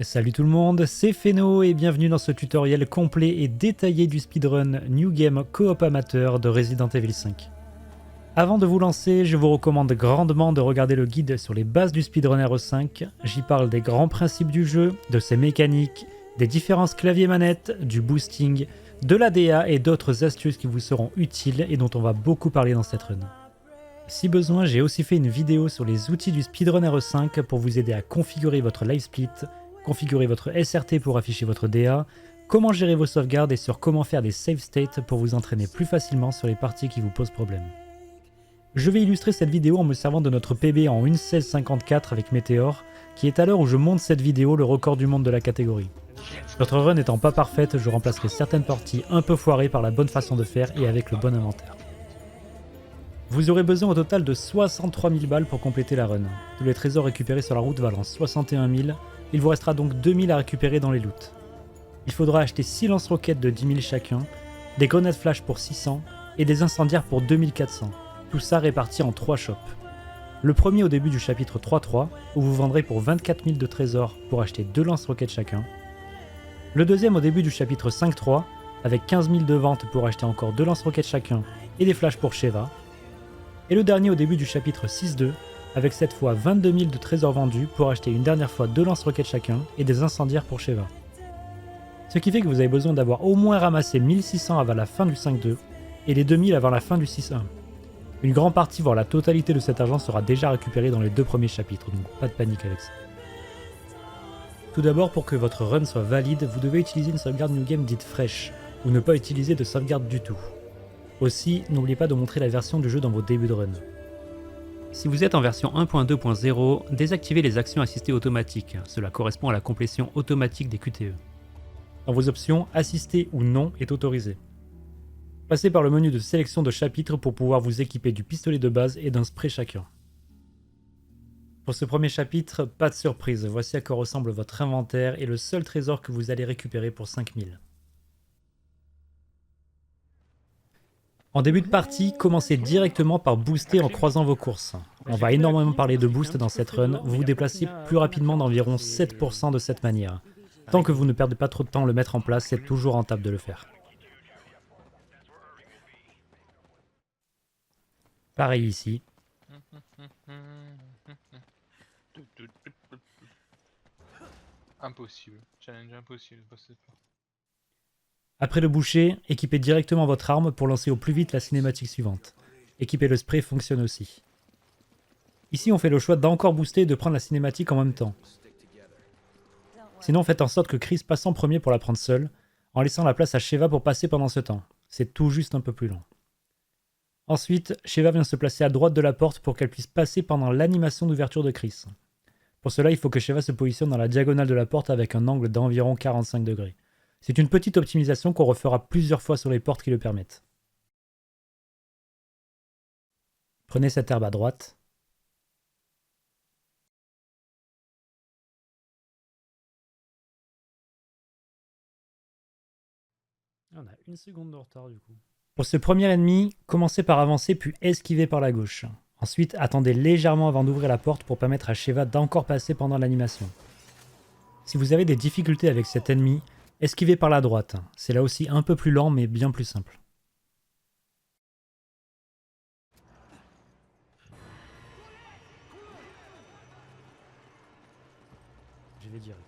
Salut tout le monde, c'est Feno et bienvenue dans ce tutoriel complet et détaillé du speedrun New Game Coop Amateur de Resident Evil 5. Avant de vous lancer, je vous recommande grandement de regarder le guide sur les bases du speedrun RE5. J'y parle des grands principes du jeu, de ses mécaniques, des différences clavier-manette, du boosting, de l'ADA et d'autres astuces qui vous seront utiles et dont on va beaucoup parler dans cette run. Si besoin, j'ai aussi fait une vidéo sur les outils du speedrun RE5 pour vous aider à configurer votre live split, configurer votre SRT pour afficher votre DA, comment gérer vos sauvegardes et sur comment faire des save states pour vous entraîner plus facilement sur les parties qui vous posent problème. Je vais illustrer cette vidéo en me servant de notre PB en 1.1654 avec Meteor, qui est à l'heure où je monte cette vidéo le record du monde de la catégorie. Notre run n'étant pas parfaite, je remplacerai certaines parties un peu foirées par la bonne façon de faire et avec le bon inventaire. Vous aurez besoin au total de 63 000 balles pour compléter la run. Tous les trésors récupérés sur la route valent 61 000, il vous restera donc 2 000 à récupérer dans les loots. Il faudra acheter 6 lance-roquettes de 10 000 chacun, des grenades flash pour 600 et des incendiaires pour 2400, tout ça réparti en 3 shops. Le premier au début du chapitre 3.3, où vous vendrez pour 24 000 de trésors pour acheter 2 lance-roquettes chacun. Le deuxième au début du chapitre 5.3, avec 15 000 de vente pour acheter encore 2 lance-roquettes chacun et des flashs pour Sheva. Et le dernier au début du chapitre 6.2, avec cette fois 22 000 de trésors vendus pour acheter une dernière fois 2 lance-roquettes chacun et des incendiaires pour Sheva. Ce qui fait que vous avez besoin d'avoir au moins ramassé 1600 avant la fin du 5.2 et les 2000 avant la fin du 6.1. Une grande partie, voire la totalité de cet argent sera déjà récupérée dans les 2 premiers chapitres, donc pas de panique avec ça. Tout d'abord, pour que votre run soit valide, vous devez utiliser une sauvegarde New Game dite fraîche, ou ne pas utiliser de sauvegarde du tout. Aussi, n'oubliez pas de montrer la version du jeu dans vos débuts de run. Si vous êtes en version 1.2.0, désactivez les actions assistées automatiques, cela correspond à la complétion automatique des QTE. Dans vos options, assister ou non est autorisé. Passez par le menu de sélection de chapitres pour pouvoir vous équiper du pistolet de base et d'un spray chacun. Pour ce premier chapitre, pas de surprise, voici à quoi ressemble votre inventaire et le seul trésor que vous allez récupérer pour 5000. En début de partie, commencez directement par booster en croisant vos courses. On va énormément parler de boost dans cette run, vous vous déplacez plus rapidement d'environ 7% de cette manière. Tant que vous ne perdez pas trop de temps à le mettre en place, c'est toujours rentable de le faire. Pareil ici. Impossible. Challenge impossible. Après le boucher, équipez directement votre arme pour lancer au plus vite la cinématique suivante. Équiper le spray fonctionne aussi. Ici on fait le choix d'encore booster et de prendre la cinématique en même temps. Sinon faites en sorte que Chris passe en premier pour la prendre seule, en laissant la place à Sheva pour passer pendant ce temps. C'est tout juste un peu plus long. Ensuite, Sheva vient se placer à droite de la porte pour qu'elle puisse passer pendant l'animation d'ouverture de Chris. Pour cela, il faut que Sheva se positionne dans la diagonale de la porte avec un angle d'environ 45 degrés. C'est une petite optimisation qu'on refera plusieurs fois sur les portes qui le permettent. Prenez cette herbe à droite. On a une seconde de retard du coup. Pour ce premier ennemi, commencez par avancer puis esquiver par la gauche. Ensuite, attendez légèrement avant d'ouvrir la porte pour permettre à Sheva d'encore passer pendant l'animation. Si vous avez des difficultés avec cet ennemi, esquivez par la droite. C'est là aussi un peu plus lent mais bien plus simple. J'y vais direct.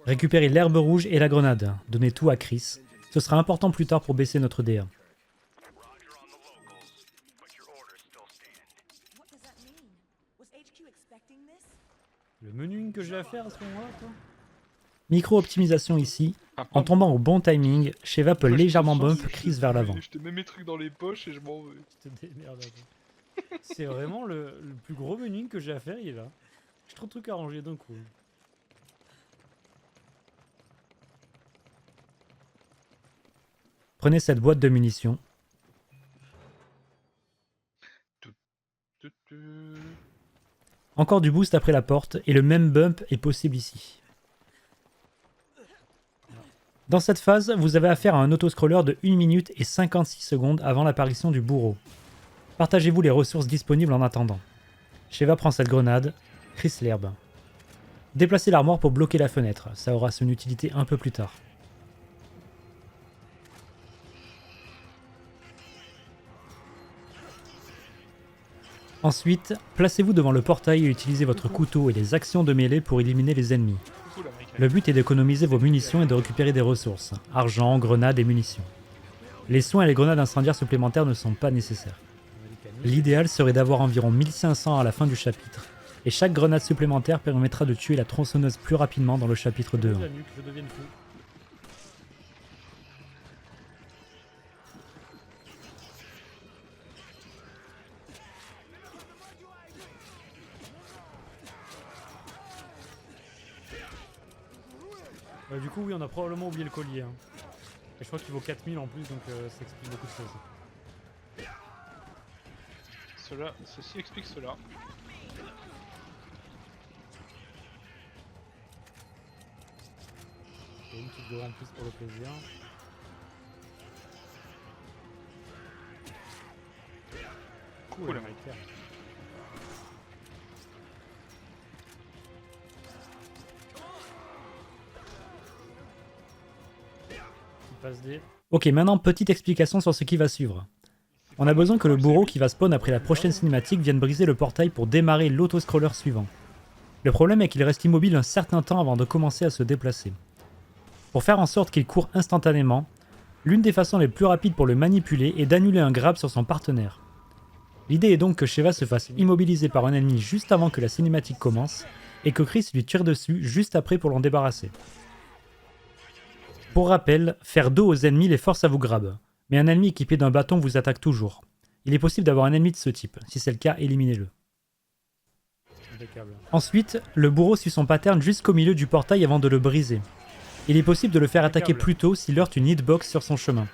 Récupérez l'herbe rouge et la grenade. Donnez tout à Chris. Ce sera important plus tard pour baisser notre DA. Le menu que j'ai à faire à ce moment-là, toi ? Micro-optimisation ici. En tombant au bon timing, Sheva peut légèrement bump Chris vers l'avant. Je te mets mes trucs dans les poches et je m'en vais. C'est vraiment le plus gros menu que j'ai à faire, il est là. J'ai trop de trucs à ranger d'un coup. Prenez cette boîte de munitions. Encore du boost après la porte, et le même bump est possible ici. Dans cette phase, vous avez affaire à un autoscroller de 1 minute et 56 secondes avant l'apparition du bourreau. Partagez-vous les ressources disponibles en attendant. Sheva prend cette grenade, Chris l'herbe. Déplacez l'armoire pour bloquer la fenêtre, ça aura son utilité un peu plus tard. Ensuite, placez-vous devant le portail et utilisez votre couteau et les actions de mêlée pour éliminer les ennemis. Coucou l'américain. Le but est d'économiser vos munitions et de récupérer des ressources, argent, grenades et munitions. Les soins et les grenades incendiaires supplémentaires ne sont pas nécessaires. L'idéal serait d'avoir environ 1500 à la fin du chapitre, et chaque grenade supplémentaire permettra de tuer la tronçonneuse plus rapidement dans le chapitre 2. Du coup, oui, on a probablement oublié le collier. Hein. Et je crois qu'il vaut 4000 en plus, donc ça explique beaucoup de choses. Ceci explique cela. Et une petite en plus pour le plaisir. Coucou l'américain. Ok, maintenant petite explication sur ce qui va suivre. On a besoin que le bourreau qui va spawn après la prochaine cinématique vienne briser le portail pour démarrer l'autoscroller suivant. Le problème est qu'il reste immobile un certain temps avant de commencer à se déplacer. Pour faire en sorte qu'il court instantanément, l'une des façons les plus rapides pour le manipuler est d'annuler un grab sur son partenaire. L'idée est donc que Sheva se fasse immobiliser par un ennemi juste avant que la cinématique commence, et que Chris lui tire dessus juste après pour l'en débarrasser. Pour rappel, faire dos aux ennemis les force à vous grab, mais un ennemi équipé d'un bâton vous attaque toujours. Il est possible d'avoir un ennemi de ce type, si c'est le cas, éliminez-le. Ensuite, le bourreau suit son pattern jusqu'au milieu du portail avant de le briser. Il est possible de le faire attaquer plus tôt s'il heurte une hitbox sur son chemin.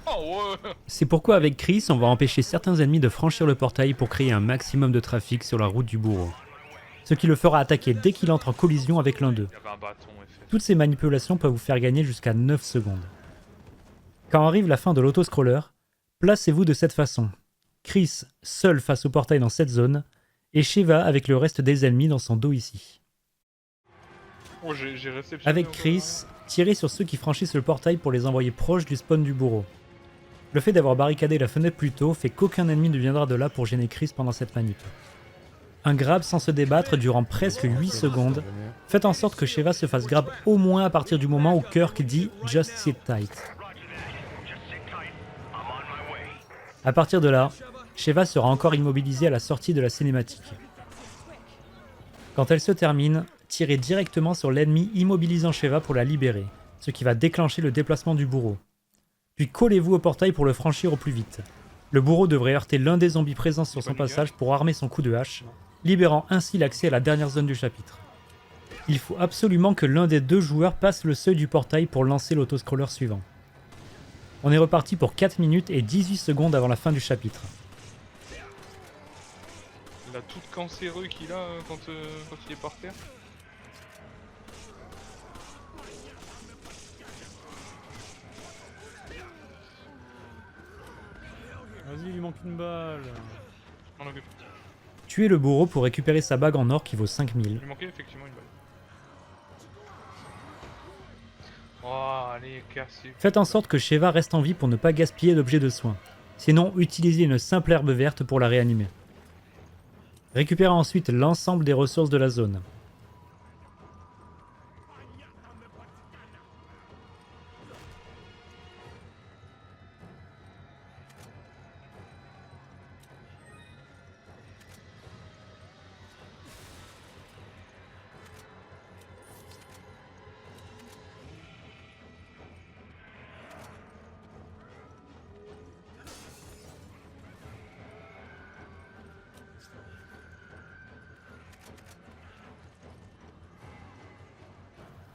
Oh ouais. C'est pourquoi avec Chris, on va empêcher certains ennemis de franchir le portail pour créer un maximum de trafic sur la route du bourreau. Ce qui le fera attaquer dès qu'il entre en collision avec l'un d'eux. Il y avait un bâton, effectivement. Toutes ces manipulations peuvent vous faire gagner jusqu'à 9 secondes. Quand arrive la fin de l'autoscroller, placez-vous de cette façon. Chris seul face au portail dans cette zone, et Sheva avec le reste des ennemis dans son dos ici. Oh, j'ai réceptionné Avec encore Chris, tirez sur ceux qui franchissent le portail pour les envoyer proches du spawn du bourreau. Le fait d'avoir barricadé la fenêtre plus tôt fait qu'aucun ennemi ne viendra de là pour gêner Chris pendant cette manip. Un grab sans se débattre durant presque 8 secondes. Faites en sorte que Sheva se fasse grab au moins à partir du moment où Kirk dit « Just sit tight ». A partir de là, Sheva sera encore immobilisée à la sortie de la cinématique. Quand elle se termine, tirez directement sur l'ennemi immobilisant Sheva pour la libérer, ce qui va déclencher le déplacement du bourreau. Puis collez-vous au portail pour le franchir au plus vite. Le bourreau devrait heurter l'un des zombies présents sur son passage pour armer son coup de hache, libérant ainsi l'accès à la dernière zone du chapitre. Il faut absolument que l'un des deux joueurs passe le seuil du portail pour lancer l'autoscroller suivant. On est reparti pour 4 minutes et 18 secondes avant la fin du chapitre. La toute cancéreux qu'il a quand il est par terre. Vas-y, il lui manque une balle. On occupe. Tuez le bourreau pour récupérer sa bague en or qui vaut 5000. Il lui manquait effectivement une balle. Oh, allez, cassez. Faites en sorte que Sheva reste en vie pour ne pas gaspiller d'objets de soins. Sinon, utilisez une simple herbe verte pour la réanimer. Récupérez ensuite l'ensemble des ressources de la zone.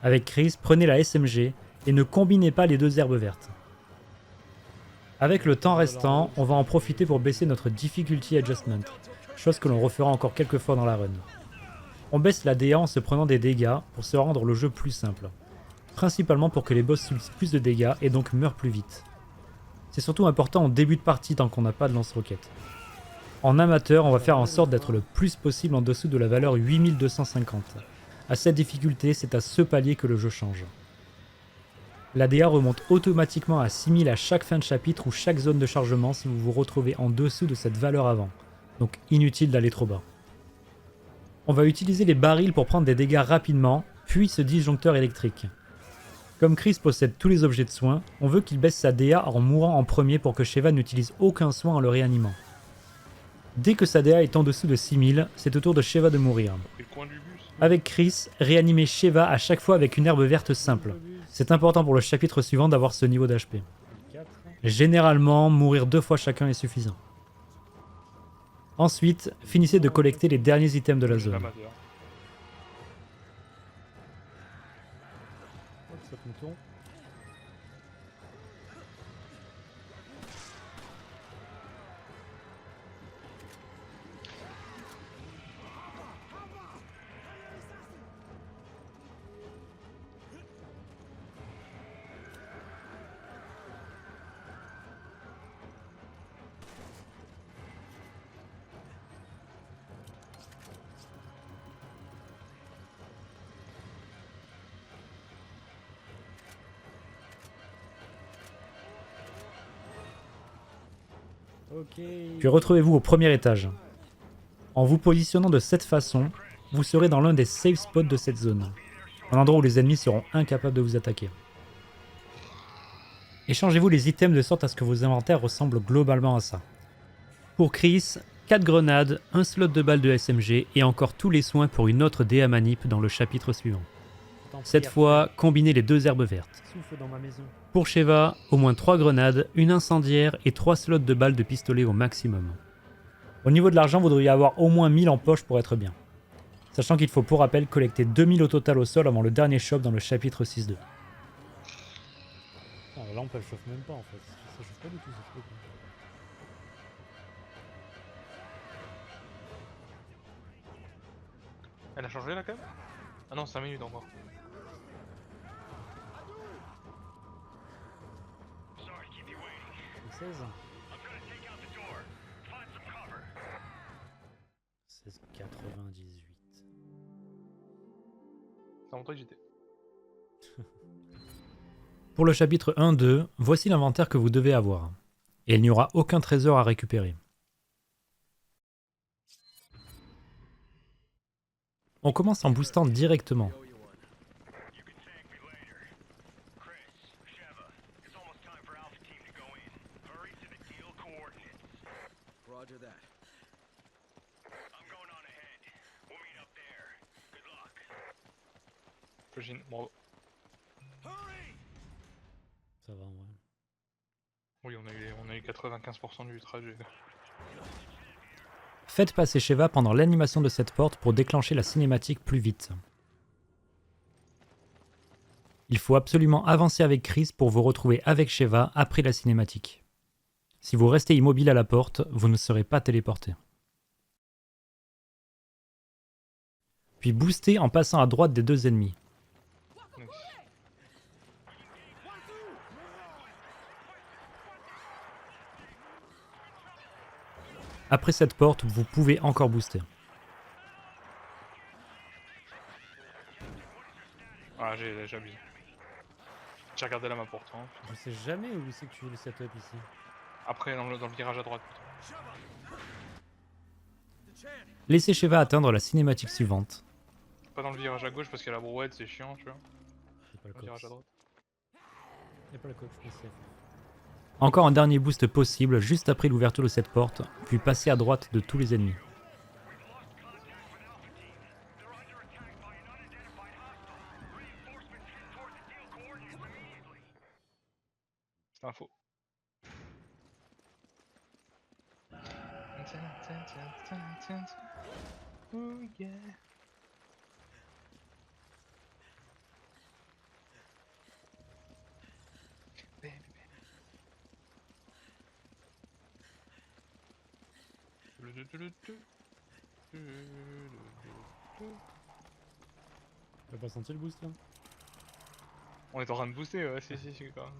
Avec Chris, prenez la SMG et ne combinez pas les deux herbes vertes. Avec le temps restant, on va en profiter pour baisser notre Difficulty Adjustment, chose que l'on refera encore quelques fois dans la run. On baisse la DA en se prenant des dégâts pour se rendre le jeu plus simple. Principalement pour que les boss subissent plus de dégâts et donc meurent plus vite. C'est surtout important en début de partie tant qu'on n'a pas de lance-roquettes. En amateur, on va faire en sorte d'être le plus possible en dessous de la valeur 8250. À cette difficulté, c'est à ce palier que le jeu change. La DA remonte automatiquement à 6000 à chaque fin de chapitre ou chaque zone de chargement si vous vous retrouvez en dessous de cette valeur avant, donc inutile d'aller trop bas. On va utiliser les barils pour prendre des dégâts rapidement, puis ce disjoncteur électrique. Comme Chris possède tous les objets de soins, on veut qu'il baisse sa DA en mourant en premier pour que Sheva n'utilise aucun soin en le réanimant. Dès que sa DA est en dessous de 6000, c'est au tour de Sheva de mourir. Avec Chris, réanimer Sheva à chaque fois avec une herbe verte simple. C'est important pour le chapitre suivant d'avoir ce niveau d'HP. Généralement, mourir 2 fois chacun est suffisant. Ensuite, finissez de collecter les derniers items de la zone. Puis retrouvez-vous au premier étage. En vous positionnant de cette façon, vous serez dans l'un des safe spots de cette zone. Un endroit où les ennemis seront incapables de vous attaquer. Échangez-vous les items de sorte à ce que vos inventaires ressemblent globalement à ça. Pour Chris, 4 grenades, un slot de balles de SMG et encore tous les soins pour une autre DA manip dans le chapitre suivant. Cette fois, combinez les 2 herbes vertes. Pour Sheva, au moins 3 grenades, une incendiaire et 3 slots de balles de pistolet au maximum. Au niveau de l'argent, vous devriez avoir au moins 1000 en poche pour être bien. Sachant qu'il faut pour rappel collecter 2000 au total au sol avant le dernier shop dans le chapitre 6.2. Ah, la lampe elle chauffe même pas en fait, ça chauffe pas du tout ce truc. Elle a changé là quand même? Ah non, 5 minutes encore. C'est 16 16,98. Ça montre que j'étais. Pour le chapitre 1-2, voici l'inventaire que vous devez avoir. Et il n'y aura aucun trésor à récupérer. On commence en boostant directement. Bravo. Ça va en vrai. Oui, on a eu 95% du trajet. Faites passer Sheva pendant l'animation de cette porte pour déclencher la cinématique plus vite. Il faut absolument avancer avec Chris pour vous retrouver avec Sheva après la cinématique. Si vous restez immobile à la porte, vous ne serez pas téléporté. Puis boostez en passant à droite des 2 ennemis. Après cette porte, vous pouvez encore booster. Ah, j'ai abusé. J'ai regardé là ma porte. Hein. Je sais jamais où c'est que tu veux le setup ici. Après, dans le virage à droite. Laissez Sheva atteindre la cinématique suivante. Pas dans le virage à gauche parce qu'il y a la brouette, c'est chiant, tu vois. Pas le virage à droite. Pas le coach, encore un dernier boost possible juste après l'ouverture de cette porte, puis passer à droite de tous les ennemis. C'est un faux. Oh yeah. T'as pas senti le boost là? On est en train de booster, ouais, si, quand même.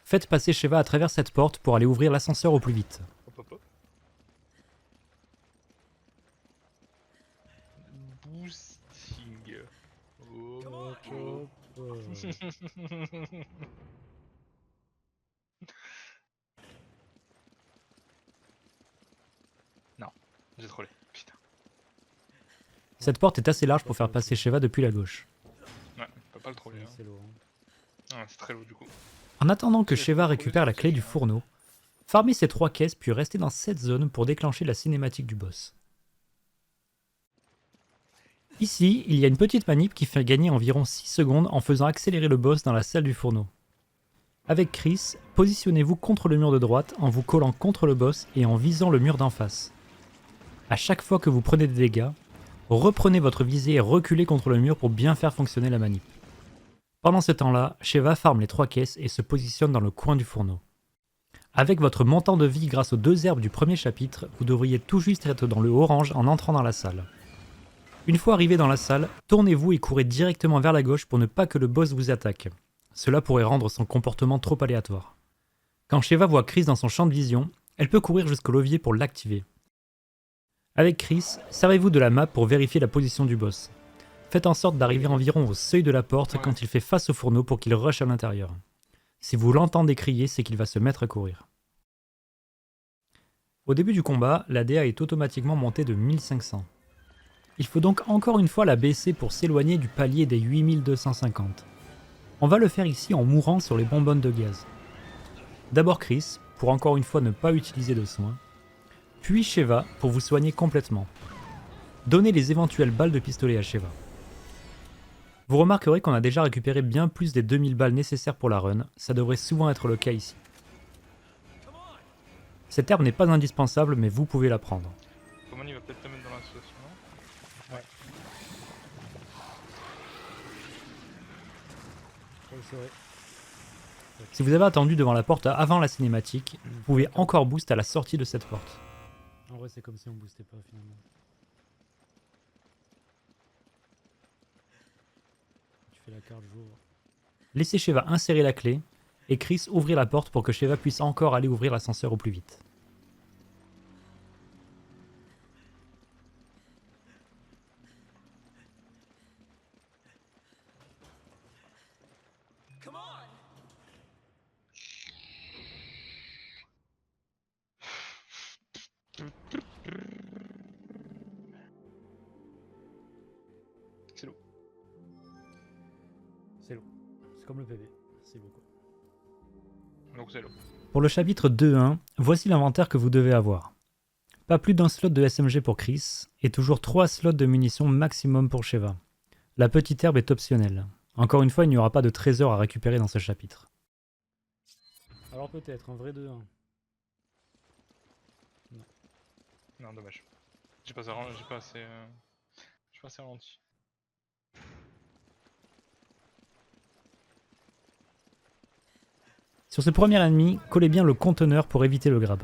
Faites passer Sheva à travers cette porte pour aller ouvrir l'ascenseur au plus vite. Hop hop hop. Boosting. Oh. Non, j'ai trollé, putain. Cette porte est assez large pour faire passer Sheva depuis la gauche. Ouais, on peut pas le troller. Hein. C'est lourd. Ah, c'est très lourd du coup. En attendant que Sheva récupère la clé du fourneau, farmez ces 3 caisses puis restez dans cette zone pour déclencher la cinématique du boss. Ici, il y a une petite manip qui fait gagner environ 6 secondes en faisant accélérer le boss dans la salle du fourneau. Avec Chris, positionnez-vous contre le mur de droite en vous collant contre le boss et en visant le mur d'en face. À chaque fois que vous prenez des dégâts, reprenez votre visée et reculez contre le mur pour bien faire fonctionner la manip. Pendant ce temps-là, Sheva farme les 3 caisses et se positionne dans le coin du fourneau. Avec votre montant de vie grâce aux 2 herbes du premier chapitre, vous devriez tout juste être dans le orange en entrant dans la salle. Une fois arrivé dans la salle, tournez-vous et courez directement vers la gauche pour ne pas que le boss vous attaque. Cela pourrait rendre son comportement trop aléatoire. Quand Sheva voit Chris dans son champ de vision, elle peut courir jusqu'au levier pour l'activer. Avec Chris, servez-vous de la map pour vérifier la position du boss. Faites en sorte d'arriver environ au seuil de la porte quand il fait face au fourneau pour qu'il rush à l'intérieur. Si vous l'entendez crier, c'est qu'il va se mettre à courir. Au début du combat, la DA est automatiquement montée de 1500. Il faut donc encore une fois la baisser pour s'éloigner du palier des 8250. On va le faire ici en mourant sur les bonbonnes de gaz. D'abord Chris, pour encore une fois ne pas utiliser de soins, puis Sheva pour vous soigner complètement. Donnez les éventuelles balles de pistolet à Sheva. Vous remarquerez qu'on a déjà récupéré bien plus des 2000 balles nécessaires pour la run, ça devrait souvent être le cas ici. Cette herbe n'est pas indispensable, mais vous pouvez la prendre. Comment il va peut-être te mettre dans la situation, non? Ouais. C'est vrai. Si vous avez attendu devant la porte avant la cinématique, vous pouvez encore boost à la sortie de cette porte. En vrai, c'est comme si on boostait pas finalement. Tu fais la carte, j'ouvre. Laissez Sheva insérer la clé, et Chris ouvrir la porte pour que Sheva puisse encore aller ouvrir l'ascenseur au plus vite. C'est lourd. C'est lourd. C'est comme le PV. C'est lourd quoi. Donc c'est lourd. Pour le chapitre 2.1, voici l'inventaire que vous devez avoir. Pas plus d'un slot de SMG pour Chris, et toujours 3 slots de munitions maximum pour Sheva. La petite herbe est optionnelle. Encore une fois, il n'y aura pas de trésor à récupérer dans ce chapitre. Alors peut-être, un vrai 2-1. Non, dommage. J'ai pas assez ralenti. Sur ce premier ennemi, collez bien le conteneur pour éviter le grab.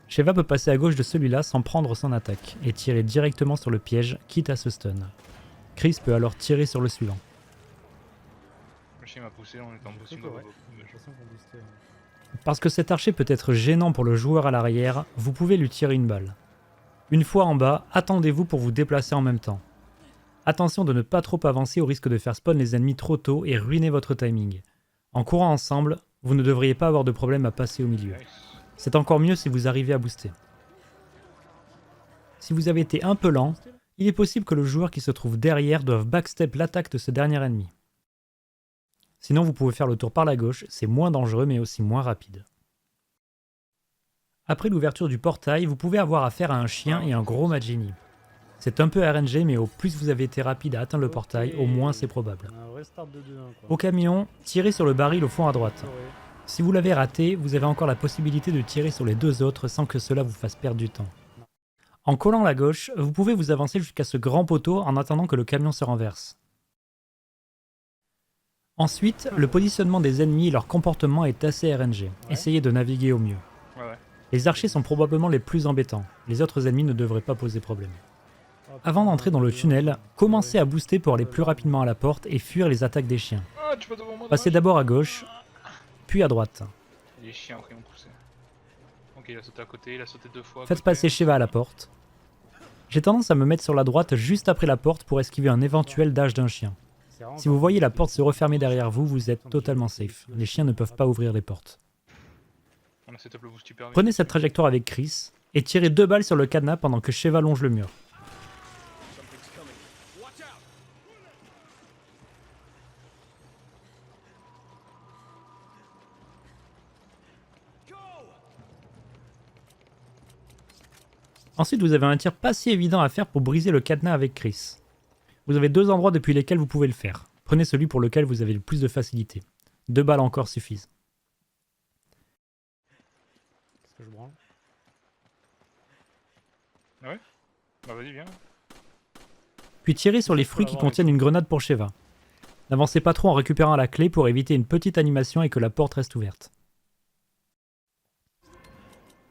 Sheva peut passer à gauche de celui-là sans prendre son attaque, et tirer directement sur le piège, quitte à se stun. Chris peut alors tirer sur le suivant. Le chien m'a poussé, on était en boosting. Ouais. J'ai l'impression qu'on boostait. Parce que cet archer peut être gênant pour le joueur à l'arrière, vous pouvez lui tirer une balle. Une fois en bas, attendez-vous pour vous déplacer en même temps. Attention de ne pas trop avancer au risque de faire spawn les ennemis trop tôt et ruiner votre timing. En courant ensemble, vous ne devriez pas avoir de problème à passer au milieu. Nice. C'est encore mieux si vous arrivez à booster. Si vous avez été un peu lent, il est possible que le joueur qui se trouve derrière doive backstep l'attaque de ce dernier ennemi. Sinon vous pouvez faire le tour par la gauche, c'est moins dangereux mais aussi moins rapide. Après l'ouverture du portail, vous pouvez avoir affaire à un chien et un gros Magini. C'est un peu RNG mais au plus vous avez été rapide à atteindre le portail, au moins c'est probable. Un restart de 2-1 quoi. Au camion, tirez sur le baril au fond à droite. Ouais. Si vous l'avez raté, vous avez encore la possibilité de tirer sur les 2 autres sans que cela vous fasse perdre du temps. En collant la gauche, vous pouvez vous avancer jusqu'à ce grand poteau en attendant que le camion se renverse. Ensuite, le positionnement des ennemis et leur comportement est assez RNG. Essayez de naviguer au mieux. Ouais. Les archers sont probablement les plus embêtants, les autres ennemis ne devraient pas poser problème. Avant d'entrer dans le tunnel, commencez à booster pour aller plus rapidement à la porte et fuir les attaques des chiens. Ah, tu vas devant moi. Passez dommage. d'abord à gauche, puis à droite. Les chiens après m'ont poussé. Ok, il a sauté à côté, il a sauté 2 fois. à Faites côté. passer Sheva à la porte. J'ai tendance à me mettre sur la droite juste après la porte pour esquiver un éventuel dash d'un chien. Si vous voyez la porte se refermer derrière vous, vous êtes totalement safe. Les chiens ne peuvent pas ouvrir les portes. On a setup le boost hyper vite. Prenez cette trajectoire avec Chris et tirez 2 balles sur le cadenas pendant que Sheva longe le mur. Ensuite, vous avez un tir pas si évident à faire pour briser le cadenas avec Chris. Vous avez 2 endroits depuis lesquels vous pouvez le faire. Prenez celui pour lequel vous avez le plus de facilité. 2 balles encore suffisent. Est-ce que je branle ? Ah ouais. Bah vas-y, viens. Puis tirez sur les fruits qui contiennent une grenade pour Sheva. N'avancez pas trop en récupérant la clé pour éviter une petite animation et que la porte reste ouverte.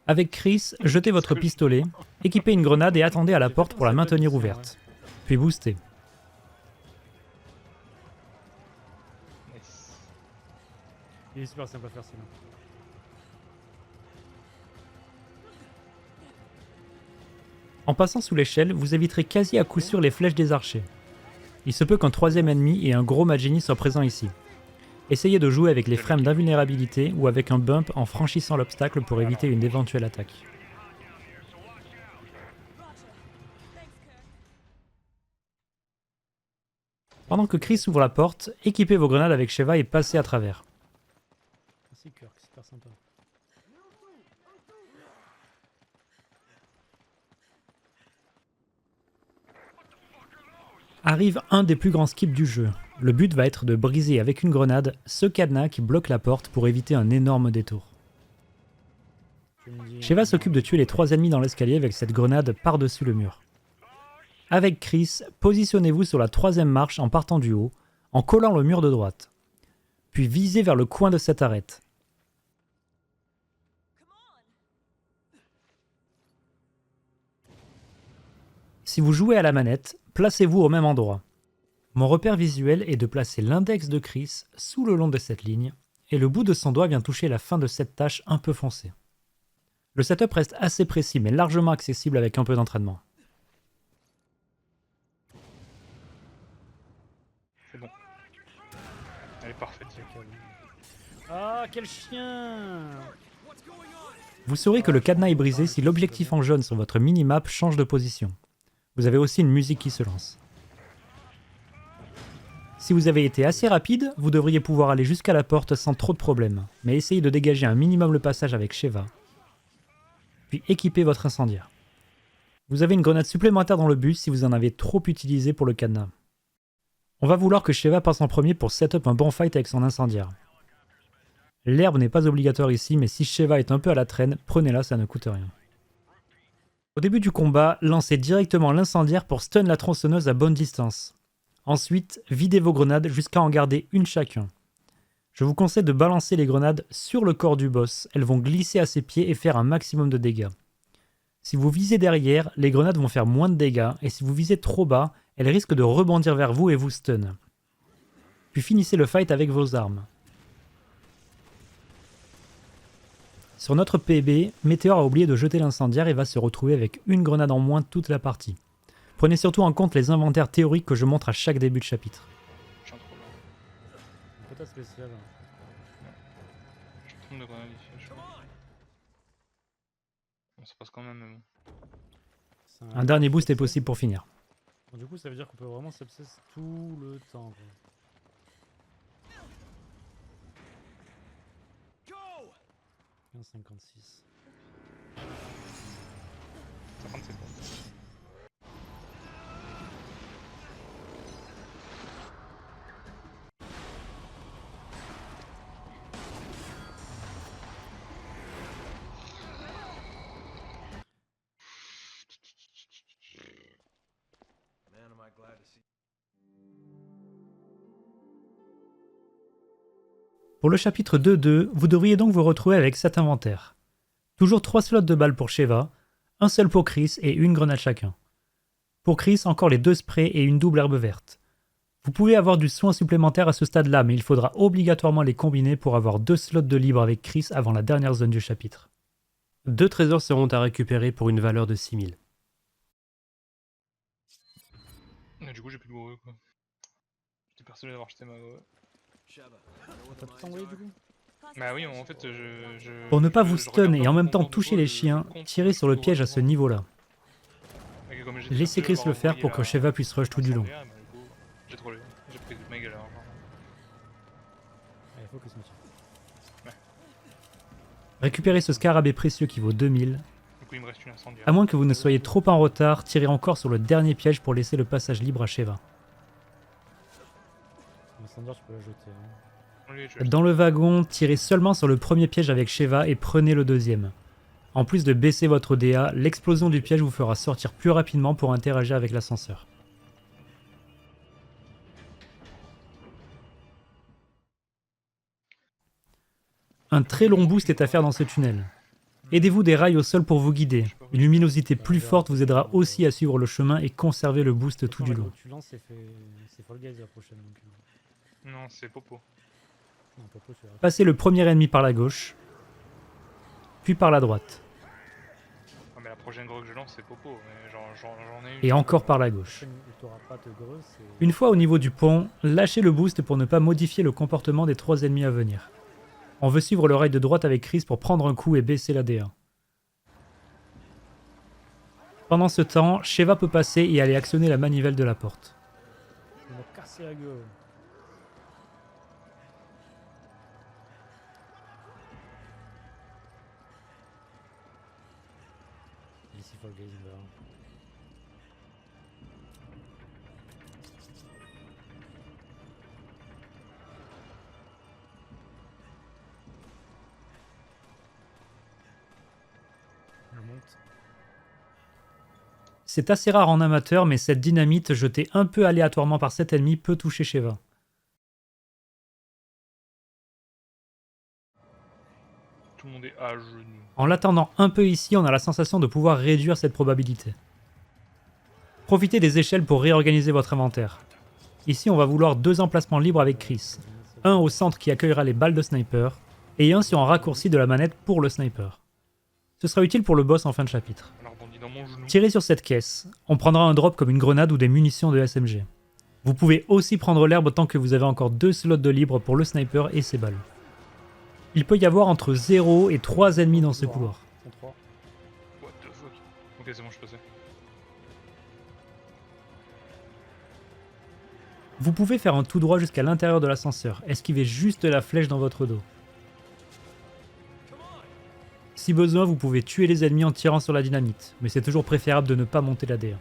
Avec Chris, jetez votre pistolet, équipez une grenade et attendez à la porte pour la maintenir ouverte. Puis boostez. Nice. Il est super simple à faire celui-là. En passant sous l'échelle, vous éviterez quasi à coup sûr les flèches des archers. Il se peut qu'un 3ème ennemi et un gros Magini soient présents ici. Essayez de jouer avec les frames d'invulnérabilité ou avec un bump en franchissant l'obstacle pour éviter une éventuelle attaque. Pendant que Chris ouvre la porte, équipez vos grenades avec Sheva et passez à travers. Merci Kirk, super sympa. Arrive un des plus grands skips du jeu. Le but va être de briser avec une grenade ce cadenas qui bloque la porte pour éviter un énorme détour. Sheva s'occupe de tuer les 3 ennemis dans l'escalier avec cette grenade par-dessus le mur. Avec Chris, positionnez-vous sur la 3ème marche en partant du haut, en collant le mur de droite. Puis visez vers le coin de cette arête. Si vous jouez à la manette, placez-vous au même endroit. Mon repère visuel est de placer l'index de Chris sous le long de cette ligne, et le bout de son doigt vient toucher la fin de cette tache un peu foncée. Le setup reste assez précis mais largement accessible avec un peu d'entraînement. C'est bon. Elle est parfaite. Ah, quel chien! Vous saurez que le cadenas est brisé si l'objectif en jaune sur votre minimap change de position. Vous avez aussi une musique qui se lance. Si vous avez été assez rapide, vous devriez pouvoir aller jusqu'à la porte sans trop de problèmes, mais essayez de dégager un minimum le passage avec Sheva. Puis équipez votre incendiaire. Vous avez une grenade supplémentaire dans le bus si vous en avez trop utilisé pour le cadenas. On va vouloir que Sheva passe en premier pour setup un bon fight avec son incendiaire. L'herbe n'est pas obligatoire ici, mais si Sheva est un peu à la traîne, prenez-la, ça ne coûte rien. Au début du combat, lancez directement l'incendiaire pour stun la tronçonneuse à bonne distance. Ensuite, videz vos grenades jusqu'à en garder une chacun. Je vous conseille de balancer les grenades sur le corps du boss, elles vont glisser à ses pieds et faire un maximum de dégâts. Si vous visez derrière, les grenades vont faire moins de dégâts, et si vous visez trop bas, elles risquent de rebondir vers vous et vous stun. Puis finissez le fight avec vos armes. Sur notre PB, Météor a oublié de jeter l'incendiaire et va se retrouver avec une grenade en moins toute la partie. Prenez surtout en compte les inventaires théoriques que je montre à chaque début de chapitre. Je suis en trop là. Peut-être spécial. Je tombe de grenade ici. Je crois. Bon, ça passe quand même, mais bon. Un dernier boost est possible pour finir. Du coup, ça veut dire qu'on peut vraiment s'abscesser tout le temps. 56. 57. Pour le chapitre 2.2, vous devriez donc vous retrouver avec cet inventaire. Toujours 3 slots de balles pour Sheva, un seul pour Chris et une grenade chacun. Pour Chris, encore les 2 sprays et une double herbe verte. Vous pouvez avoir du soin supplémentaire à ce stade-là, mais il faudra obligatoirement les combiner pour avoir 2 slots de libre avec Chris avant la dernière zone du chapitre. 2 trésors seront à récupérer pour une valeur de 6000. Et du coup, j'ai plus de bourreau quoi. J'étais persuadé d'avoir acheté ma. T'as tout envoyé du coup? Bah oui, en fait, Pour ne pas vous je stun regarde et pas en mon même temps compte toucher info, les je chiens, compte tirez sur le tout piège à ce niveau-là. Et que comme j'étais Laissez persuadé Chris le d'avoir faire envoyé pour que la- Sheva puisse rush tout du long. l'incendiaire, bah, du coup, j'ai trollé. J'ai pris ma gueule alors. Allez, focus monsieur. Récupérez ce scarabée précieux qui vaut 2000. Du coup, il me reste une incendiaire. À moins que vous ne soyez trop en retard, tirez encore sur le dernier piège pour laisser le passage libre à Sheva. L'incendiaire, tu peux la jeter. Hein. Oui, je vais Dans le wagon, tirez seulement sur le premier piège avec Sheva et prenez le deuxième. En plus de baisser votre DA, l'explosion du piège vous fera sortir plus rapidement pour interagir avec l'ascenseur. Un très long boost est à faire dans ce tunnel. Aidez-vous des rails au sol pour vous guider. Une luminosité plus forte vous aidera aussi à suivre le chemin et conserver le boost tout du long. Tu lances, c'est Fall Guys la prochaine. Donc, Non, c'est Popo. non, Popo, tu verras. Passez le premier ennemi par la gauche, puis par la droite, Ah, mais la prochaine grue que je lance, c'est Popo. Mais j'en ai une. et encore par la gauche. Prochaine où t'auras pas de greu, c'est. Une fois au niveau du pont, lâchez le boost pour ne pas modifier le comportement des 3 ennemis à venir. On veut suivre le rail de droite avec Chris pour prendre un coup et baisser la DA. Pendant ce temps, Sheva peut passer et aller actionner la manivelle de la porte. Il m'a cassé la gueule. Ici Fall Guys, on verra. Je monte. C'est assez rare en amateur, mais cette dynamite jetée un peu aléatoirement par cet ennemi peut toucher Sheva. Tout le monde est à genoux. En l'attendant un peu ici, on a la sensation de pouvoir réduire cette probabilité. Profitez des échelles pour réorganiser votre inventaire. Ici, on va vouloir 2 emplacements libres avec Chris. Un au centre qui accueillera les balles de sniper, et un sur un raccourci de la manette pour le sniper. Ce sera utile pour le boss en fin de chapitre. Elle a rebondi dans mon genou. Tirez sur cette caisse. On prendra un drop comme une grenade ou des munitions de SMG. Vous pouvez aussi prendre l'herbe tant que vous avez encore 2 slots de libre pour le sniper et ses balles. Il peut y avoir entre 0 et 3 ennemis dans ce couloir. 103. What the fuck. Ok, c'est bon, je passais. Vous pouvez faire un tout droit jusqu'à l'intérieur de l'ascenseur, esquivez juste la flèche dans votre dos. Si besoin, vous pouvez tuer les ennemis en tirant sur la dynamite, mais c'est toujours préférable de ne pas monter la DA.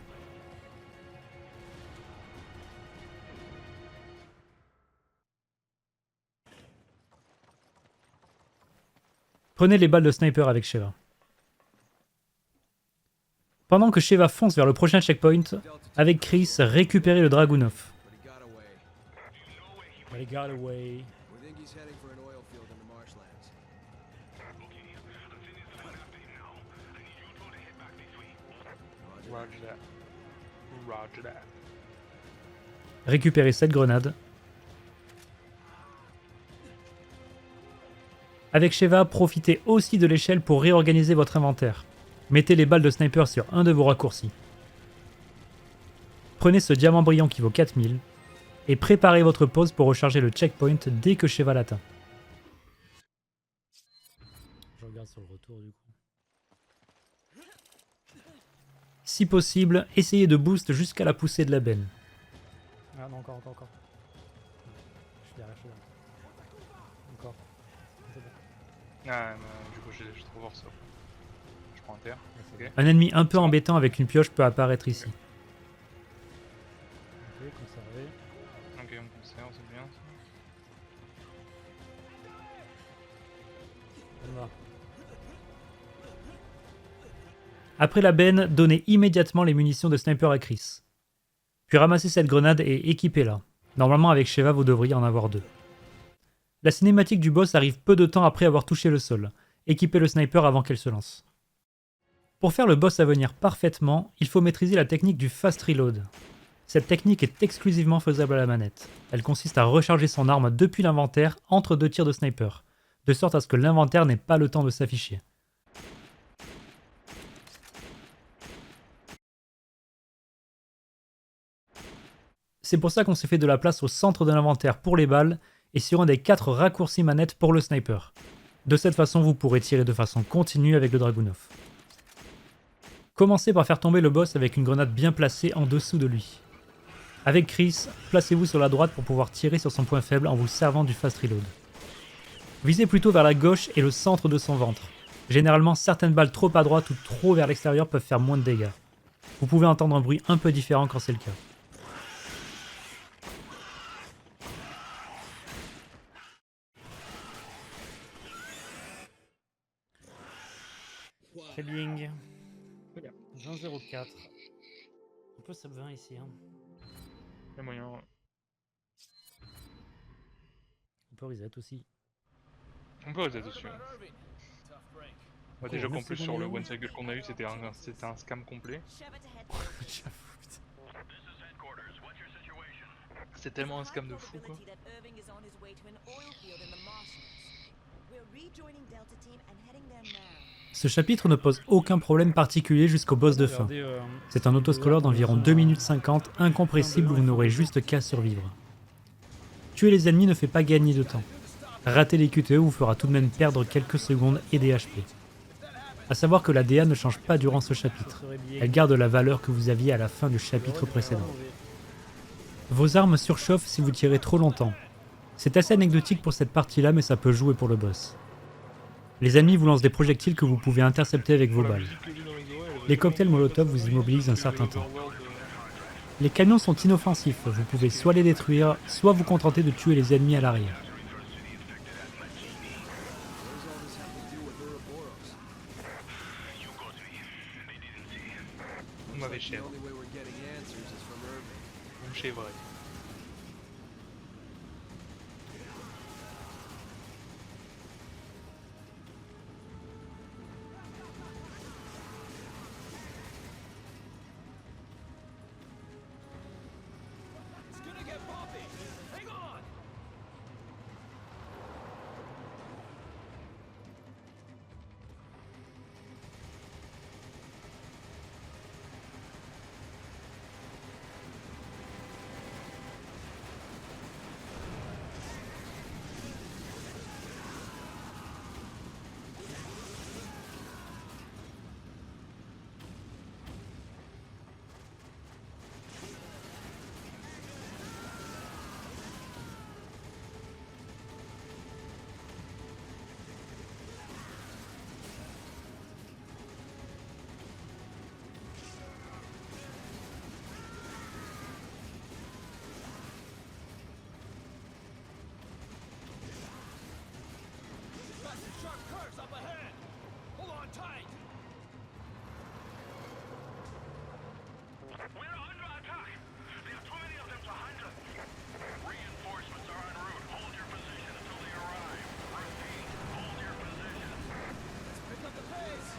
Prenez les balles de sniper avec Sheva. Pendant que Sheva fonce vers le prochain checkpoint, avec Chris, récupérez le Dragunov. But he got away. We think he's heading for an oil field in the marshlands. Roger that. Roger that. Récupérez cette grenade. Avec Sheva, profitez aussi de l'échelle pour réorganiser votre inventaire. Mettez les balles de sniper sur un de vos raccourcis. Prenez ce diamant brillant qui vaut 4000 et préparez votre pause pour recharger le checkpoint dès que Sheva l'atteint. Je regarde sur le retour du coup. Si possible, essayez de boost jusqu'à la poussée de la benne. Ah non, encore. Je suis derrière. Encore. C'est bon. Ah, mais du coup, j'ai trop fort ça. Je prends un terre. Ah, c'est Ok. bon. Un ennemi un peu embêtant avec une pioche peut apparaître ici. Ok, conservé. Ok, on conserve, c'est bien. Ça. On va. Après la benne, donnez immédiatement les munitions de sniper à Chris. Puis ramassez cette grenade et équipez-la. Normalement avec Sheva vous devriez en avoir 2. La cinématique du boss arrive peu de temps après avoir touché le sol, Équipez le sniper avant qu'elle se lance. Pour faire le boss à venir parfaitement, il faut maîtriser la technique du fast reload. Cette technique est exclusivement faisable à la manette. Elle consiste à recharger son arme depuis l'inventaire entre 2 tirs de sniper, de sorte à ce que l'inventaire n'ait pas le temps de s'afficher. C'est pour ça qu'on s'est fait de la place au centre de l'inventaire pour les balles et sur un des 4 raccourcis manettes pour le sniper. De cette façon, vous pourrez tirer de façon continue avec le Dragunov. Commencez par faire tomber le boss avec une grenade bien placée en dessous de lui. Avec Chris, placez-vous sur la droite pour pouvoir tirer sur son point faible en vous servant du fast reload. Visez plutôt vers la gauche et le centre de son ventre. Généralement, certaines balles trop à droite ou trop vers l'extérieur peuvent faire moins de dégâts. Vous pouvez entendre un bruit un peu différent quand c'est le cas. Trebling. 20-04. On peut sub 20 ici. Hein. Il y a moyen. Ouais. On peut reset aussi. On peut reset dessus. Déjà qu'en plus sur le one cycle qu'on a eu c'était un scam complet. C'est tellement un scam de fou quoi. Ce chapitre ne pose aucun problème particulier jusqu'au boss de fin. C'est un autoscroller d'environ 2 minutes 50, incompressible où vous n'aurez juste qu'à survivre. Tuer les ennemis ne fait pas gagner de temps. Rater les QTE vous fera tout de même perdre quelques secondes et des HP. A savoir que la DA ne change pas durant ce chapitre. Elle garde la valeur que vous aviez à la fin du chapitre précédent. Vos armes surchauffent si vous tirez trop longtemps. C'est assez anecdotique pour cette partie-là, mais ça peut jouer pour le boss. Les ennemis vous lancent des projectiles que vous pouvez intercepter avec vos balles. Les cocktails Molotov vous immobilisent un certain temps. Les camions sont inoffensifs, vous pouvez soit les détruire, soit vous contenter de tuer les ennemis à l'arrière. On m'avait cher. On chez vrai.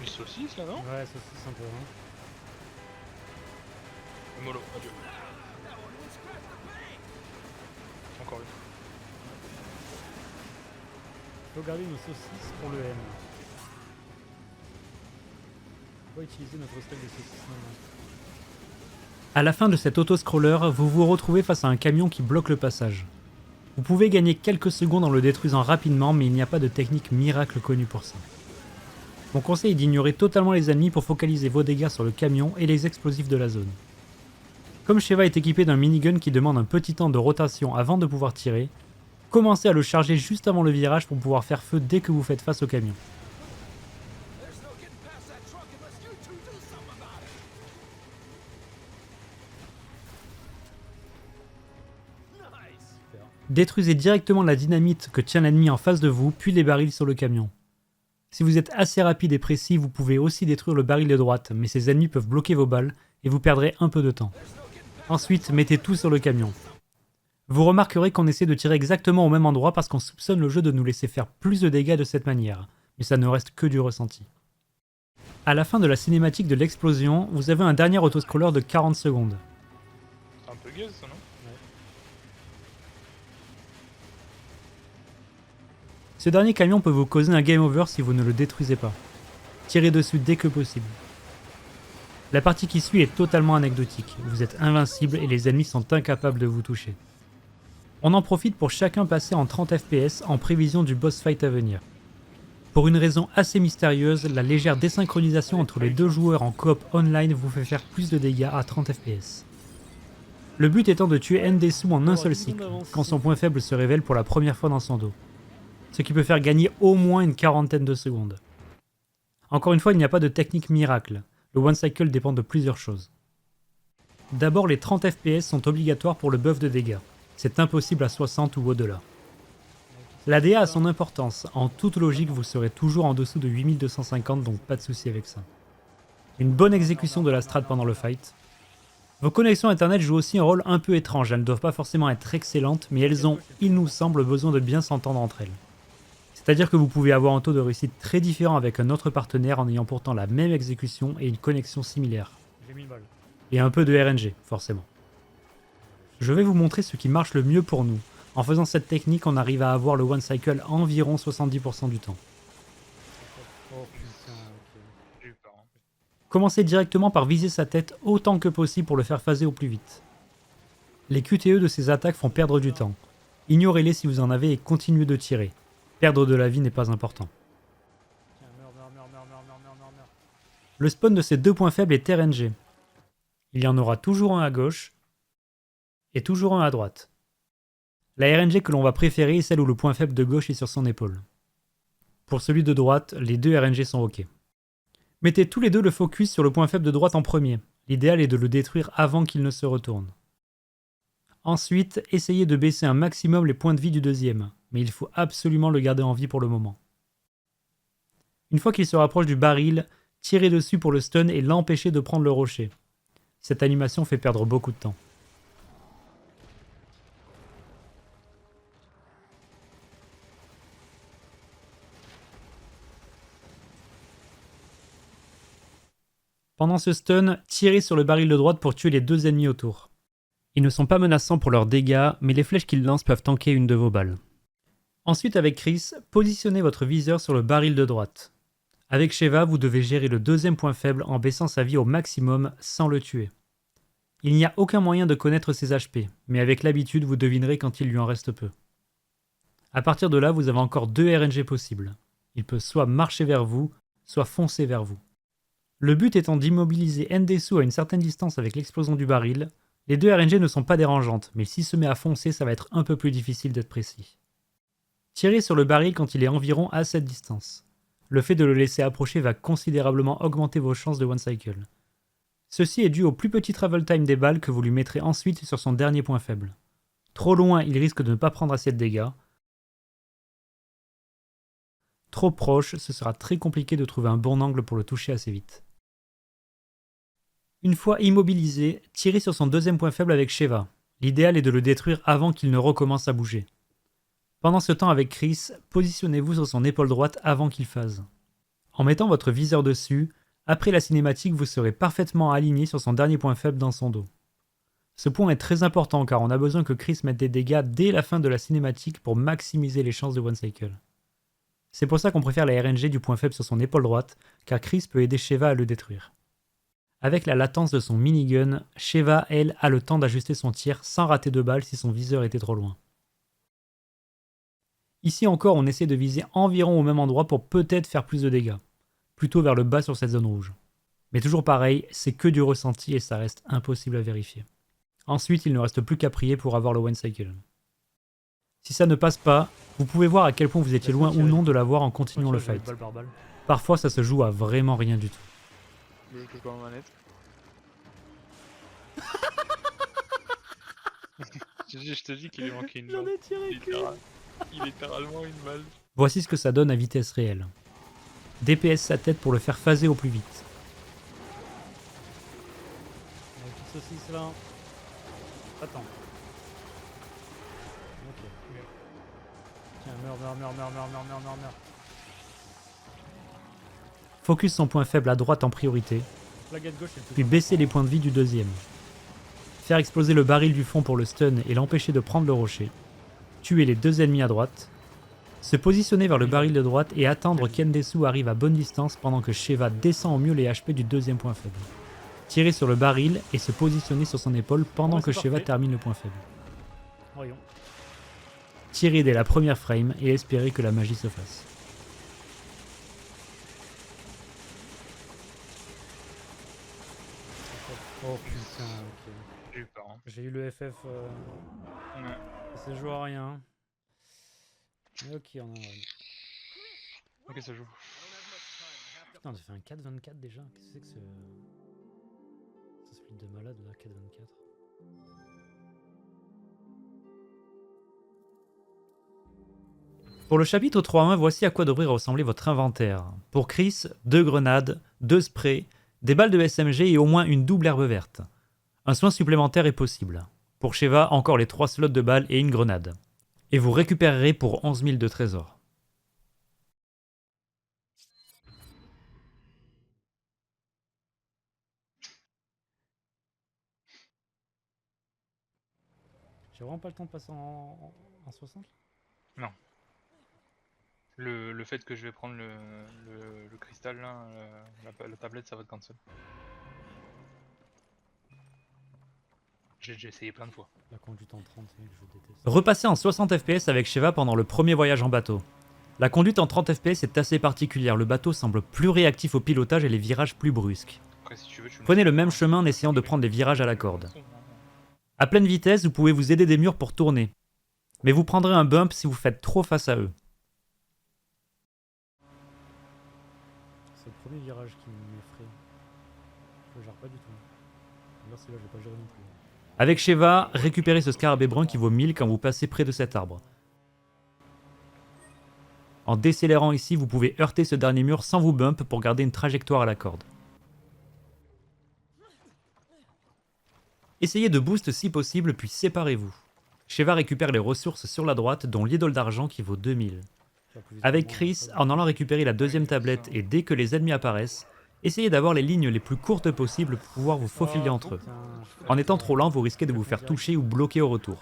Une saucisse là non? Ouais, saucisse un peu. Hein. Mollo, adieu. Encore une. Faut garder nos saucisses pour le M. On va utiliser notre stock de saucisses maintenant. À la fin de cet autoscroller, vous vous retrouvez face à un camion qui bloque le passage. Vous pouvez gagner quelques secondes en le détruisant rapidement, mais il n'y a pas de technique miracle connue pour ça. Mon conseil est d'ignorer totalement les ennemis pour focaliser vos dégâts sur le camion et les explosifs de la zone. Comme Sheva est équipé d'un minigun qui demande un petit temps de rotation avant de pouvoir tirer, commencez à le charger juste avant le virage pour pouvoir faire feu dès que vous faites face au camion. Détruisez directement la dynamite que tient l'ennemi en face de vous, puis les barils sur le camion. Si vous êtes assez rapide et précis, vous pouvez aussi détruire le baril de droite, mais ces ennemis peuvent bloquer vos balles et vous perdrez un peu de temps. Ensuite, mettez tout sur le camion. Vous remarquerez qu'on essaie de tirer exactement au même endroit parce qu'on soupçonne le jeu de nous laisser faire plus de dégâts de cette manière. mais ça ne reste que du ressenti. À la fin de la cinématique de l'explosion, vous avez un dernier autoscroller de 40 secondes. C'est un peu gaze ça, non? Ce dernier camion peut vous causer un game over si vous ne le détruisez pas. Tirez dessus dès que possible. La partie qui suit est totalement anecdotique, vous êtes invincible et les ennemis sont incapables de vous toucher. On en profite pour chacun passer en 30 fps en prévision du boss fight à venir. Pour une raison assez mystérieuse, la légère désynchronisation entre les deux joueurs en coop online vous fait faire plus de dégâts à 30 fps. Le but étant de tuer Ndesu en un seul cycle, quand son point faible se révèle pour la première fois dans son dos. Ce qui peut faire gagner au moins une quarantaine de secondes. Encore une fois, il n'y a pas de technique miracle, le one cycle dépend de plusieurs choses. D'abord, les 30 fps sont obligatoires pour le buff de dégâts, c'est impossible à 60 ou au-delà. La DA a son importance, en toute logique vous serez toujours en dessous de 8250 donc pas de souci avec ça. Une bonne exécution de la strat pendant le fight. Vos connexions internet jouent aussi un rôle un peu étrange, elles ne doivent pas forcément être excellentes, mais elles ont, il nous semble, besoin de bien s'entendre entre elles. C'est-à-dire que vous pouvez avoir un taux de réussite très différent avec un autre partenaire en ayant pourtant la même exécution et une connexion similaire. Et un peu de RNG, forcément. Je vais vous montrer ce qui marche le mieux pour nous. En faisant cette technique, on arrive à avoir le one cycle environ 70% du temps. J'ai eu peur. Hein. Commencez directement par viser sa tête autant que possible pour le faire phaser au plus vite. Les QTE de ces attaques font perdre du temps. Ignorez-les si vous en avez et continuez de tirer. Perdre de la vie n'est pas important. Le spawn de ces deux points faibles est RNG. Il y en aura toujours un à gauche et toujours un à droite. La RNG que l'on va préférer est celle où le point faible de gauche est sur son épaule. Pour celui de droite, les deux RNG sont ok. Mettez tous les deux le focus sur le point faible de droite en premier. L'idéal est de le détruire avant qu'il ne se retourne. Ensuite, essayez de baisser un maximum les points de vie du deuxième, mais il faut absolument le garder en vie pour le moment. Une fois qu'il se rapproche du baril, tirez dessus pour le stun et l'empêcher de prendre le rocher. Cette animation fait perdre beaucoup de temps. Pendant ce stun, tirez sur le baril de droite pour tuer les deux ennemis autour. Ils ne sont pas menaçants pour leurs dégâts, mais les flèches qu'ils lancent peuvent tanker une de vos balles. Ensuite avec Chris, positionnez votre viseur sur le baril de droite. Avec Sheva, vous devez gérer le deuxième point faible en baissant sa vie au maximum sans le tuer. Il n'y a aucun moyen de connaître ses HP, mais avec l'habitude vous devinerez quand il lui en reste peu. A partir de là, vous avez encore deux RNG possibles. Il peut soit marcher vers vous, soit foncer vers vous. Le but étant d'immobiliser Ndesu à une certaine distance avec l'explosion du baril. Les deux RNG ne sont pas dérangeantes, mais s'il se met à foncer, ça va être un peu plus difficile d'être précis. Tirez sur le baril quand il est environ à cette distance. Le fait de le laisser approcher va considérablement augmenter vos chances de one cycle. Ceci est dû au plus petit travel time des balles que vous lui mettrez ensuite sur son dernier point faible. Trop loin, il risque de ne pas prendre assez de dégâts. Trop proche, ce sera très compliqué de trouver un bon angle pour le toucher assez vite. Une fois immobilisé, tirez sur son deuxième point faible avec Sheva. L'idéal est de le détruire avant qu'il ne recommence à bouger. Pendant ce temps avec Chris, positionnez-vous sur son épaule droite avant qu'il phase. En mettant votre viseur dessus, après la cinématique vous serez parfaitement aligné sur son dernier point faible dans son dos. Ce point est très important car on a besoin que Chris mette des dégâts dès la fin de la cinématique pour maximiser les chances de one cycle. C'est pour ça qu'on préfère la RNG du point faible sur son épaule droite, car Chris peut aider Sheva à le détruire. Avec la latence de son minigun, Sheva, elle, a le temps d'ajuster son tir sans rater de balles si son viseur était trop loin. Ici encore, on essaie de viser environ au même endroit pour peut-être faire plus de dégâts, plutôt vers le bas sur cette zone rouge. Mais toujours pareil, c'est que du ressenti et ça reste impossible à vérifier. Ensuite, il ne reste plus qu'à prier pour avoir le one cycle. Si ça ne passe pas, vous pouvez voir à quel point vous étiez loin ou non de l'avoir en continuant le fight. Parfois, ça se joue à vraiment rien du tout. Je touche pas ma manette. Je te dis qu'il lui manquait une balle. Il est littéralement une balle. Voici ce que ça donne à vitesse réelle. DPS sa tête pour le faire phaser au plus vite. Attends. Ok. Tiens, meurs. Focus son point faible à droite en priorité, puis baisser les points de vie du deuxième. Faire exploser le baril du fond pour le stun et l'empêcher de prendre le rocher. Tuer les deux ennemis à droite. Se positionner vers le baril de droite et attendre qu'Endesu arrive à bonne distance pendant que Sheva descend au mieux les HP du deuxième point faible. Tirer sur le baril et se positionner sur son épaule pendant que Sheva termine le point faible. Voyons. Tirer dès la première frame et espérer que la magie se fasse. Oh putain, ok. J'ai eu peur. Hein. J'ai eu le FF. Ouais. Ça joue à rien. Mais ok, on a. Ok, ça joue. Putain, on a fait un 4-24 déjà. Qu'est-ce que c'est que ce. Ce split de malade là, 4-24. Pour le chapitre 3.1, voici à quoi devrait ressembler votre inventaire. Pour Chris, 2 grenades, 2 sprays, des balles de SMG et au moins une double herbe verte. Un soin supplémentaire est possible. Pour Sheva, encore les 3 slots de balles et une grenade. Et vous récupérerez pour 11 000 de trésors. J'ai vraiment pas le temps de passer en 60 là. Non. Le fait que je vais prendre le cristal là, la tablette, ça va te cancel. J'ai déjà essayé plein de fois. La conduite en 30, mec, je déteste. Repassez en 60 fps avec Sheva pendant le premier voyage en bateau. La conduite en 30 fps est assez particulière, le bateau semble plus réactif au pilotage et les virages plus brusques. Après, si tu veux, tu me Prenez le dis- même chemin en essayant de prendre les virages à la corde. À pleine vitesse, vous pouvez vous aider des murs pour tourner. Mais vous prendrez un bump si vous faites trop face à eux. C'est le premier virage qui m'effraie. Je le gère pas du tout. D'ailleurs, celui-là, je vais pas gérer non plus. Avec Sheva, récupérez ce scarabée brun qui vaut 1000 quand vous passez près de cet arbre. En décélérant ici, vous pouvez heurter ce dernier mur sans vous bump pour garder une trajectoire à la corde. Essayez de boost si possible, puis séparez-vous. Sheva récupère les ressources sur la droite, dont l'idole d'argent qui vaut 2000. Tu vas plus vite Avec que moi, Chris, hein, en allant récupérer la deuxième tablette et dès que les ennemis apparaissent, essayez d'avoir les lignes les plus courtes possibles pour pouvoir vous faufiler Oh, entre eux. putain, En étant trop lent, vous risquez de vous faire toucher ou bloquer au retour.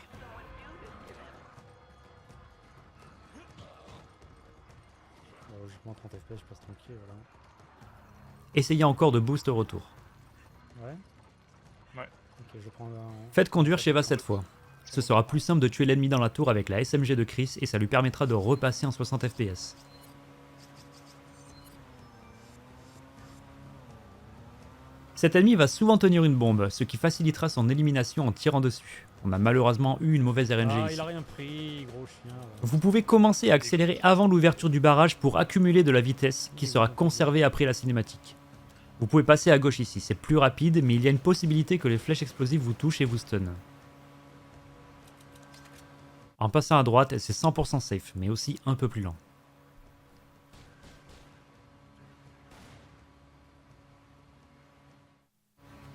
Bon, logiquement, 30 FPS, je passe tranquille, voilà. Essayez encore de boost au retour. Ouais. Ouais. Ok, je prends un. Faites conduire Sheva cette fois. Ce sera plus simple de tuer l'ennemi dans la tour avec la SMG de Chris et ça lui permettra de repasser en 60 fps. Cet ennemi va souvent tenir une bombe, ce qui facilitera son élimination en tirant dessus. On a malheureusement eu une mauvaise RNG Ah, ici. il a rien pris, gros chien. Ouais. Vous pouvez commencer à accélérer avant l'ouverture du barrage pour accumuler de la vitesse qui sera conservée après la cinématique. Vous pouvez passer à gauche ici, c'est plus rapide, mais il y a une possibilité que les flèches explosives vous touchent et vous stun. En passant à droite, c'est 100% safe, mais aussi un peu plus lent.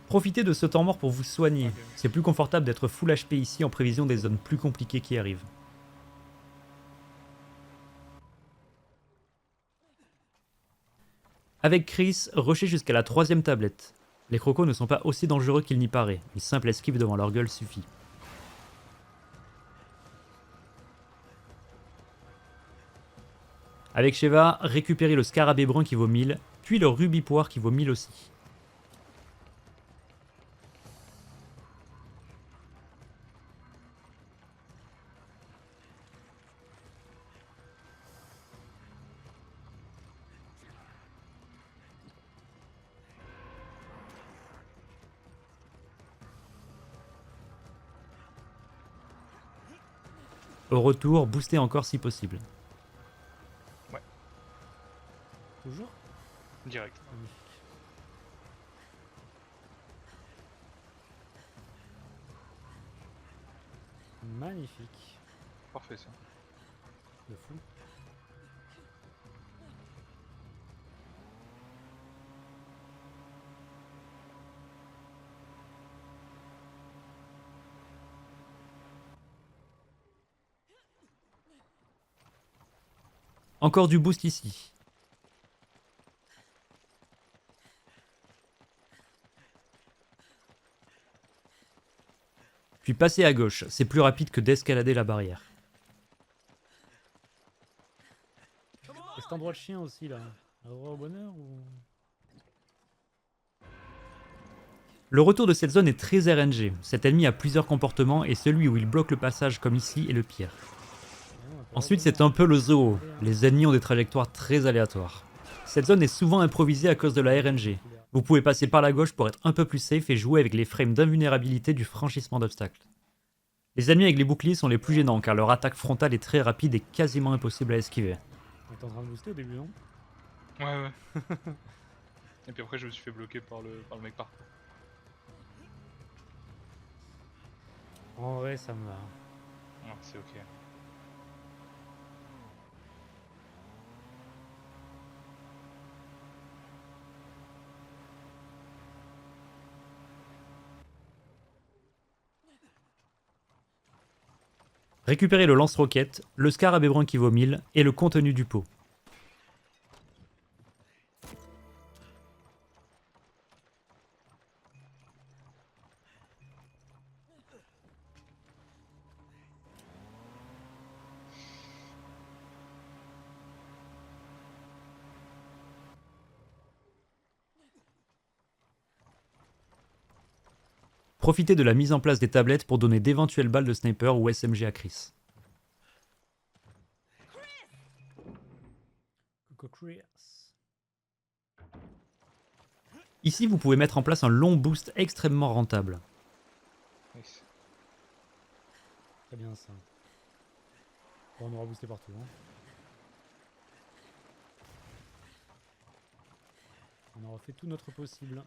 Profitez de ce temps mort pour vous soigner. Ok. C'est plus confortable d'être full HP ici en prévision des zones plus compliquées qui arrivent. Avec Chris, rushez jusqu'à la 3ème tablette. Les crocos ne sont pas aussi dangereux qu'il n'y paraît, une simple esquive devant leur gueule suffit. Avec Sheva, récupérez le scarabée brun qui vaut 1000, puis le rubis poire qui vaut 1000 aussi. Au retour, boostez encore si possible. Toujours Direct. Magnifique. Magnifique. Parfait ça. De fou. Encore du boost ici. Puis passez à gauche, c'est plus rapide que d'escalader la barrière. Et cet endroit de chien aussi là. Au bonheur ou... Le retour de cette zone est très RNG. Cet ennemi a plusieurs comportements et celui où il bloque le passage comme ici est le pire. Ensuite, c'est un peu le zoo. Les ennemis ont des trajectoires très aléatoires. Cette zone est souvent improvisée à cause de la RNG. Vous pouvez passer par la gauche pour être un peu plus safe et jouer avec les frames d'invulnérabilité du franchissement d'obstacles. Les ennemis avec les boucliers sont les plus gênants car leur attaque frontale est très rapide et quasiment impossible à esquiver. On est en train de booster au début, non? Ouais, ouais. Et puis après, je me suis fait bloquer par le mec partout. En vrai, ça me va. Non, c'est ok. Récupérez le lance-roquette, le scarabée brun qui vaut 1000 et le contenu du pot. Profitez de la mise en place des tablettes pour donner d'éventuelles balles de sniper ou SMG à Chris. Coco Chris. Ici, vous pouvez mettre en place un long boost extrêmement rentable. Nice. Très bien ça. Bon, on aura boosté partout. Hein. On aura fait tout notre possible.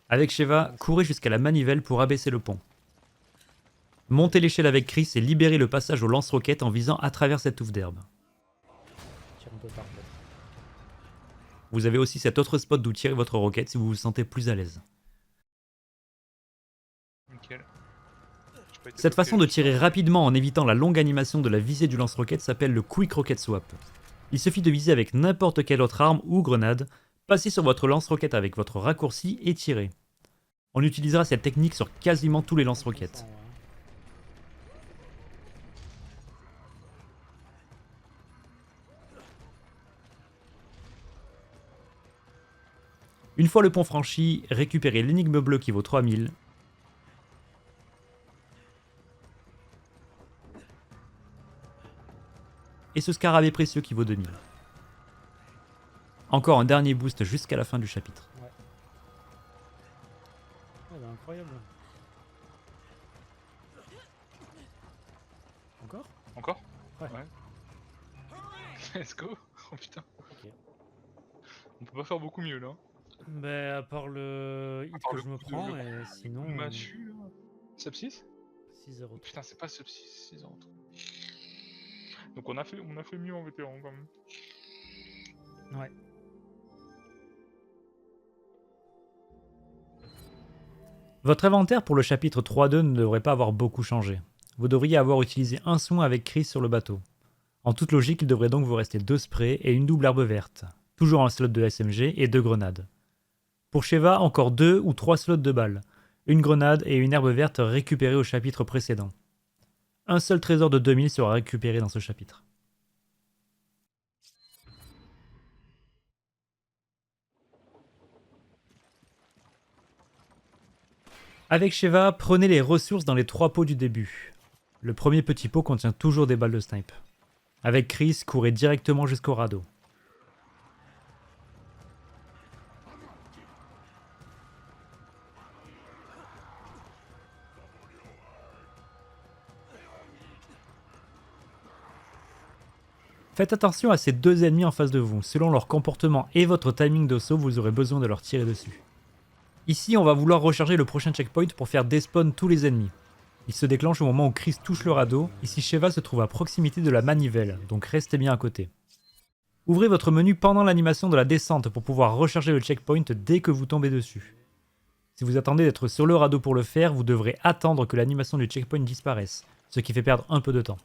Avec Sheva, courez jusqu'à la manivelle pour abaisser le pont. Montez l'échelle avec Chris et libérez le passage au lance-roquette en visant à travers cette touffe d'herbe. Tire un peu par là. Vous avez aussi cet autre spot d'où tirer votre roquette si vous vous sentez plus à l'aise. Nickel. J'ai pas été Cette bloqué façon de juste tirer par- rapidement en évitant la longue animation de la visée du lance-roquette s'appelle le Quick Rocket Swap. Il suffit de viser avec n'importe quelle autre arme ou grenade, passer sur votre lance-roquette avec votre raccourci et tirer. On utilisera cette technique sur quasiment tous les lance-roquettes. Une fois le pont franchi, récupérez l'énigme bleue qui vaut 3000. Et ce scarabée précieux qui vaut 2000. Encore un dernier boost jusqu'à la fin du chapitre. Oh, bah, incroyable. Encore? Encore? Ouais. Let's go. Oh putain. Ok. On peut pas faire beaucoup mieux là. Bah, à part le hit part que le je me coup de- prends, le et sinon. Machu là. Sub 6? 6-0. Putain, c'est pas sub 6, 6 ans. Donc on a fait mieux en vétéran quand même. Ouais. Votre inventaire pour le chapitre 3.2 ne devrait pas avoir beaucoup changé. Vous devriez avoir utilisé un soin avec Chris sur le bateau. En toute logique, il devrait donc vous rester 2 sprays et une double herbe verte. Toujours un slot de SMG et 2 grenades. Pour Sheva, encore 2 ou 3 slots de balles. Une grenade et une herbe verte récupérées au chapitre précédent. Un seul trésor de 2000 sera récupéré dans ce chapitre. Avec Sheva, prenez les ressources dans les 3 pots du début. Le premier petit pot contient toujours des balles de snipe. Avec Chris, courez directement jusqu'au radeau. Faites attention à ces deux ennemis en face de vous. Selon leur comportement et votre timing de saut, vous aurez besoin de leur tirer dessus. Ici, on va vouloir recharger le prochain checkpoint pour faire despawn tous les ennemis. Il se déclenche au moment où Chris touche le radeau. Ici, Sheva se trouve à proximité de la manivelle, donc restez bien à côté. Ouvrez votre menu pendant l'animation de la descente pour pouvoir recharger le checkpoint dès que vous tombez dessus. Si vous attendez d'être sur le radeau pour le faire, vous devrez attendre que l'animation du checkpoint disparaisse, ce qui fait perdre un peu de temps.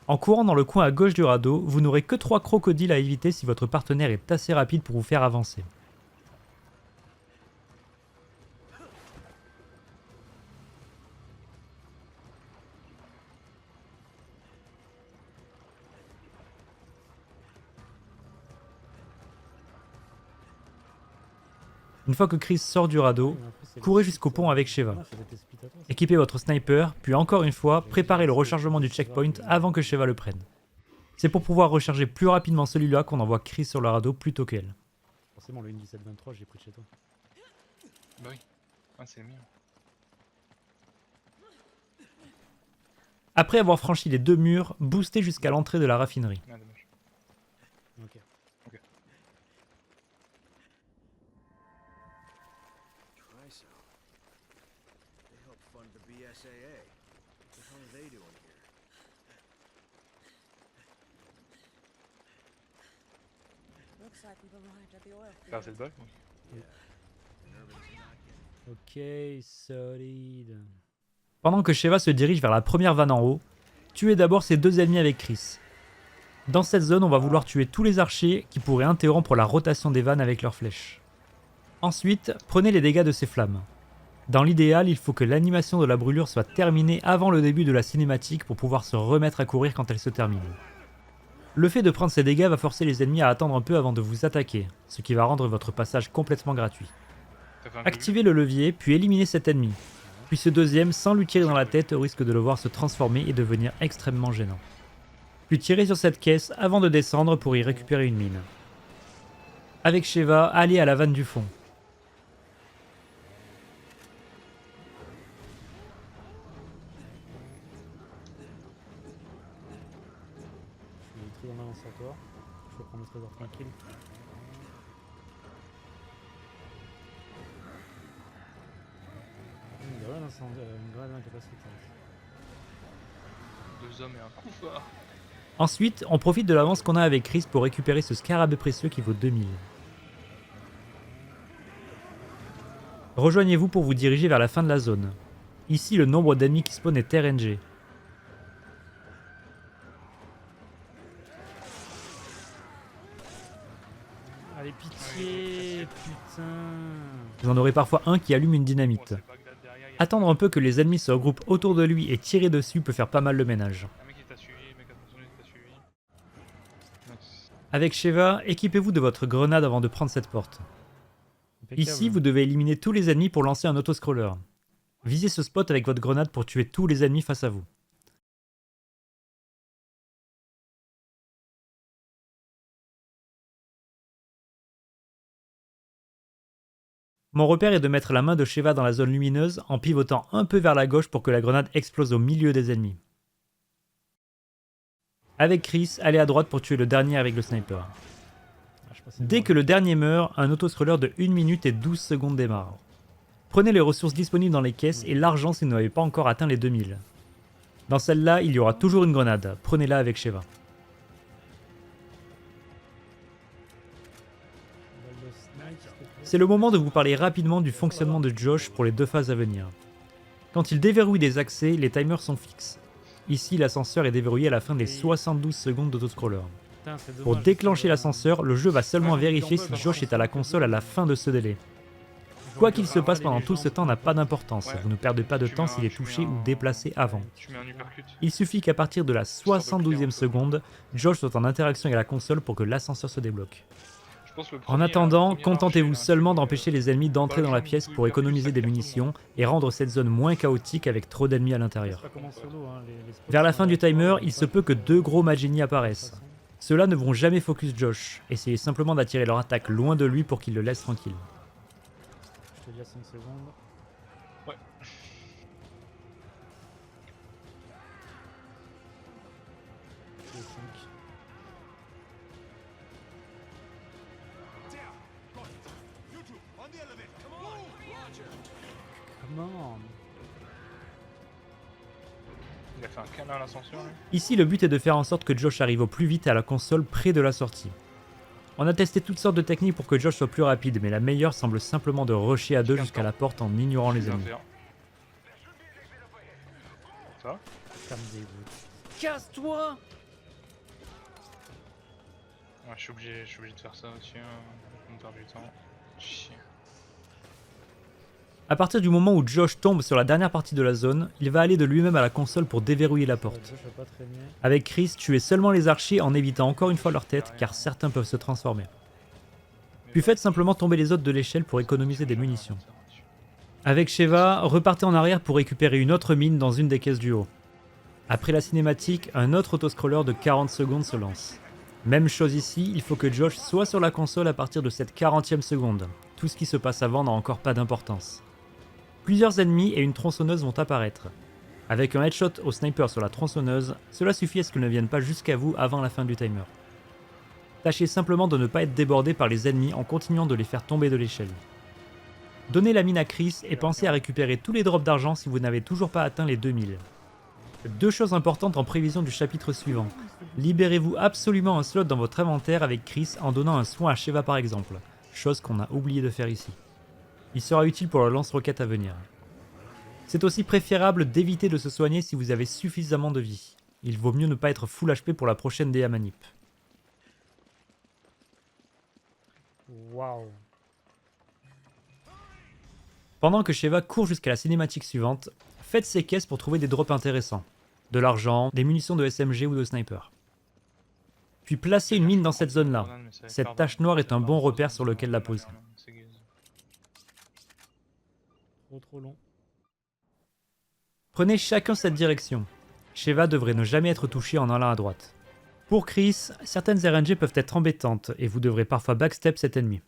En courant dans le coin à gauche du radeau, vous n'aurez que 3 crocodiles à éviter si votre partenaire est assez rapide pour vous faire avancer. Une fois que Chris sort du radeau, courez jusqu'au pont avec Sheva. Équipez votre sniper, puis encore une fois, préparez le rechargement du checkpoint avant que Sheva le prenne. C'est pour pouvoir recharger plus rapidement celui-là qu'on envoie Chris sur le radeau plutôt qu'elle. Forcément, le 1723, j'ai pris de chez toi. Bah oui. Ah, c'est le mien. Après avoir franchi les 2 murs, boostez jusqu'à l'entrée de la raffinerie. Ah, dommage. Ok. Triso. They help fund the BSAA. What the hell are they doing here? Looks like we've arrived at the oil T'as field. assez de balles? Oui. Ok, solide. Pendant que Sheva se dirige vers la première vanne en haut, tuez d'abord ses 2 ennemis avec Chris. Dans cette zone, on va vouloir tuer tous les archers qui pourraient interrompre la rotation des vannes avec leurs flèches. Ensuite, prenez les dégâts de ces flammes. Dans l'idéal, il faut que l'animation de la brûlure soit terminée avant le début de la cinématique pour pouvoir se remettre à courir quand elle se termine. Le fait de prendre ces dégâts va forcer les ennemis à attendre un peu avant de vous attaquer, ce qui va rendre votre passage complètement gratuit. T'as fait un Activez le levier, puis éliminez cet ennemi. Puis ce deuxième, sans lui tirer dans la tête, au risque de le voir se transformer et devenir extrêmement gênant. Puis tirez sur cette caisse avant de descendre pour y récupérer une mine. Avec Sheva, allez à la vanne du fond. Je suis très en avance sur toi. Je vais prendre le trésor tranquille. Une grenade une grenade incapacitante. 2 hommes et un coup fort. Ensuite, on profite de l'avance qu'on a avec Chris pour récupérer ce scarabée précieux qui vaut 2000. Rejoignez-vous pour vous diriger vers la fin de la zone. Ici, le nombre d'ennemis qui spawn est RNG. Allez, pitié, putain. Vous en aurez parfois un qui allume une dynamite. Bon, c'est Bagdad derrière, il y a Attendre un peu que les ennemis se regroupent autour de lui et tirer dessus peut faire pas mal le ménage. un mec qui t'a suivi, mec attention, il t'a suivi. Nice. Avec Sheva, équipez-vous de votre grenade avant de prendre cette porte. Ici, vous devez éliminer tous les ennemis pour lancer un autoscroller. Visez ce spot avec votre grenade pour tuer tous les ennemis face à vous. Mon repère est de mettre la main de Sheva dans la zone lumineuse en pivotant un peu vers la gauche pour que la grenade explose au milieu des ennemis. Avec Chris, allez à droite pour tuer le dernier avec le sniper. Ah, je passais Dès que le dernier meurt, un autoscroller de 1 minute et 12 secondes démarre. Prenez les ressources disponibles dans les caisses et l'argent si vous n'avez pas encore atteint les 2000. Dans celle-là, il y aura toujours une grenade. Prenez-la avec Sheva. C'est le moment de vous parler rapidement du fonctionnement de Josh pour les 2 phases à venir. Quand il déverrouille des accès, les timers sont fixes. Ici, l'ascenseur est déverrouillé à la fin des 72 secondes d'autoscroller. Putain, c'est Pour dommage, déclencher parce que, l'ascenseur, le jeu va seulement vérifier si Josh est à la console à la fin de ce délai. Quoi qu'il se passe pendant tout ce temps n'a pas d'importance, vous ne perdez pas de temps s'il est touché ou déplacé avant. Tu mets un uppercut. Il suffit qu'à partir de la 72e seconde, Josh soit en interaction avec la console pour que l'ascenseur se débloque. Je pense le En premier- attendant, premier contentez-vous marché, là, seulement tu- d'empêcher les ennemis d'entrer dans la pièce pour économiser des munitions et rendre cette zone moins chaotique avec trop d'ennemis à C'est l'intérieur. pas comme en solo, hein, les spots Vers la sont fin du là, timer, de il toute se peut que 2 gros Magini apparaissent. façon. Ceux-là ne vont jamais focus Josh, essayez simplement d'attirer leur attaque loin de lui pour qu'il le laisse tranquille. Je te dis à 5 secondes. Ouais. Et 5. Comment? Il a fait un câlin à l'ascension, lui. Ici, le but est de faire en sorte que Josh arrive au plus vite à la console près de la sortie. On a testé toutes sortes de techniques pour que Josh soit plus rapide, mais la meilleure semble simplement de rusher à 2 jusqu'à la porte en ignorant les ennemis. 21. Ça va? Ça me dégoûte. Casse-toi! Ouais, je suis obligé de faire ça aussi, pour me perdre du temps. Chier. À partir du moment où Josh tombe sur la dernière partie de la zone, il va aller de lui-même à la console pour déverrouiller la porte. Avec Chris, tuez seulement les archers en évitant encore une fois leur tête, car certains peuvent se transformer. Puis faites simplement tomber les autres de l'échelle pour économiser des munitions. Avec Sheva, repartez en arrière pour récupérer une autre mine dans une des caisses du haut. Après la cinématique, un autre autoscroller de 40 secondes se lance. Même chose ici, il faut que Josh soit sur la console à partir de cette 40e seconde. Tout ce qui se passe avant n'a encore pas d'importance. Plusieurs ennemis et une tronçonneuse vont apparaître. Avec un headshot au sniper sur la tronçonneuse, cela suffit à ce qu'ils ne viennent pas jusqu'à vous avant la fin du timer. Tâchez simplement de ne pas être débordé par les ennemis en continuant de les faire tomber de l'échelle. Donnez la mine à Chris et pensez à récupérer tous les drops d'argent si vous n'avez toujours pas atteint les 2000. Deux choses importantes en prévision du chapitre suivant. Libérez-vous absolument un slot dans votre inventaire avec Chris en donnant un soin à Sheva par exemple, chose qu'on a oublié de faire ici. Il sera utile pour le lance-roquette à venir. C'est aussi préférable d'éviter de se soigner si vous avez suffisamment de vie. Il vaut mieux ne pas être full HP pour la prochaine DA manip. Waouh. Pendant que Sheva court jusqu'à la cinématique suivante, faites ses caisses pour trouver des drops intéressants. De l'argent, des munitions de SMG ou de sniper. Puis placez une mine dans cette zone-là. Cette tache noire est un bon repère sur lequel la poser. Trop long. Prenez chacun cette direction. Sheva devrait ne jamais être touché en allant à droite. Pour Chris, certaines RNG peuvent être embêtantes et vous devrez parfois backstep cet ennemi.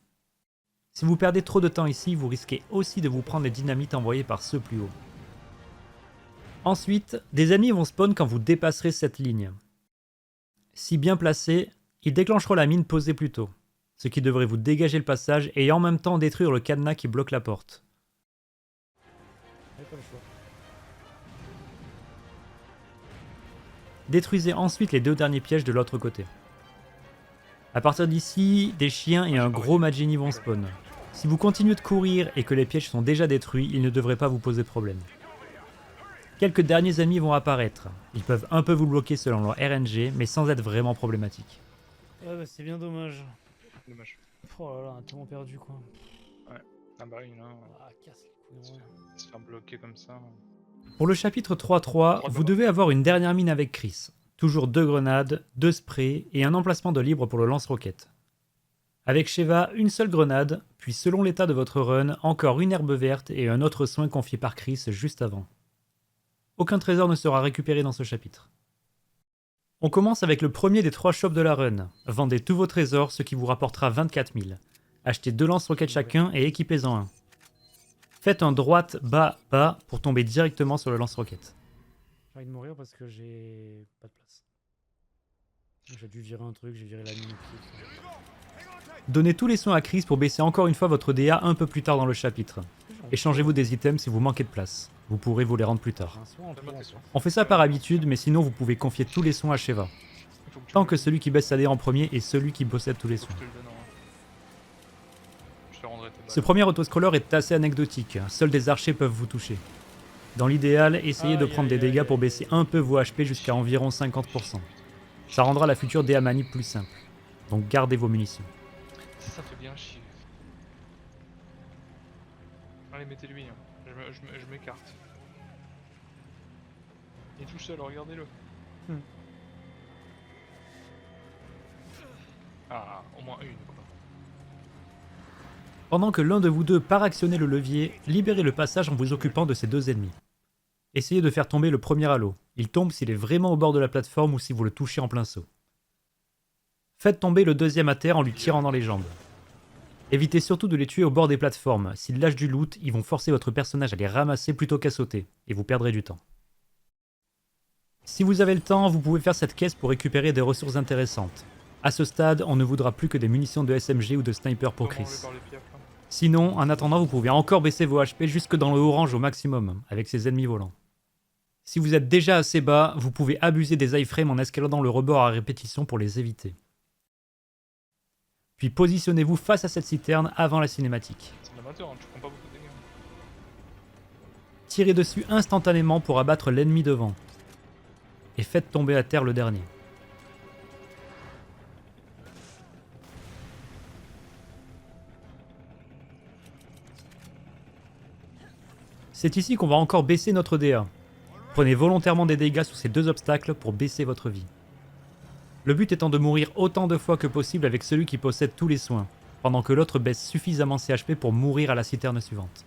Si vous perdez trop de temps ici, vous risquez aussi de vous prendre les dynamites envoyées par ceux plus haut. Ensuite, des ennemis vont spawn quand vous dépasserez cette ligne. Si bien placés, ils déclencheront la mine posée plus tôt, ce qui devrait vous dégager le passage et en même temps détruire le cadenas qui bloque la porte. Détruisez ensuite les deux derniers pièges de l'autre côté. A partir d'ici, des chiens et un gros Magini vont spawn. Si vous continuez de courir et que les pièges sont déjà détruits, ils ne devraient pas vous poser problème. Quelques derniers ennemis vont apparaître. Ils peuvent un peu vous bloquer selon leur RNG, mais sans être vraiment problématiques. Ouais, bah, c'est bien dommage. Dommage. Oh là là, on a tellement perdu quoi. Ah bah oui, là, Ah, casse les couilles. se faire bloquer comme ça. Pour le chapitre 3.3, vous devez avoir une dernière mine avec Chris. Toujours 2 grenades, 2 sprays et un emplacement de libre pour le lance-roquette. Avec Sheva, une seule grenade, puis selon l'état de votre run, encore une herbe verte et un autre soin confié par Chris juste avant. Aucun trésor ne sera récupéré dans ce chapitre. On commence avec le premier des 3 shops de la run. Vendez tous vos trésors, ce qui vous rapportera 24 000. Achetez 2 lance-roquettes chacun et équipez-en un. Faites un droite bas bas pour tomber directement sur le lance-roquette. J'ai envie de mourir parce que j'ai pas de place. J'ai dû virer un truc, j'ai viré la mine. Donnez tous les soins à Chris pour baisser encore une fois votre DA un peu plus tard dans le chapitre. Échangez-vous des items si vous manquez de place. Vous pourrez vous les rendre plus tard. Un soin en plus, en soin. On fait ça par habitude, mais sinon vous pouvez confier tous les soins à Sheva. Tant que celui qui baisse sa DA en premier est celui qui possède tous les soins. Ce premier autoscroller est assez anecdotique, seuls des archers peuvent vous toucher. Dans l'idéal, essayez de prendre des dégâts pour baisser un peu vos HP jusqu'à environ 50%. Ça rendra la future DA manip plus simple. Donc gardez vos munitions. Ça fait bien chier. Allez, mettez-lui, hein. Je m'écarte. Il est tout seul, regardez-le. Ah, au moins une, quoi. Pendant que l'un de vous deux part actionner le levier, libérez le passage en vous occupant de ces 2 ennemis. Essayez de faire tomber le premier à l'eau. Il tombe s'il est vraiment au bord de la plateforme ou si vous le touchez en plein saut. Faites tomber le deuxième à terre en lui tirant dans les jambes. Évitez surtout de les tuer au bord des plateformes. S'ils lâchent du loot, ils vont forcer votre personnage à les ramasser plutôt qu'à sauter, et vous perdrez du temps. Si vous avez le temps, vous pouvez faire cette caisse pour récupérer des ressources intéressantes. À ce stade, on ne voudra plus que des munitions de SMG ou de sniper pour Chris. Sinon, en attendant, vous pouvez encore baisser vos HP jusque dans le orange au maximum, avec ces ennemis volants. Si vous êtes déjà assez bas, vous pouvez abuser des iframes en escaladant le rebord à répétition pour les éviter. Puis positionnez-vous face à cette citerne avant la cinématique. C'est un amateur, hein, tu prends pas beaucoup de dégâts. Tirez dessus instantanément pour abattre l'ennemi devant. Et faites tomber à terre le dernier. C'est ici qu'on va encore baisser notre DA. Prenez volontairement des dégâts sur ces deux obstacles pour baisser votre vie. Le but étant de mourir autant de fois que possible avec celui qui possède tous les soins, pendant que l'autre baisse suffisamment ses HP pour mourir à la citerne suivante.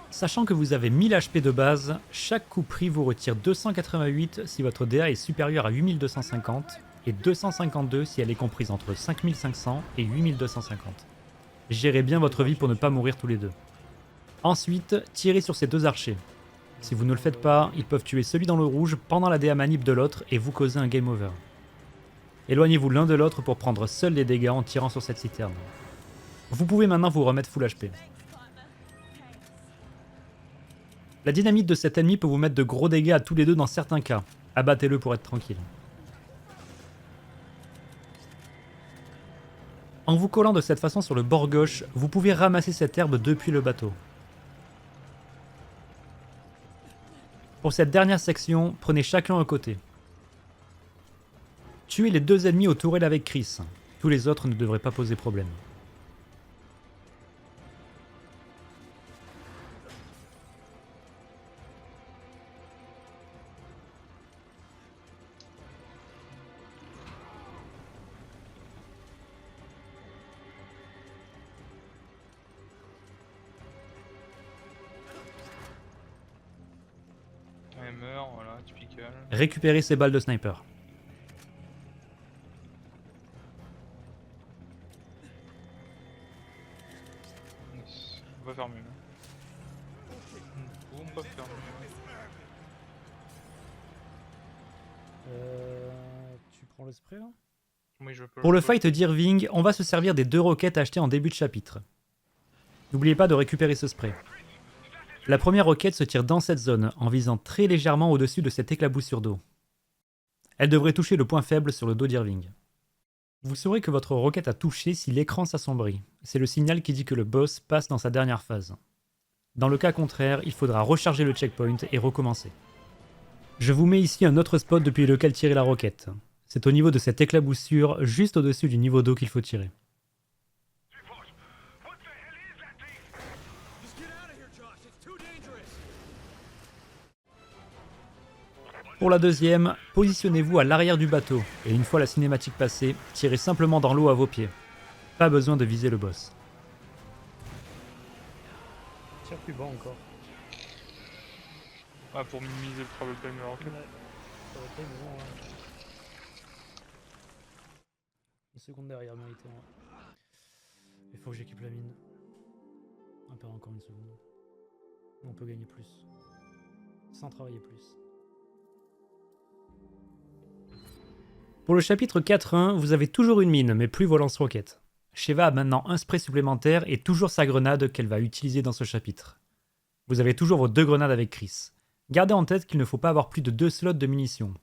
Sachant que vous avez 1000 HP de base, chaque coup pris vous retire 288 si votre DA est supérieur à 8250 et 252 si elle est comprise entre 5500 et 8250. Gérez bien votre vie pour ne pas mourir tous les deux. Ensuite, tirez sur ces deux archers. Si vous ne le faites pas, ils peuvent tuer celui dans le rouge pendant la DA manip de l'autre et vous causer un game over. Éloignez-vous l'un de l'autre pour prendre seul les dégâts en tirant sur cette citerne. Vous pouvez maintenant vous remettre full HP. La dynamite de cet ennemi peut vous mettre de gros dégâts à tous les deux dans certains cas. Abattez-le pour être tranquille. En vous collant de cette façon sur le bord gauche, vous pouvez ramasser cette herbe depuis le bateau. Pour cette dernière section, prenez chacun un côté. Tuez les deux ennemis aux tourelles avec Chris. Tous les autres ne devraient pas poser problème. Elle meurt, voilà, typical. Récupérez ces balles de sniper. Nice. On va faire mieux. On peut faire mieux. Tu prends le spray là? Oui, je peux. Pour le je peux. fight d'Irving, on va se servir des deux roquettes achetées en début de chapitre. N'oubliez pas de récupérer ce spray. La première roquette se tire dans cette zone, en visant très légèrement au-dessus de cette éclaboussure d'eau. Elle devrait toucher le point faible sur le dos d'Irving. Vous saurez que votre roquette a touché si l'écran s'assombrit. C'est le signal qui dit que le boss passe dans sa dernière phase. Dans le cas contraire, il faudra recharger le checkpoint et recommencer. Je vous mets ici un autre spot depuis lequel tirer la roquette. C'est au niveau de cette éclaboussure, juste au-dessus du niveau d'eau qu'il faut tirer. Just get out of here, Josh. It's too dangerous. Pour la deuxième, positionnez-vous à l'arrière du bateau, et une fois la cinématique passée, tirez simplement dans l'eau à vos pieds. Pas besoin de viser le boss. Tire plus bas encore. Ah, pour minimiser le travel time de la roquette. Ça va être bon, ouais. Une seconde derrière mérité. Il faut que j'équipe la mine. On va perdre encore une seconde. On peut gagner plus. Sans travailler plus. Pour le chapitre 4.1, vous avez toujours une mine, mais plus vos lance-roquettes. Sheva a maintenant un spray supplémentaire et toujours sa grenade qu'elle va utiliser dans ce chapitre. Vous avez toujours vos deux grenades avec Chris. Gardez en tête qu'il ne faut pas avoir plus de 2 slots de munitions.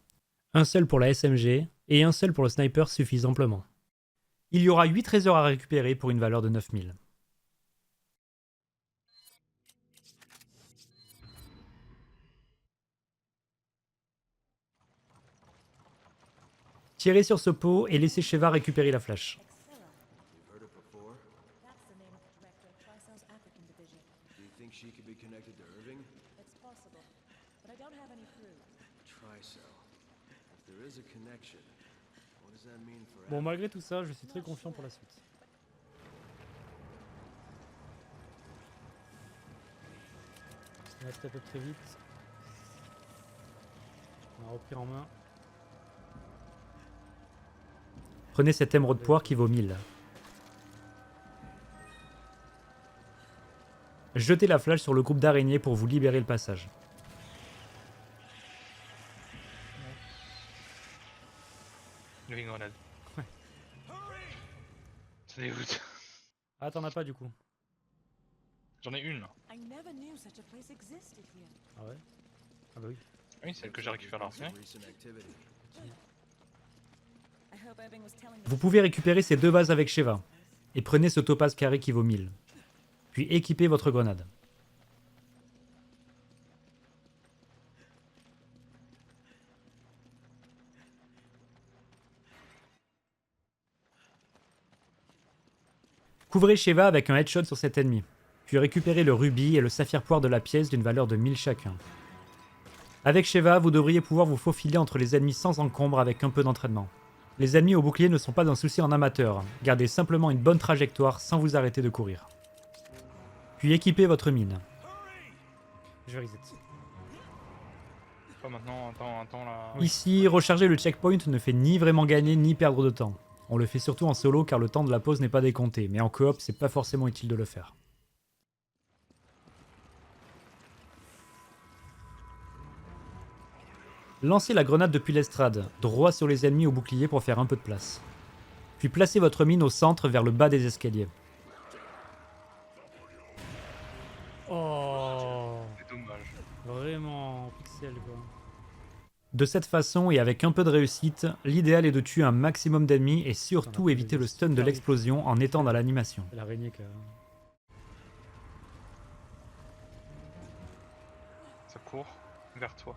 Un seul pour la SMG et un seul pour le sniper suffisent amplement. Il y aura 8 trésors à récupérer pour une valeur de 9000. Tirez sur ce pot et laissez Sheva récupérer la flash. You've heard it before? That's the name of the director of Tricell's African division. Do you think she could be connected to Irving? It's possible, but I don't have any proof. Tricell. If there is a connection, what does that mean for Bon, malgré tout ça, je suis très confiant pour la suite. On va step up très vite. On a repris en main. Prenez cet émeraude poire qui vaut 1000. Jetez la flash sur le groupe d'araignées pour vous libérer le passage. Living grenade. Ouais. Ça dégoûte. Ah, t'en as pas du coup. J'en ai une. I never knew such a place existed here. Ah ouais? Ah bah oui. Oui, celle que j'ai récupérée à l'arsenal. recent activity? I hope Irving was telling Vous pouvez récupérer ces deux vases avec Sheva. Et prenez ce topaz carré qui vaut 1000. Puis équipez votre grenade. Couvrez Sheva avec un headshot sur cet ennemi. Puis récupérez le rubis et le saphir poire de la pièce d'une valeur de 1000 chacun. Avec Sheva, vous devriez pouvoir vous faufiler entre les ennemis sans encombre avec un peu d'entraînement. Les ennemis au bouclier ne sont pas un souci en amateur, gardez simplement une bonne trajectoire sans vous arrêter de courir. Puis équipez votre mine. Je reset. Pas maintenant, attends là. Ici, recharger le checkpoint ne fait ni vraiment gagner ni perdre de temps. On le fait surtout en solo car le temps de la pause n'est pas décompté, mais en coop c'est pas forcément utile de le faire. Lancez la grenade depuis l'estrade, droit sur les ennemis au bouclier pour faire un peu de place. Puis placez votre mine au centre vers le bas des escaliers. Oh, C'est dommage. vraiment pixel quoi. De cette façon et avec un peu de réussite, l'idéal est de tuer un maximum d'ennemis et surtout éviter le stun de l'explosion en étant dans l'animation. L'araignée quand même. Ça court vers toi.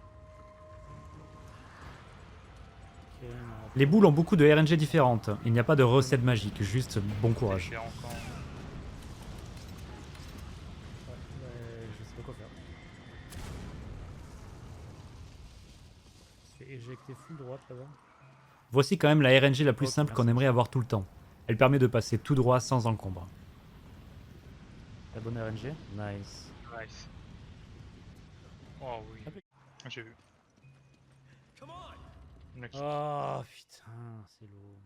Les boules ont beaucoup de RNG différentes, il n'y a pas de recette magique, juste bon courage. Cher encore. Je sais pas quoi faire. Je vais éjecter full droite là-bas. Voici quand même la RNG la plus simple qu'on aimerait avoir tout le temps. Elle permet de passer tout droit sans encombre. La bonne RNG? Nice. Nice. Oh oui. J'ai vu. Next. Oh putain, c'est lourd.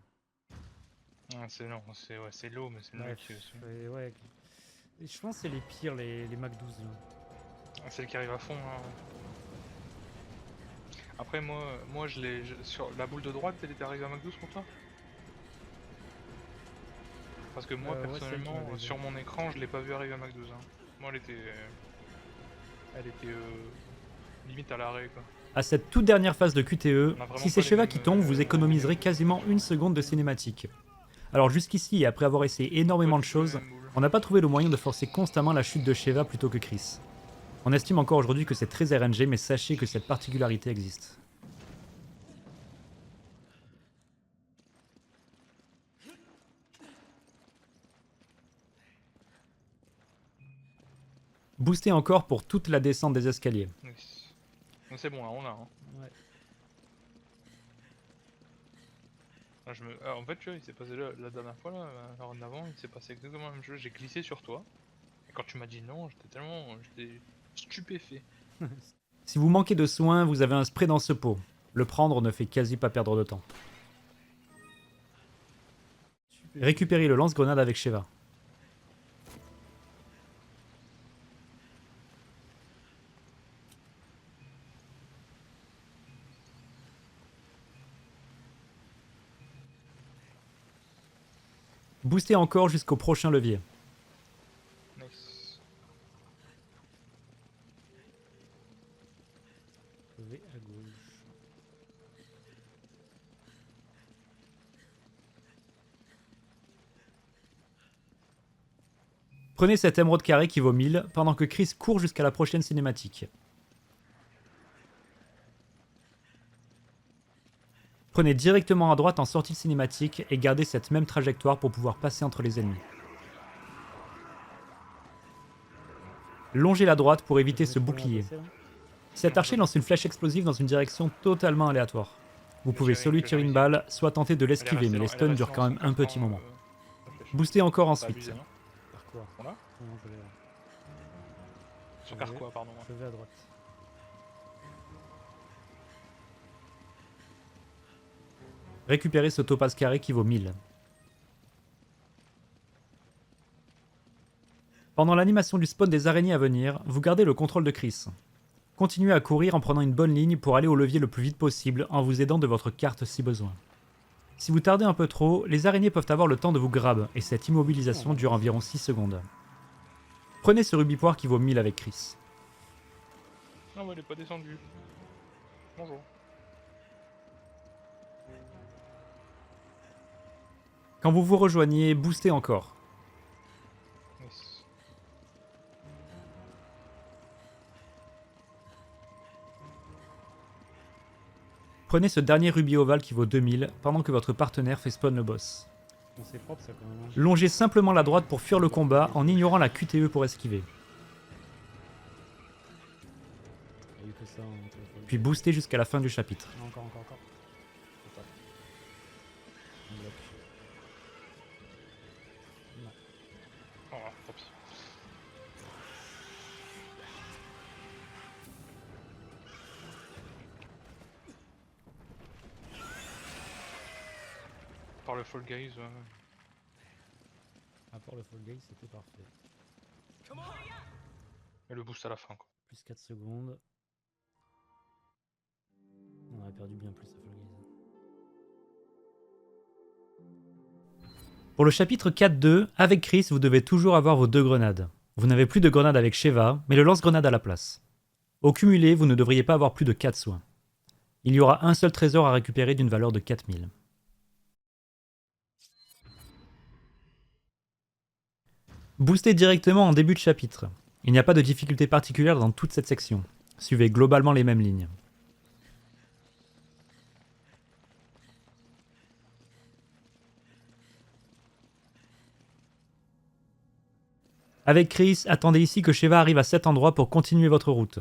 Ah, c'est non, c'est l'eau, mais c'est le mec qui aussi. Ouais. Je pense que c'est les pires, les Mac 12 là. Ah, celle qui arrive à fond. Hein. Après moi sur la boule de droite, elle était arrivée à Mac 12 pour toi? Parce que moi Ouais, personnellement, celle qui m'avait sur mon écran, je l'ai pas vu arriver à Mac 12. Hein. Moi elle était limite à l'arrêt quoi. À cette toute dernière phase de QTE, On a vraiment si c'est pas les Sheva mêmes, qui tombe, vous économiserez quasiment une seconde de cinématique. Alors jusqu'ici, et après avoir essayé énormément de choses, on n'a pas trouvé le moyen de forcer constamment la chute de Sheva plutôt que Chris. On estime encore aujourd'hui que c'est très RNG, mais sachez que cette particularité existe. Boostez encore pour toute la descente des escaliers. Yes. Mais c'est bon là, on a. Hein. Ouais. Là, en fait, tu vois, il s'est passé la dernière fois, là, la round d'avant, il s'est passé exactement la même chose. J'ai glissé sur toi. Et quand tu m'as dit non, j'étais stupéfait. Si vous manquez de soins, vous avez un spray dans ce pot. Le prendre ne fait quasi pas perdre de temps. Récupérez le lance-grenade avec Sheva. Boostez encore jusqu'au prochain levier. Nice. Levier à gauche. Prenez cet émeraude carré qui vaut 1000 pendant que Chris court jusqu'à la prochaine cinématique. Prenez directement à droite en sortie de cinématique et gardez cette même trajectoire pour pouvoir passer entre les ennemis. Longez la droite pour éviter ce bouclier. Cet archer lance une flèche explosive dans une direction totalement aléatoire. Vous pouvez soit lui tirer une balle, soit tenter de l'esquiver, mais les stuns durent quand même un petit moment. Boostez encore ensuite. Par quoi? Là Non, je vais là. Sur Carquois, pardon. Je vais à droite. Récupérez ce topaz carré qui vaut 1000. Pendant l'animation du spawn des araignées à venir, vous gardez le contrôle de Chris. Continuez à courir en prenant une bonne ligne pour aller au levier le plus vite possible en vous aidant de votre carte si besoin. Si vous tardez un peu trop, les araignées peuvent avoir le temps de vous grab et cette immobilisation dure environ 6 secondes. Prenez ce rubis poire qui vaut 1000 avec Chris. Non, mais elle est pas descendue. Bonjour. Quand vous vous rejoignez, boostez encore. Yes. Prenez ce dernier rubis ovale qui vaut 2000 pendant que votre partenaire fait spawn le boss. C'est propre ça quand même. Hein. Longez simplement la droite pour fuir le combat en ignorant la QTE pour esquiver. Il y a eu que ça. Hein, Puis boostez jusqu'à la fin du chapitre. Non, encore. Attends. On bloque. Non. Oh, tant pis. Par le Fall Guys, À part le Fall Guy, c'était parfait. et le boost à la fin, quoi. Plus 4 secondes. On aurait perdu bien plus à Fall Guys. Pour le chapitre 4.2, avec Chris, vous devez toujours avoir vos 2 grenades. Vous n'avez plus de grenades avec Sheva, mais le lance-grenade à la place. Au cumulé, vous ne devriez pas avoir plus de 4 soins. Il y aura un seul trésor à récupérer d'une valeur de 4000. Boostez directement en début de chapitre. Il n'y a pas de difficulté particulière dans toute cette section. Suivez globalement les mêmes lignes. Avec Chris, attendez ici que Sheva arrive à cet endroit pour continuer votre route.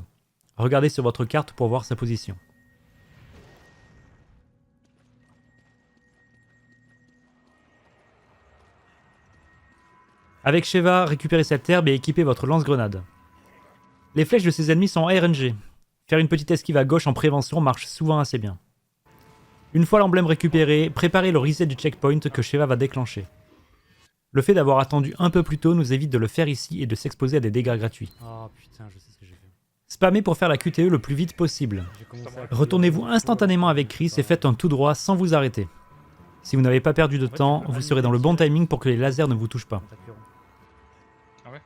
Regardez sur votre carte pour voir sa position. Avec Sheva, récupérez cette herbe et équipez votre lance-grenade. Les flèches de ses ennemis sont RNG. Faire une petite esquive à gauche en prévention marche souvent assez bien. Une fois l'emblème récupéré, préparez le reset du checkpoint que Sheva va déclencher. Le fait d'avoir attendu un peu plus tôt nous évite de le faire ici et de s'exposer à des dégâts gratuits. Oh putain, je sais ce que j'ai fait. Spammez pour faire la QTE le plus vite possible. J'ai commencé à Retournez-vous instantanément avec Chris et faites un tout droit sans vous arrêter. Si vous n'avez pas perdu de temps, vous serez dans le bon timing pour que les lasers ne vous touchent pas. Ah ouais?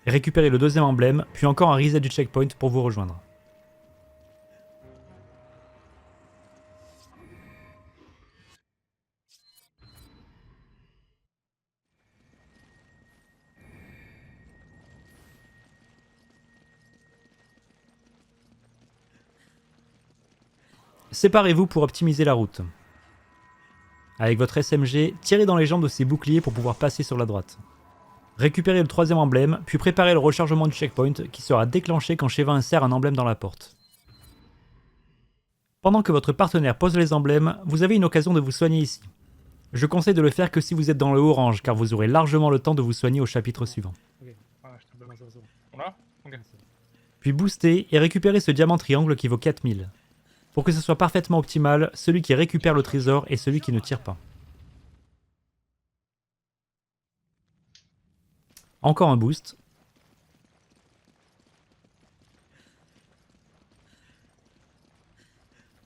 Récupérez le deuxième emblème, puis encore un reset du checkpoint pour vous rejoindre. Séparez-vous pour optimiser la route. Avec votre SMG, tirez dans les jambes de ces boucliers pour pouvoir passer sur la droite. Récupérez le troisième emblème, puis préparez le rechargement du checkpoint qui sera déclenché quand Sheva insère un emblème dans la porte. Pendant que votre partenaire pose les emblèmes, vous avez une occasion de vous soigner ici. Je conseille de le faire que si vous êtes dans le orange, car vous aurez largement le temps de vous soigner au chapitre suivant. Ah, je te bloque. C'est bon. Voilà? Ok. Puis boostez et récupérez ce diamant triangle qui vaut 4000. Pour que ce soit parfaitement optimal, celui qui récupère le trésor est celui qui ne tire pas. Encore un boost.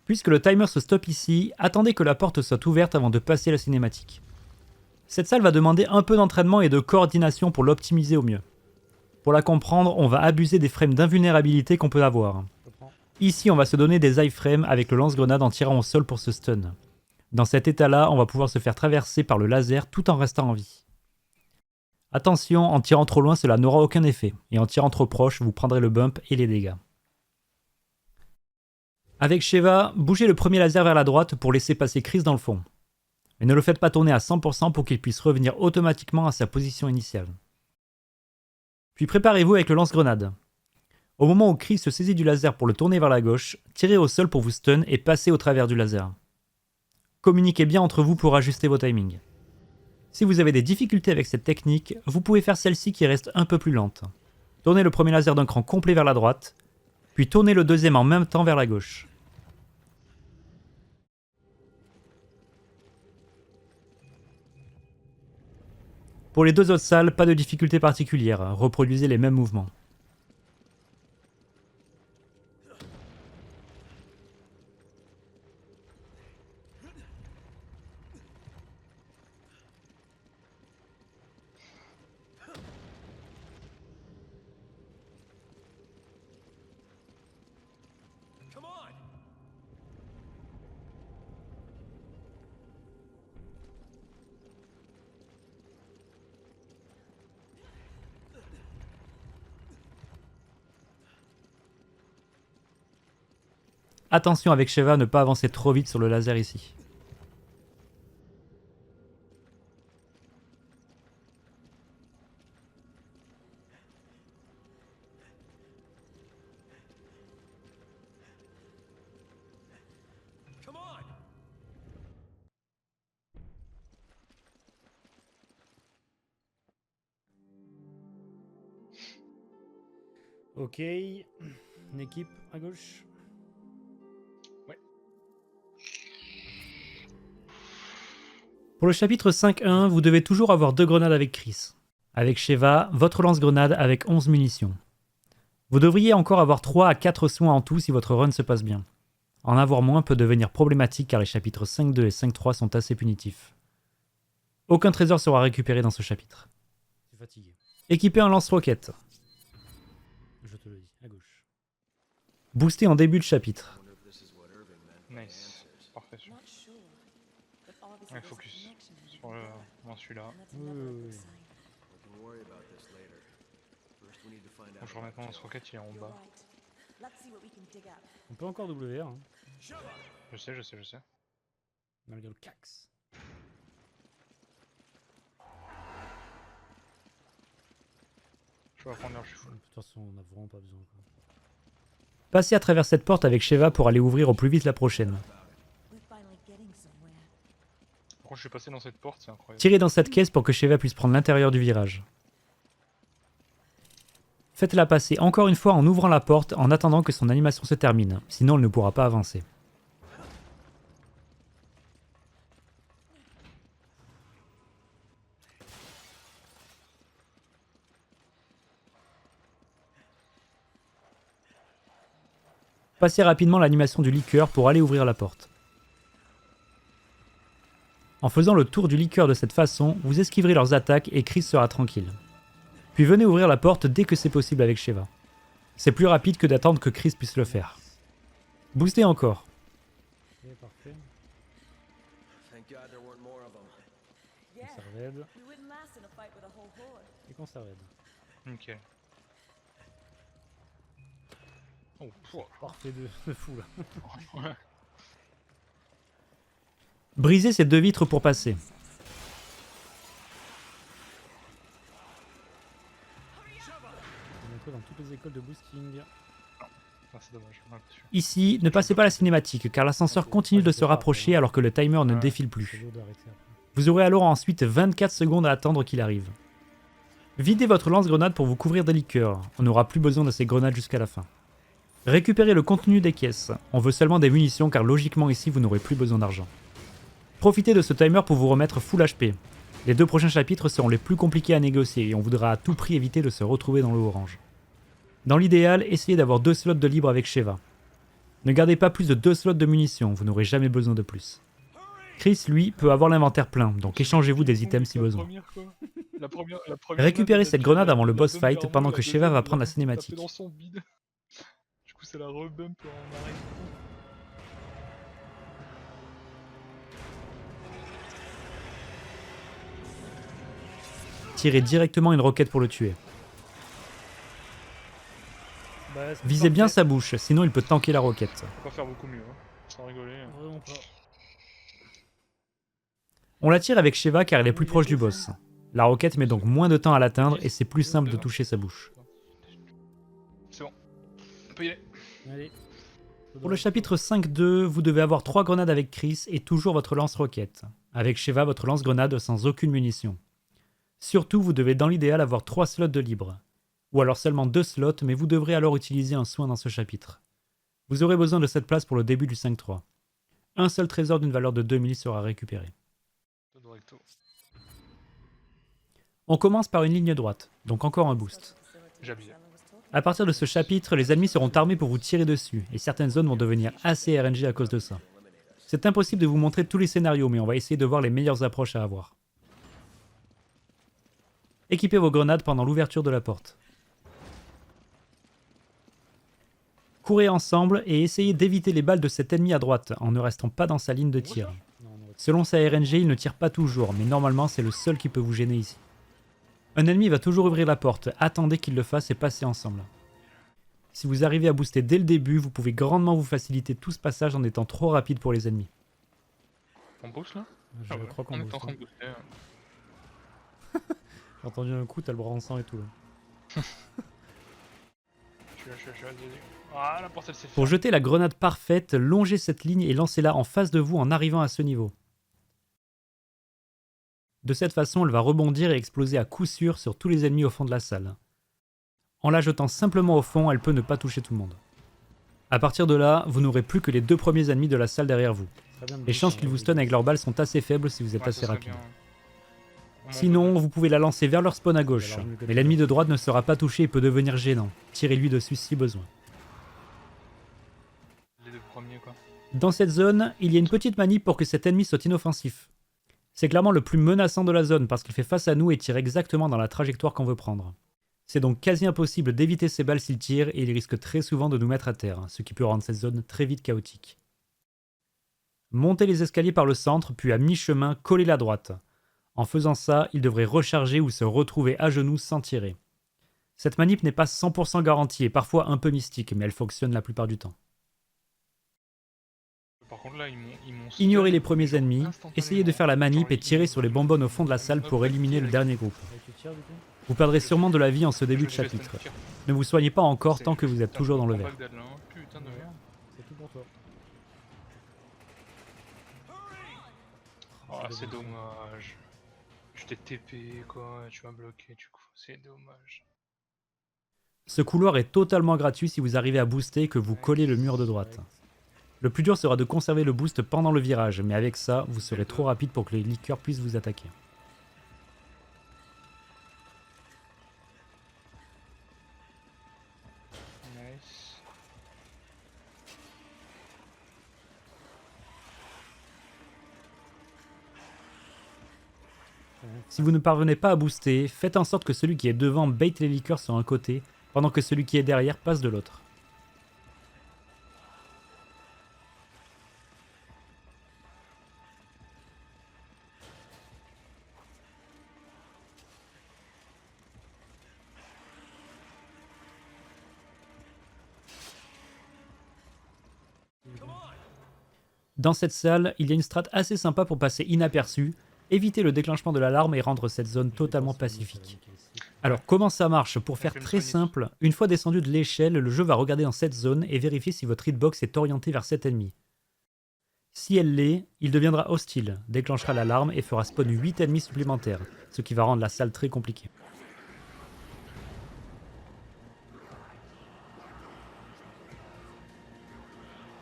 Puisque le timer se stoppe ici, attendez que la porte soit ouverte avant de passer la cinématique. Cette salle va demander un peu d'entraînement et de coordination pour l'optimiser au mieux. Pour la comprendre, on va abuser des frames d'invulnérabilité qu'on peut avoir. Ici, on va se donner des iframes avec le lance-grenade en tirant au sol pour se stun. Dans cet état-là, on va pouvoir se faire traverser par le laser tout en restant en vie. Attention, en tirant trop loin, cela n'aura aucun effet, et en tirant trop proche, vous prendrez le bump et les dégâts. Avec Sheva, bougez le premier laser vers la droite pour laisser passer Chris dans le fond. Mais ne le faites pas tourner à 100% pour qu'il puisse revenir automatiquement à sa position initiale. Puis préparez-vous avec le lance-grenade. Au moment où Chris se saisit du laser pour le tourner vers la gauche, tirez au sol pour vous stun et passez au travers du laser. Communiquez bien entre vous pour ajuster vos timings. Si vous avez des difficultés avec cette technique, vous pouvez faire celle-ci qui reste un peu plus lente. Tournez le premier laser d'un cran complet vers la droite, puis tournez le deuxième en même temps vers la gauche. Pour les deux autres salles, pas de difficulté particulière, reproduisez les mêmes mouvements. Come on! Attention avec Sheva, ne pas avancer trop vite sur le laser ici. Ok. Une équipe à gauche. Pour le chapitre 5.1, vous devez toujours avoir 2 grenades avec Chris. Avec Sheva, votre lance-grenade avec 11 munitions. Vous devriez encore avoir 3 à 4 soins en tout si votre run se passe bien. En avoir moins peut devenir problématique car les chapitres 5.2 et 5.3 sont assez punitifs. Aucun trésor sera récupéré dans ce chapitre. Je suis fatigué. Équipez un lance-roquette. Je te le dis, à gauche. Boosté en début de chapitre. Wonder if this is what Irving meant by Nice. answers. Parfait, sûr. Not sure, but obviously Ouais, there's a focus connection between sur moi celui-là. and that's never a good sign. We can worry about this later. First, we need to find Bon, out je remets about mon Jill. rocket, il est en You're bas. right. Let's see what we can dig up. On peut encore WR, hein, Je sais. malgré le cax. Je vais prendre l'air, je suis full. De toute façon, on n'a vraiment pas besoin. Quoi. Passez à travers cette porte avec Sheva pour aller ouvrir au plus vite la prochaine. We're finally getting somewhere. Par contre, je suis passé dans cette porte, c'est incroyable. Tirez dans cette caisse pour que Sheva puisse prendre l'intérieur du virage. Faites-la passer encore une fois en ouvrant la porte en attendant que son animation se termine, sinon elle ne pourra pas avancer. Passez rapidement l'animation du liqueur pour aller ouvrir la porte. En faisant le tour du liqueur de cette façon, vous esquiverez leurs attaques et Chris sera tranquille. Puis venez ouvrir la porte dès que c'est possible avec Sheva. C'est plus rapide que d'attendre que Chris puisse le faire. Boostez encore. Parfait. Thank God there weren't more of them. Yeah, Conserved. we wouldn't last in a fight with a whole horde. Et conserved. Nickel. Oh, pouah. Parfait de fou là. Ouais. Brisez ces 2 vitres pour passer. On est un peu dans toutes les écoles de boosting. Ah, c'est dommage, on a pas su. Ici, ne passez pas la cinématique car l'ascenseur continue de se rapprocher alors que le timer ne défile plus. Vous aurez alors ensuite 24 secondes à attendre qu'il arrive. Videz votre lance-grenade pour vous couvrir des liqueurs. On n'aura plus besoin de ces grenades jusqu'à la fin. Récupérez le contenu des caisses. On veut seulement des munitions car logiquement ici vous n'aurez plus besoin d'argent. Profitez de ce timer pour vous remettre full HP. Les 2 prochains chapitres seront les plus compliqués à négocier et on voudra à tout prix éviter de se retrouver dans le orange. Dans l'idéal, essayez d'avoir 2 slots de libre avec Sheva. Ne gardez pas plus de 2 slots de munitions, vous n'aurez jamais besoin de plus. Chris, lui, peut avoir l'inventaire plein, donc échangez-vous des items si besoin. La première Récupérez grenade, cette elle grenade a- avant le elle a boss bump fight vers pendant moi, que Sheva va prendre la elle a cinématique. tapé dans son bide. Du coup, ça la rebump en arrêt. Tirez directement une roquette pour le tuer. Visez bien sa bouche, sinon il peut tanker la roquette. On peut pas faire beaucoup mieux, hein. Sans rigoler. On la tire avec Sheva car elle est plus proche du boss. La roquette met donc moins de temps à l'atteindre et c'est plus simple de toucher sa bouche. C'est bon. On peut y aller. Pour le chapitre 5.2, vous devez avoir 3 grenades avec Chris et toujours votre lance-roquette. Avec Sheva, votre lance-grenade sans aucune munition. Surtout, vous devez dans l'idéal avoir 3 slots de libre. Ou alors seulement 2 slots, mais vous devrez alors utiliser un soin dans ce chapitre. Vous aurez besoin de cette place pour le début du 5.3. Un seul trésor d'une valeur de 2000 sera récupéré. On commence par une ligne droite, donc encore un boost. J'abuse. À partir de ce chapitre, les ennemis seront armés pour vous tirer dessus, et certaines zones vont devenir assez RNG à cause de ça. C'est impossible de vous montrer tous les scénarios, mais on va essayer de voir les meilleures approches à avoir. Équipez vos grenades pendant l'ouverture de la porte. Courez ensemble et essayez d'éviter les balles de cet ennemi à droite, en ne restant pas dans sa ligne de tir. Selon sa RNG, il ne tire pas toujours, mais normalement c'est le seul qui peut vous gêner ici. Un ennemi va toujours ouvrir la porte, attendez qu'il le fasse et passez ensemble. Si vous arrivez à booster dès le début, vous pouvez grandement vous faciliter tout ce passage en étant trop rapide pour les ennemis. On boost là Je crois qu'on On est booste, en train hein. de booster. J'ai entendu un coup, t'as le bras en sang et tout là. Je suis vas-y. Ah, la porte elle s'est Pour fermée. jeter la grenade parfaite, longez cette ligne et lancez-la en face de vous en arrivant à ce niveau. De cette façon, elle va rebondir et exploser à coup sûr sur tous les ennemis au fond de la salle. En la jetant simplement au fond, elle peut ne pas toucher tout le monde. A partir de là, vous n'aurez plus que les 2 premiers ennemis de la salle derrière vous. Les chances qu'ils vous stunnent avec leurs balles sont assez faibles si vous êtes Ouais, assez ça serait rapide. bien. On monte Sinon, vous pouvez la lancer vers leur spawn à gauche, Alors, mieux que mais l'ennemi de droite ne sera pas touché et peut devenir gênant. Tirez-lui dessus si besoin. les 2 premiers quoi. Dans cette zone, il y a une petite manip pour que cet ennemi soit inoffensif. C'est clairement le plus menaçant de la zone parce qu'il fait face à nous et tire exactement dans la trajectoire qu'on veut prendre. C'est donc quasi impossible d'éviter ces balles s'il tire et il risque très souvent de nous mettre à terre, ce qui peut rendre cette zone très vite chaotique. Montez les escaliers par le centre, puis à mi-chemin, collez la droite. En faisant ça, il devrait recharger ou se retrouver à genoux sans tirer. Cette manip n'est pas 100% garantie et parfois un peu mystique, mais elle fonctionne la plupart du temps. Par contre là ils m'ont Ignorez stun, les premiers genre, ennemis, instantanément. essayez de faire la manip Genre, et tirez sur les bonbonnes au fond de la salle pour éliminer le dernier groupe. Et tu tires, du coup? Vous perdrez sûrement de la vie en ce début de Je vais chapitre. stun tir. Ne vous soignez pas encore C'est tant que vous êtes putain, toujours dans le je vert. comprends Bagdad, là, hein. Putain de merde. C'est tout pour toi. Oh, c'est dommage. Je t'ai TP quoi, tu m'as bloqué du coup, c'est dommage. Ce couloir est totalement gratuit si vous arrivez à booster et que vous collez le mur de droite. Le plus dur sera de conserver le boost pendant le virage, mais avec ça, vous serez trop rapide pour que les liqueurs puissent vous attaquer. Nice. Si vous ne parvenez pas à booster, faites en sorte que celui qui est devant bait les liqueurs sur un côté, pendant que celui qui est derrière passe de l'autre. Dans cette salle, il y a une strat assez sympa pour passer inaperçu, éviter le déclenchement de l'alarme et rendre cette zone totalement pacifique. Alors comment ça marche? Pour faire Je vais me très soigner. simple, une fois descendu de l'échelle, le jeu va regarder dans cette zone et vérifier si votre hitbox est orientée vers cet ennemi. Si elle l'est, il deviendra hostile, déclenchera l'alarme et fera spawn 8 ennemis supplémentaires, ce qui va rendre la salle très compliquée.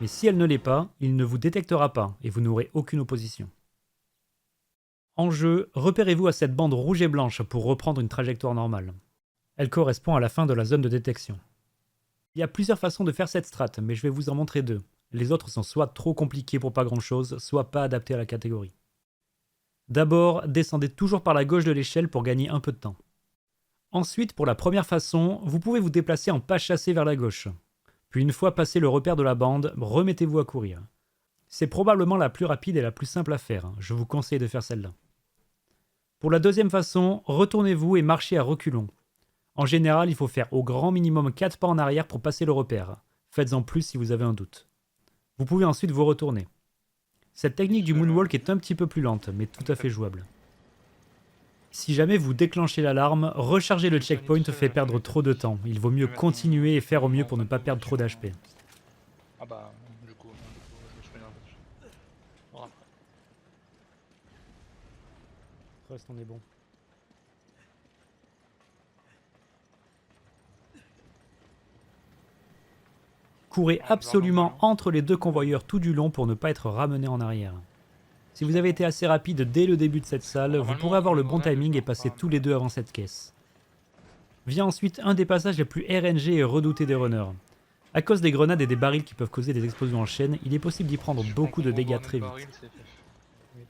Mais si elle ne l'est pas, il ne vous détectera pas et vous n'aurez aucune opposition. En jeu, repérez-vous à cette bande rouge et blanche pour reprendre une trajectoire normale. Elle correspond à la fin de la zone de détection. Il y a plusieurs façons de faire cette strat, mais je vais vous en montrer 2. Les autres sont soit trop compliqués pour pas grand chose, soit pas adaptés à la catégorie. D'abord, descendez toujours par la gauche de l'échelle pour gagner un peu de temps. Ensuite, pour la première façon, vous pouvez vous déplacer en pas chassé vers la gauche. Puis une fois passé le repère de la bande, remettez-vous à courir. C'est probablement la plus rapide et la plus simple à faire, je vous conseille de faire celle-là. Pour la deuxième façon, retournez-vous et marchez à reculons. En général, il faut faire au grand minimum 4 pas en arrière pour passer le repère. Faites-en plus si vous avez un doute. Vous pouvez ensuite vous retourner. Cette technique du moonwalk est un petit peu plus lente, mais tout à fait jouable. Si jamais vous déclenchez l'alarme, recharger le checkpoint fait perdre trop de temps. Il vaut mieux continuer et faire au mieux pour ne pas perdre trop d'HP. Ah bah, du coup, je me souviens pas dessus. Bon, après. Reste, on est bon. Courez absolument entre les 2 convoyeurs tout du long pour ne pas être ramené en arrière. Si vous avez été assez rapide dès le début de cette salle, vous pourrez avoir le bon timing et passer tous les 2 avant cette caisse. Vient ensuite un des passages les plus RNG et redoutés des runners. À cause des grenades et des barils qui peuvent causer des explosions en chaîne, il est possible d'y prendre Je beaucoup de comprends dégâts pas, très mais vite. baril, c'est FF.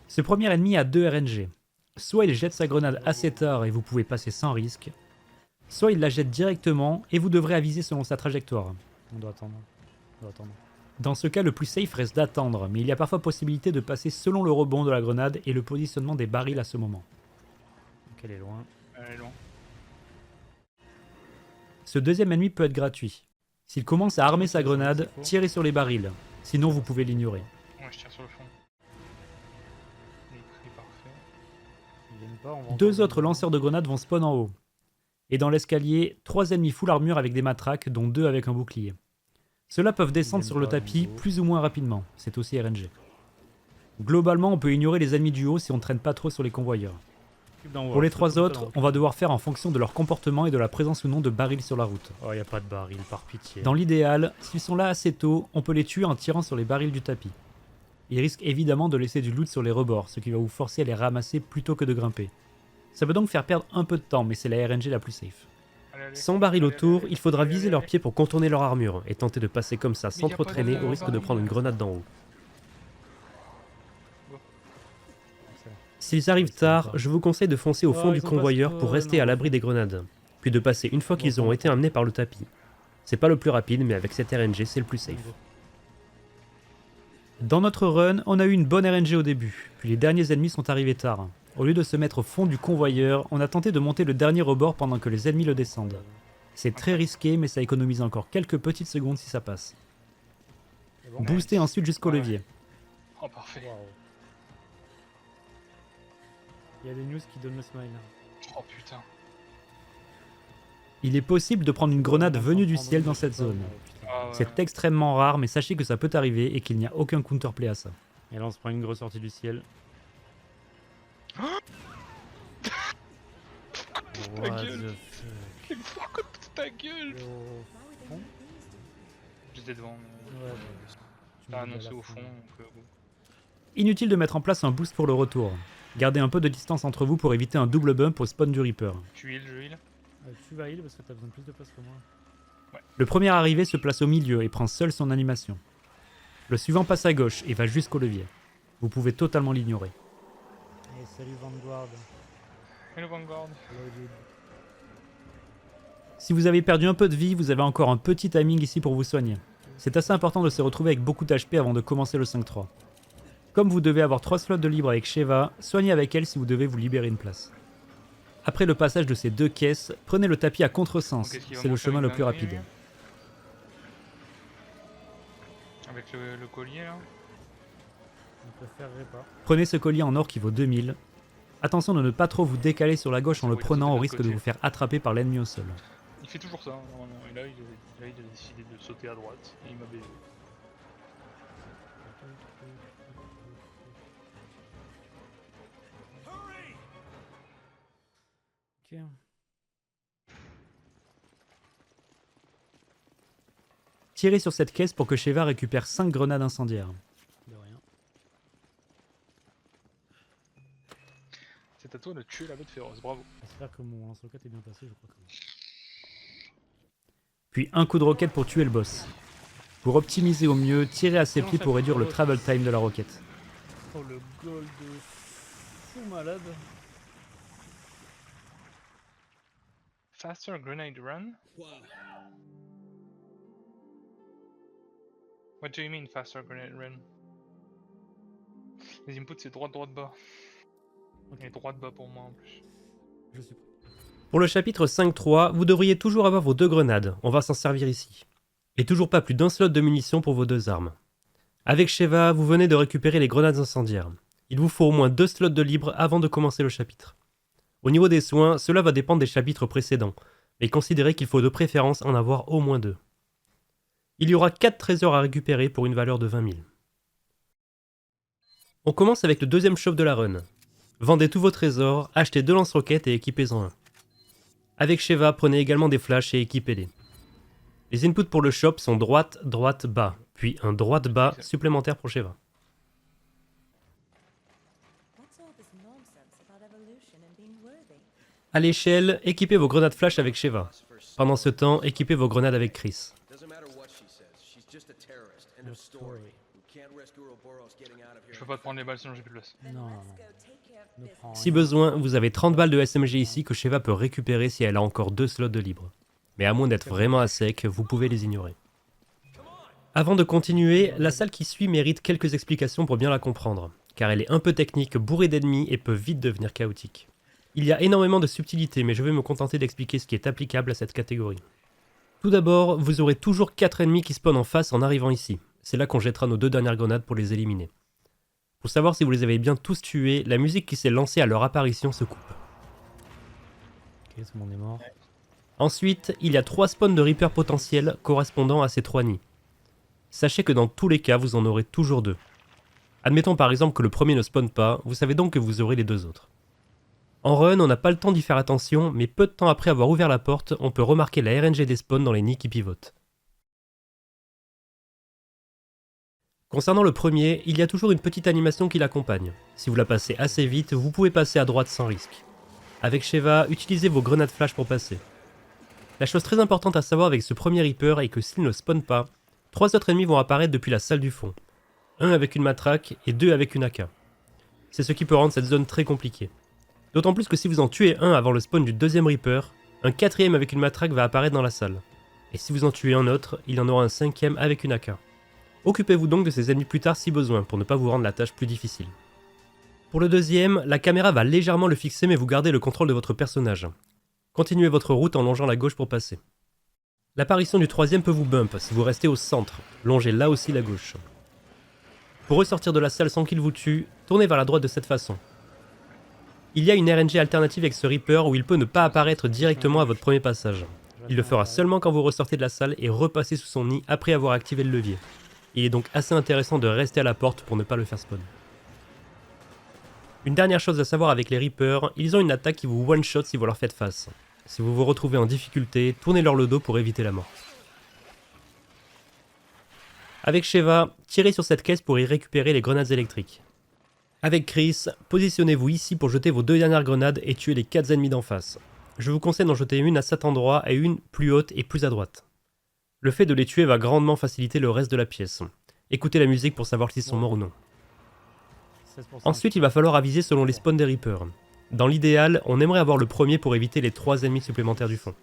Ce premier ennemi a 2 RNG. Soit il jette sa grenade assez tard et vous pouvez passer sans risque, soit il la jette directement et vous devrez aviser selon sa trajectoire. On doit attendre. On doit attendre. Dans ce cas, le plus safe reste d'attendre, mais il y a parfois possibilité de passer selon le rebond de la grenade et le positionnement des barils à ce moment. Donc elle est loin. Elle est loin. Ce deuxième ennemi peut être gratuit. S'il commence à armer sa grenade, tirez sur les barils, sinon vous pouvez l'ignorer. Ouais, je tire sur le fond. Il est parfait. Ils viennent pas, on va 2 encore autres lanceurs de grenades vont spawn en haut. Et dans l'escalier, 3 ennemis full armure avec des matraques, dont 2 avec un bouclier. Ceux-là peuvent descendre Ils sur le viennent pas, tapis donc, plus ou moins rapidement, c'est aussi RNG. Globalement, on peut ignorer les ennemis du haut si on ne traîne pas trop sur les convoyeurs. Pour les 3 autres, on va devoir faire en fonction de leur comportement et de la présence ou non de barils sur la route. Oh, y a pas de baril, par pitié. Dans l'idéal, s'ils sont là assez tôt, on peut les tuer en tirant sur les barils du tapis. Ils risquent évidemment de laisser du loot sur les rebords, ce qui va vous forcer à les ramasser plutôt que de grimper. Ça peut donc faire perdre un peu de temps, mais c'est la RNG la plus safe. Allez. Sans baril autour, il faudra Allez, viser allez, leurs allez. pieds pour contourner leur armure et tenter de passer comme ça sans y a trop pas de traîner au risque de baril. prendre une grenade d'en haut. Bon. S'ils arrivent tard, je vous conseille de foncer au fond Oh, du ils ont pas convoyeur spawn, pour rester à l'abri des grenades, puis de passer une fois qu'ils auront été amenés par le tapis. C'est pas le plus rapide, mais avec cette RNG, c'est le plus safe. Dans notre run, on a eu une bonne RNG au début, puis les derniers ennemis sont arrivés tard. Au lieu de se mettre au fond du convoyeur, on a tenté de monter le dernier rebord pendant que les ennemis le descendent. C'est très risqué, mais ça économise encore quelques petites secondes si ça passe. Boostez ensuite jusqu'au Ouais. levier. Oh, parfait. Il y a des news qui donnent le smile. Oh putain. Il est possible de prendre une grenade venue du ciel dans cette zone. Ah ouais. C'est extrêmement rare, mais sachez que ça peut arriver et qu'il n'y a aucun counterplay à ça. Et là, on se prend une grosse sortie du ciel. Ta gueule. Ta gueule. J'étais devant. mais T'as annoncé au fond. Donc, Inutile de mettre en place un boost pour le retour. Gardez un peu de distance entre vous pour éviter un double bump au spawn du Reaper. tu heal, je heal. Tu vas heal parce que t'as besoin de plus de place que moi. Ouais. Le premier arrivé se place au milieu et prend seul son animation. Le suivant passe à gauche et va jusqu'au levier. Vous pouvez totalement l'ignorer. Salut Vanguard. Et le Vanguard. Si vous avez perdu un peu de vie, vous avez encore un petit timing ici pour vous soigner. C'est assez important de se retrouver avec beaucoup d'HP avant de commencer le 5-3. Comme vous devez avoir 3 slots de libre avec Sheva, soignez avec elle si vous devez vous libérer une place. Après le passage de ces 2 caisses, prenez le tapis à contresens, Donc, est-ce qu'il va c'est le monter chemin avec le plus la rapide. nuit, Avec le collier là. Prenez ce collier en or qui vaut 2000. Attention de ne pas trop vous décaler sur la gauche en le Ouais, prenant sauter au de risque de l'autre vous côté. faire attraper par l'ennemi au sol. Il fait toujours ça, hein, normalement. Et là, il a décidé de sauter à droite. Et il m'a baisé. Tirez sur cette caisse pour que Sheva récupère 5 grenades incendiaires. De rien. C'est à toi de tuer la bête féroce, bravo. J'espère que mon lance-roquette est bien passé, je crois que oui. Puis un coup de roquette pour tuer le boss. Pour optimiser au mieux, tirez à ses pieds pour réduire le travel time de la roquette. Oh, le gold de fou malade. Faster grenade run? What do you mean faster grenade run? Les inputs c'est droite bas. Et droite bas pour moi en plus. Je suis prêt. Pour le chapitre 5.3, vous devriez toujours avoir vos 2 grenades, on va s'en servir ici. Et toujours pas plus d'un slot de munitions pour vos 2 armes. Avec Sheva, vous venez de récupérer les grenades incendiaires. Il vous faut au moins 2 slots de libre avant de commencer le chapitre. Au niveau des soins, cela va dépendre des chapitres précédents, mais considérez qu'il faut de préférence en avoir au moins 2. Il y aura 4 trésors à récupérer pour une valeur de 20 000. On commence avec le deuxième shop de la run. Vendez tous vos trésors, achetez 2 lance-roquettes et équipez-en un. Avec Sheva, prenez également des flashs et équipez-les. Les inputs pour le shop sont droite, droite, bas, puis un droite, bas supplémentaire pour Sheva. What's all this nonsense about evolution and being worthy? À l'échelle, équipez vos grenades flash avec Sheva. Pendant ce temps, équipez vos grenades avec Chris. Doesn't matter what she says. She's just a terrorist. End of story. We can't risk Ouroboros getting out of here. Je peux pas te prendre les balles sinon j'ai plus de place. Then Non, let's non. go take care of Ne business. prends Si rien. besoin, vous avez 30 balles de SMG ici que Sheva peut récupérer si elle a encore 2 slots de libre. Mais à moins d'être vraiment à sec, vous pouvez les ignorer. Avant de continuer, la salle qui suit mérite quelques explications pour bien la comprendre, car elle est un peu technique, bourrée d'ennemis et peut vite devenir chaotique. Il y a énormément de subtilités, mais je vais me contenter d'expliquer ce qui est applicable à cette catégorie. Tout d'abord, vous aurez toujours 4 ennemis qui spawnent en face en arrivant ici. C'est là qu'on jettera nos 2 dernières grenades pour les éliminer. Pour savoir si vous les avez bien tous tués, la musique qui s'est lancée à leur apparition se coupe. Ok, tout le monde est mort. Ensuite, il y a 3 spawns de Reaper potentiels correspondant à ces 3 nids. Sachez que dans tous les cas, vous en aurez toujours 2. Admettons par exemple que le premier ne spawn pas, vous savez donc que vous aurez les 2 autres. En run, on n'a pas le temps d'y faire attention, mais peu de temps après avoir ouvert la porte, on peut remarquer la RNG des spawns dans les nids qui pivotent. Concernant le premier, il y a toujours une petite animation qui l'accompagne. Si vous la passez assez vite, vous pouvez passer à droite sans risque. Avec Sheva, utilisez vos grenades flash pour passer. La chose très importante à savoir avec ce premier Reaper est que s'il ne spawn pas, 3 autres ennemis vont apparaître depuis la salle du fond. Un avec une matraque et 2 avec une AK. C'est ce qui peut rendre cette zone très compliquée. D'autant plus que si vous en tuez un avant le spawn du deuxième Reaper, un quatrième avec une matraque va apparaître dans la salle. Et si vous en tuez un autre, il y en aura un cinquième avec une AK. Occupez-vous donc de ces ennemis plus tard si besoin, pour ne pas vous rendre la tâche plus difficile. Pour le deuxième, la caméra va légèrement le fixer mais vous gardez le contrôle de votre personnage. Continuez votre route en longeant la gauche pour passer. L'apparition du troisième peut vous bump si vous restez au centre, longez là aussi la gauche. Pour ressortir de la salle sans qu'il vous tue, tournez vers la droite de cette façon. Il y a une RNG alternative avec ce Reaper où il peut ne pas apparaître directement à votre premier passage. Il le fera seulement quand vous ressortez de la salle et repassez sous son nid après avoir activé le levier. Il est donc assez intéressant de rester à la porte pour ne pas le faire spawn. Une dernière chose à savoir avec les Reapers, ils ont une attaque qui vous one-shot si vous leur faites face. Si vous vous retrouvez en difficulté, tournez-leur le dos pour éviter la mort. Avec Sheva, tirez sur cette caisse pour y récupérer les grenades électriques. Avec Chris, positionnez-vous ici pour jeter vos 2 dernières grenades et tuer les 4 ennemis d'en face. Je vous conseille d'en jeter une à cet endroit et une plus haute et plus à droite. Le fait de les tuer va grandement faciliter le reste de la pièce. Écoutez la musique pour savoir s'ils sont morts ou non. 16%. Ensuite, il va falloir aviser selon les spawns des Reapers. Dans l'idéal, on aimerait avoir le premier pour éviter les 3 ennemis supplémentaires du fond.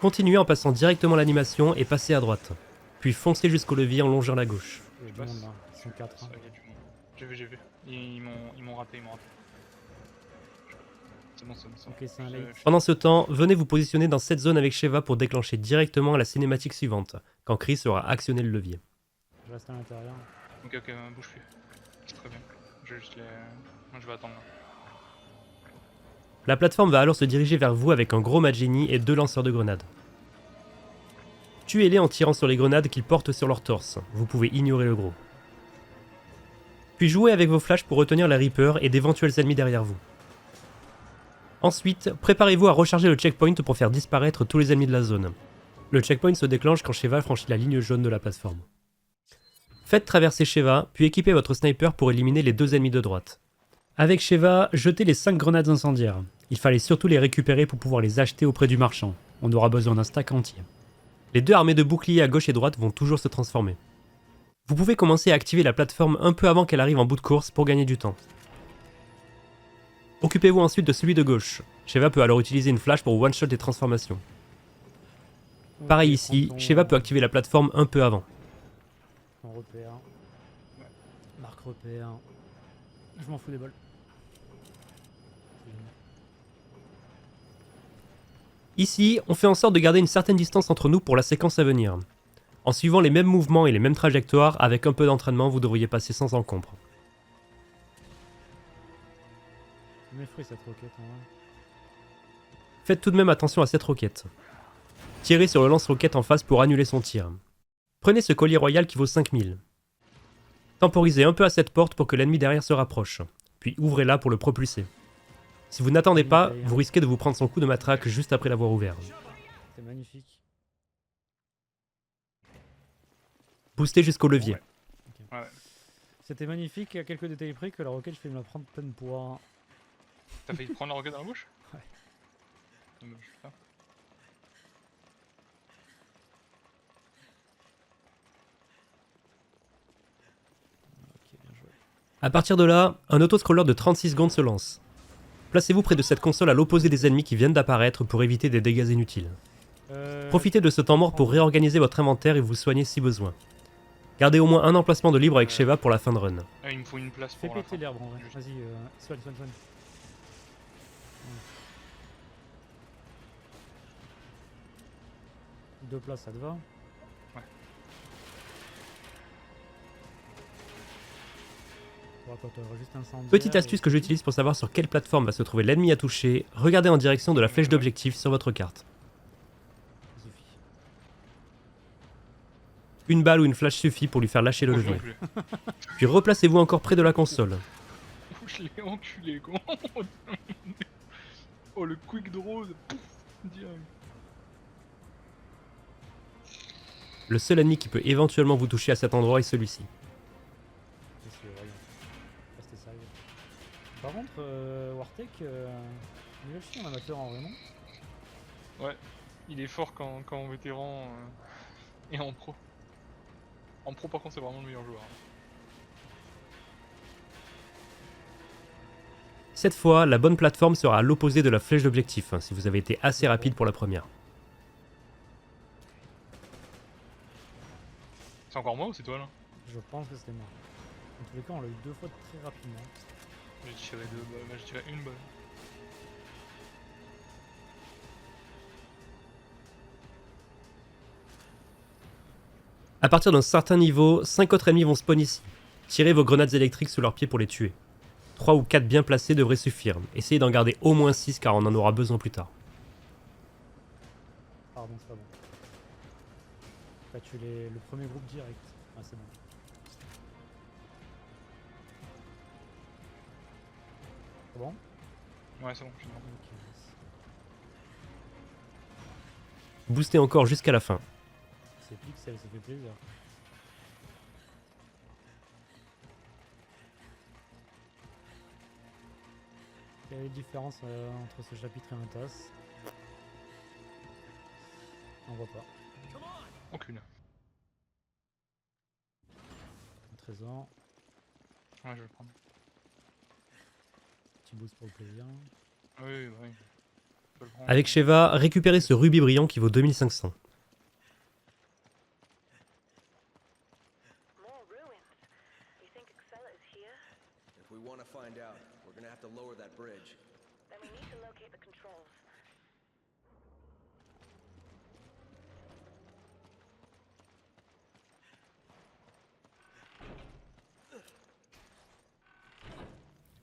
Continuez en passant directement l'animation et passez à droite. Puis foncez jusqu'au levier en longeant la gauche. Il y a du monde là, ils sont 4. Ça, il y a du monde. J'ai vu. Ils m'ont raté. C'est bon. Ok, c'est un late. Pendant ce temps, venez vous positionner dans cette zone avec Sheva pour déclencher directement la cinématique suivante, quand Chris aura actionné le levier. Je reste à l'intérieur. Ok, bouge plus. C'est très bien. Je vais juste les... Moi je vais attendre là. La plateforme va alors se diriger vers vous avec un gros Magini et 2 lanceurs de grenades. Tuez-les en tirant sur les grenades qu'ils portent sur leur torse, vous pouvez ignorer le gros. Puis jouez avec vos flashs pour retenir la Reaper et d'éventuels ennemis derrière vous. Ensuite, préparez-vous à recharger le checkpoint pour faire disparaître tous les ennemis de la zone. Le checkpoint se déclenche quand Sheva franchit la ligne jaune de la plateforme. Faites traverser Sheva, puis équipez votre sniper pour éliminer les 2 ennemis de droite. Avec Sheva, jetez les 5 grenades incendiaires. Il fallait surtout les récupérer pour pouvoir les acheter auprès du marchand. On aura besoin d'un stack entier. Les 2 armées de boucliers à gauche et droite vont toujours se transformer. Vous pouvez commencer à activer la plateforme un peu avant qu'elle arrive en bout de course pour gagner du temps. Occupez-vous ensuite de celui de gauche. Sheva peut alors utiliser une flash pour one-shot les transformations. Pareil Ok, ici, prends ton- Sheva peut activer la plateforme un peu avant. ton repère. Marque repère. Je m'en fous des bols. C'est génial. Ici, on fait en sorte de garder une certaine distance entre nous pour la séquence à venir. En suivant les mêmes mouvements et les mêmes trajectoires, avec un peu d'entraînement, vous devriez passer sans encombre. Je m'effraie cette roquette en vrai. Faites tout de même attention à cette roquette. Tirez sur le lance-roquette en face pour annuler son tir. Prenez ce collier royal qui vaut 5000. Temporisez un peu à cette porte pour que l'ennemi derrière se rapproche, puis ouvrez-la pour le propulser. Si vous n'attendez pas, vous risquez de vous prendre son coup de matraque juste après l'avoir ouvert. C'est magnifique. Boostez jusqu'au levier. Ouais. C'était magnifique à quelques détails près que la roquette je fais me la prendre pleine poire. T'as failli te prendre la roquette dans la bouche? Ouais. Non, mais je sais pas. Ok, bien joué. A partir de là, un autoscroller de 36 secondes se lance. Placez-vous près de cette console à l'opposé des ennemis qui viennent d'apparaître pour éviter des dégâts inutiles. Profitez de ce temps mort pour réorganiser votre inventaire et vous soigner si besoin. Gardez au moins un emplacement de libre avec Sheva pour la fin de run. Ah, il me faut une place Fais pour la péter fin. l'herbe en vrai. Juste. Vas-y, soigne. Deux places, ça te va? Ouais. Bon, quand t'auras juste incendiaire Petite et- astuce que j'utilise pour savoir sur quelle plateforme va se trouver l'ennemi à toucher, regardez en direction de la flèche d'objectif sur votre carte. Ça suffit. Une balle ou une flash suffit pour lui faire lâcher le Oh, je levier. l'ai enculé. Puis replacez-vous encore près de la console. Oh, je l'ai enculé, con. Oh le quick draw de pouf, direct. Le seul ennemi qui peut éventuellement vous toucher à cet endroit est celui-ci. C'est vrai. Restez sérieux. Par contre, Wartech, nul à chier en amateur en vrai, non? Ouais, il est fort quand en vétéran et en pro. En pro par contre c'est vraiment le meilleur joueur. Cette fois, la bonne plateforme sera à l'opposé de la flèche d'objectif, hein, si vous avez été assez rapide pour la première. C'est encore moi ou c'est toi là? Je pense que c'était moi. En tous les cas, on l'a eu 2 fois très rapidement. J'ai tiré 2 balles, moi j'ai tiré 1 balle. À partir d'un certain niveau, 5 autres ennemis vont spawn ici. Tirez vos grenades électriques sous leurs pieds pour les tuer. 3 ou 4 bien placés devraient suffire. Essayez d'en garder au moins 6 car on en aura besoin plus tard. Pardon, c'est pas bon. T'as tué le premier groupe direct. Ah, c'est bon. C'est bon? Ouais c'est bon, je suis mort. Ok, nice. Boostez encore jusqu'à la fin. C'est pixel, ça fait plaisir. Quelle est la différence entre ce chapitre et un tasse? On voit pas. Aucune. Un trésor, Ouais je vais le prendre. petit boost pour le plaisir. Oui, bah oui. Je peux le prendre. Avec Sheva, récupérez ce rubis brillant qui vaut 2500. More ruins. You think Excella is here? If we want to find out, we're gonna have to lower that bridge. Then we need to locate the controls.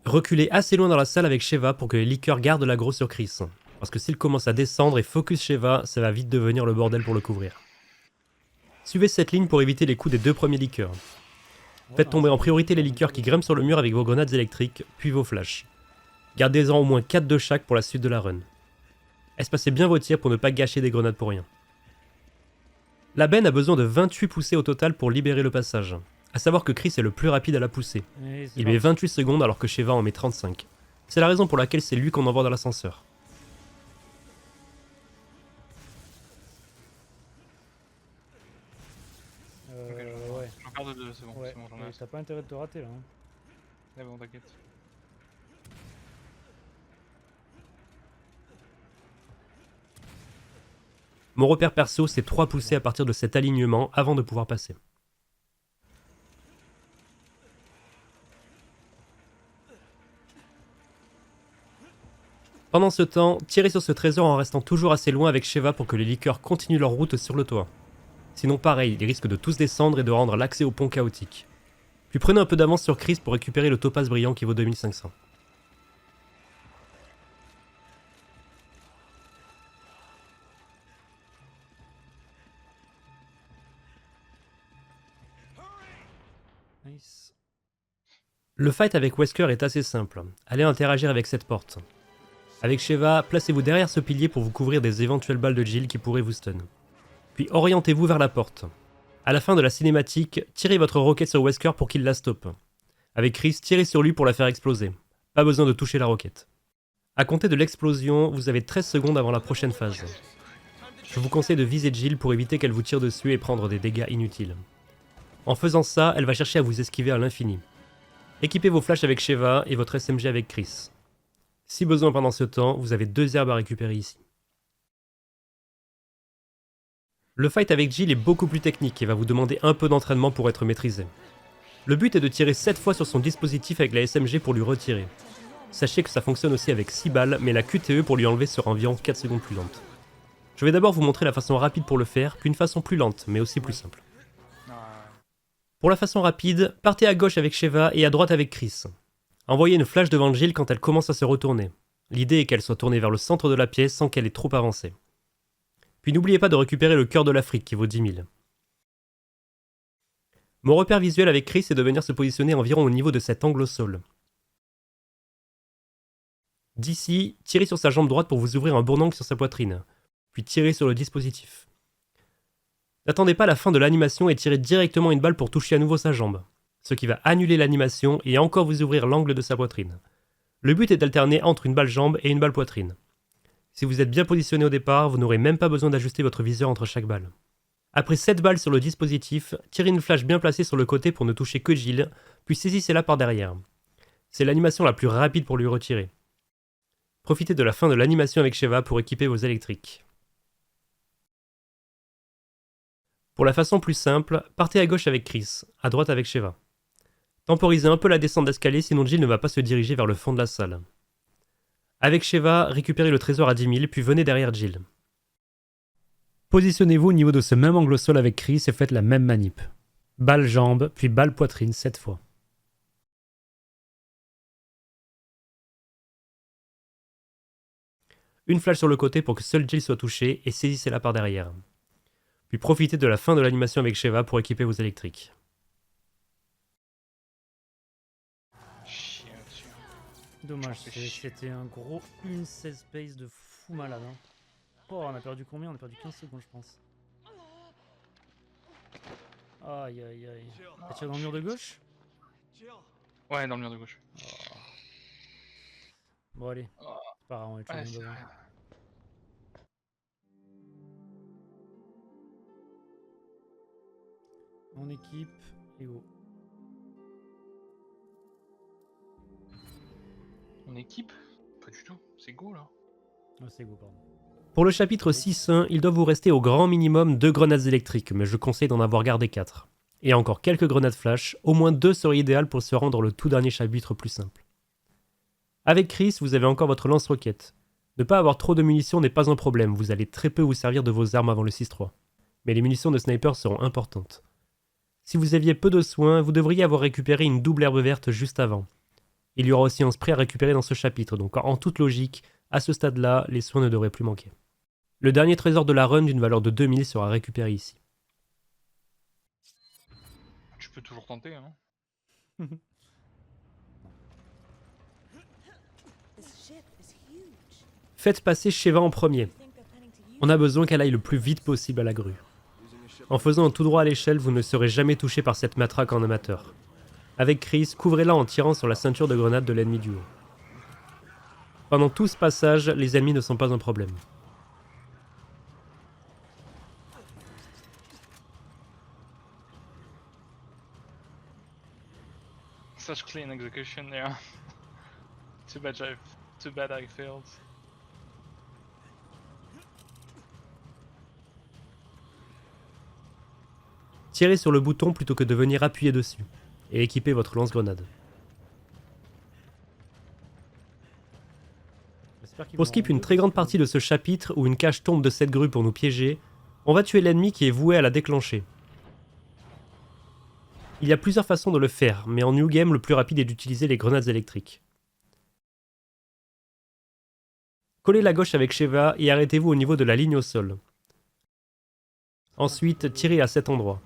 Reculez assez loin dans la salle avec Sheva pour que les liqueurs gardent l'aggro sur Chris. Parce que s'il commence à descendre et focus Sheva, ça va vite devenir le bordel pour le couvrir. Suivez cette ligne pour éviter les coups des 2 premiers liqueurs. Faites tomber en priorité les liqueurs qui grimpent sur le mur avec vos grenades électriques, puis vos flashs. Gardez-en au moins 4 de chaque pour la suite de la run. Espacez bien vos tirs pour ne pas gâcher des grenades pour rien. La benne a besoin de 28 poussées au total pour libérer le passage. A savoir que Chris est le plus rapide à la pousser. Il met 28 secondes alors que Sheva en met 35. C'est la raison pour laquelle c'est lui qu'on envoie dans l'ascenseur. Ouais. J'en garde 2, c'est bon, Ouais. c'est bon, j'en ai assez. T'as pas intérêt de te rater là. Hein. C'est bon, t'inquiète. Mon repère perso, c'est 3 poussées à partir de cet alignement avant de pouvoir passer. Pendant ce temps, tirez sur ce trésor en restant toujours assez loin avec Sheva pour que les liqueurs continuent leur route sur le toit. Sinon pareil, ils risquent de tous descendre et de rendre l'accès au pont chaotique. Puis prenez un peu d'avance sur Chris pour récupérer le topaz brillant qui vaut 2500. Nice. Le fight avec Wesker est assez simple. Allez interagir avec cette porte. Avec Sheva, placez-vous derrière ce pilier pour vous couvrir des éventuelles balles de Jill qui pourraient vous stun. Puis orientez-vous vers la porte. À la fin de la cinématique, tirez votre roquette sur Wesker pour qu'il la stoppe. Avec Chris, tirez sur lui pour la faire exploser. Pas besoin de toucher la roquette. A compter de l'explosion, vous avez 13 secondes avant la prochaine phase. Je vous conseille de viser Jill pour éviter qu'elle vous tire dessus et prendre des dégâts inutiles. En faisant ça, elle va chercher à vous esquiver à l'infini. Équipez vos flashs avec Sheva et votre SMG avec Chris. Si besoin pendant ce temps, vous avez 2 herbes à récupérer ici. Le fight avec Jill est beaucoup plus technique et va vous demander un peu d'entraînement pour être maîtrisé. Le but est de tirer 7 fois sur son dispositif avec la SMG pour lui retirer. Sachez que ça fonctionne aussi avec 6 balles, mais la QTE pour lui enlever sera environ 4 secondes plus lente. Je vais d'abord vous montrer la façon rapide pour le faire, puis une façon plus lente, mais aussi plus simple. Pour la façon rapide, partez à gauche avec Sheva et à droite avec Chris. Envoyez une flash devant Jill quand elle commence à se retourner. L'idée est qu'elle soit tournée vers le centre de la pièce sans qu'elle ait trop avancé. Puis n'oubliez pas de récupérer le cœur de l'Afrique qui vaut 10 000. Mon repère visuel avec Chris est de venir se positionner environ au niveau de cet angle au sol. D'ici, tirez sur sa jambe droite pour vous ouvrir un bon angle sur sa poitrine, puis tirez sur le dispositif. N'attendez pas la fin de l'animation et tirez directement une balle pour toucher à nouveau sa jambe, ce qui va annuler l'animation et encore vous ouvrir l'angle de sa poitrine. Le but est d'alterner entre une balle jambe et une balle poitrine. Si vous êtes bien positionné au départ, vous n'aurez même pas besoin d'ajuster votre viseur entre chaque balle. Après 7 balles sur le dispositif, tirez une flash bien placée sur le côté pour ne toucher que Jill, puis saisissez-la par derrière. C'est l'animation la plus rapide pour lui retirer. Profitez de la fin de l'animation avec Sheva pour équiper vos électriques. Pour la façon plus simple, partez à gauche avec Chris, à droite avec Sheva. Temporisez un peu la descente d'escalier sinon Jill ne va pas se diriger vers le fond de la salle. Avec Sheva, récupérez le trésor à 10 000 puis venez derrière Jill. Positionnez-vous au niveau de ce même angle au sol avec Chris et faites la même manip. Balle jambe, puis balle poitrine 7 fois. Une flash sur le côté pour que seule Jill soit touchée et saisissez-la par derrière. Puis profitez de la fin de l'animation avec Sheva pour équiper vos électriques. Chien dessus. Dommage, J'en fais chier. c'était un gros 1-16 pace de fou malade. Hein. Oh, on a perdu combien? On a perdu 15 secondes, je pense. Aïe aïe aïe. T'as tiré dans le mur de gauche? Ouais, dans le mur de gauche. Bon, allez. Oh. C'est pas grave, on est toujours Ouais, bien c'est devant. vrai. Mon équipe et go. Mon équipe? Pas du tout. C'est go là. Oh, c'est go, pardon. Pour le chapitre 6.1, il doit vous rester au grand minimum 2 grenades électriques, mais je conseille d'en avoir gardé 4. Et encore quelques grenades flash, au moins 2 seraient idéales pour se rendre le tout dernier chapitre plus simple. Avec Chris, vous avez encore votre lance-roquette. Ne pas avoir trop de munitions n'est pas un problème, vous allez très peu vous servir de vos armes avant le 6.3. Mais les munitions de sniper seront importantes. Si vous aviez peu de soins, vous devriez avoir récupéré une double herbe verte juste avant. Il y aura aussi un spray à récupérer dans ce chapitre, donc en toute logique, à ce stade-là, les soins ne devraient plus manquer. Le dernier trésor de la run d'une valeur de 2000 sera récupéré ici. Tu peux toujours tenter, hein. This ship is huge. Faites passer Sheva en premier. Think they're planning to use On a besoin qu'elle aille le plus vite possible à la grue. En faisant un tout droit à l'échelle, vous ne serez jamais touché par cette matraque en amateur. Avec Chris, couvrez-la en tirant sur la ceinture de grenade de l'ennemi du haut. Pendant tout ce passage, les ennemis ne sont pas un problème. Such clean execution there. Too bad I failed. Tirez sur le bouton plutôt que de venir appuyer dessus, et équipez votre lance-grenade. J'espère qu'ils Pour vont skip en une deux, très grande parce partie que- de ce chapitre où une cage tombe de cette grue pour nous piéger, on va tuer l'ennemi qui est voué à la déclencher. Il y a plusieurs façons de le faire, mais en New Game, le plus rapide est d'utiliser les grenades électriques. Collez la gauche avec Sheva et arrêtez-vous au niveau de la ligne au sol. Ensuite, tirez à cet endroit.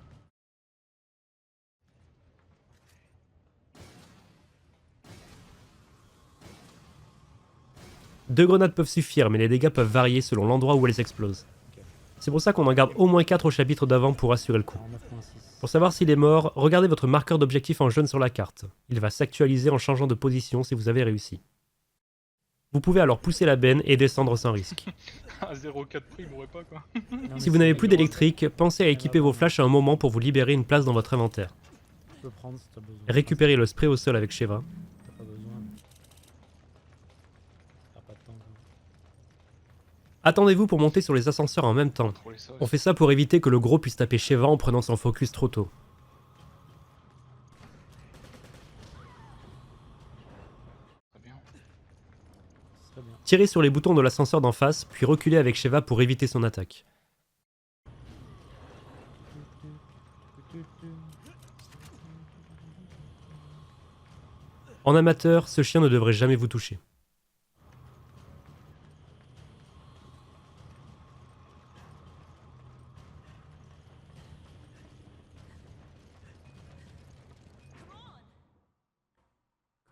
Deux grenades peuvent suffire, mais les dégâts peuvent varier selon l'endroit où elles explosent. C'est pour ça qu'on en garde au moins 4 au chapitre d'avant pour assurer le coup. Alors, 9.6. Pour savoir s'il est mort, regardez votre marqueur d'objectif en jaune sur la carte. Il va s'actualiser en changeant de position si vous avez réussi. Vous pouvez alors pousser la benne et descendre sans risque. À 0,4 prix, il mourrait pas quoi. Non, mais Si vous c'est n'avez bon, plus d'électrique, pensez à équiper vos flashs à un moment pour vous libérer une place dans votre inventaire. Tu peux prendre si t'as besoin. Récupérez le spray au sol avec Sheva. T'as pas besoin. mais- T'as pas de temps, quoi. Attendez-vous pour monter sur les ascenseurs en même temps. Contrôler ça On aussi. fait ça pour éviter que le gros puisse taper Sheva en prenant son focus trop tôt. Très bien. Ce serait bien. Tirez sur les boutons de l'ascenseur d'en face, puis reculez avec Sheva pour éviter son attaque. En amateur, ce chien ne devrait jamais vous toucher.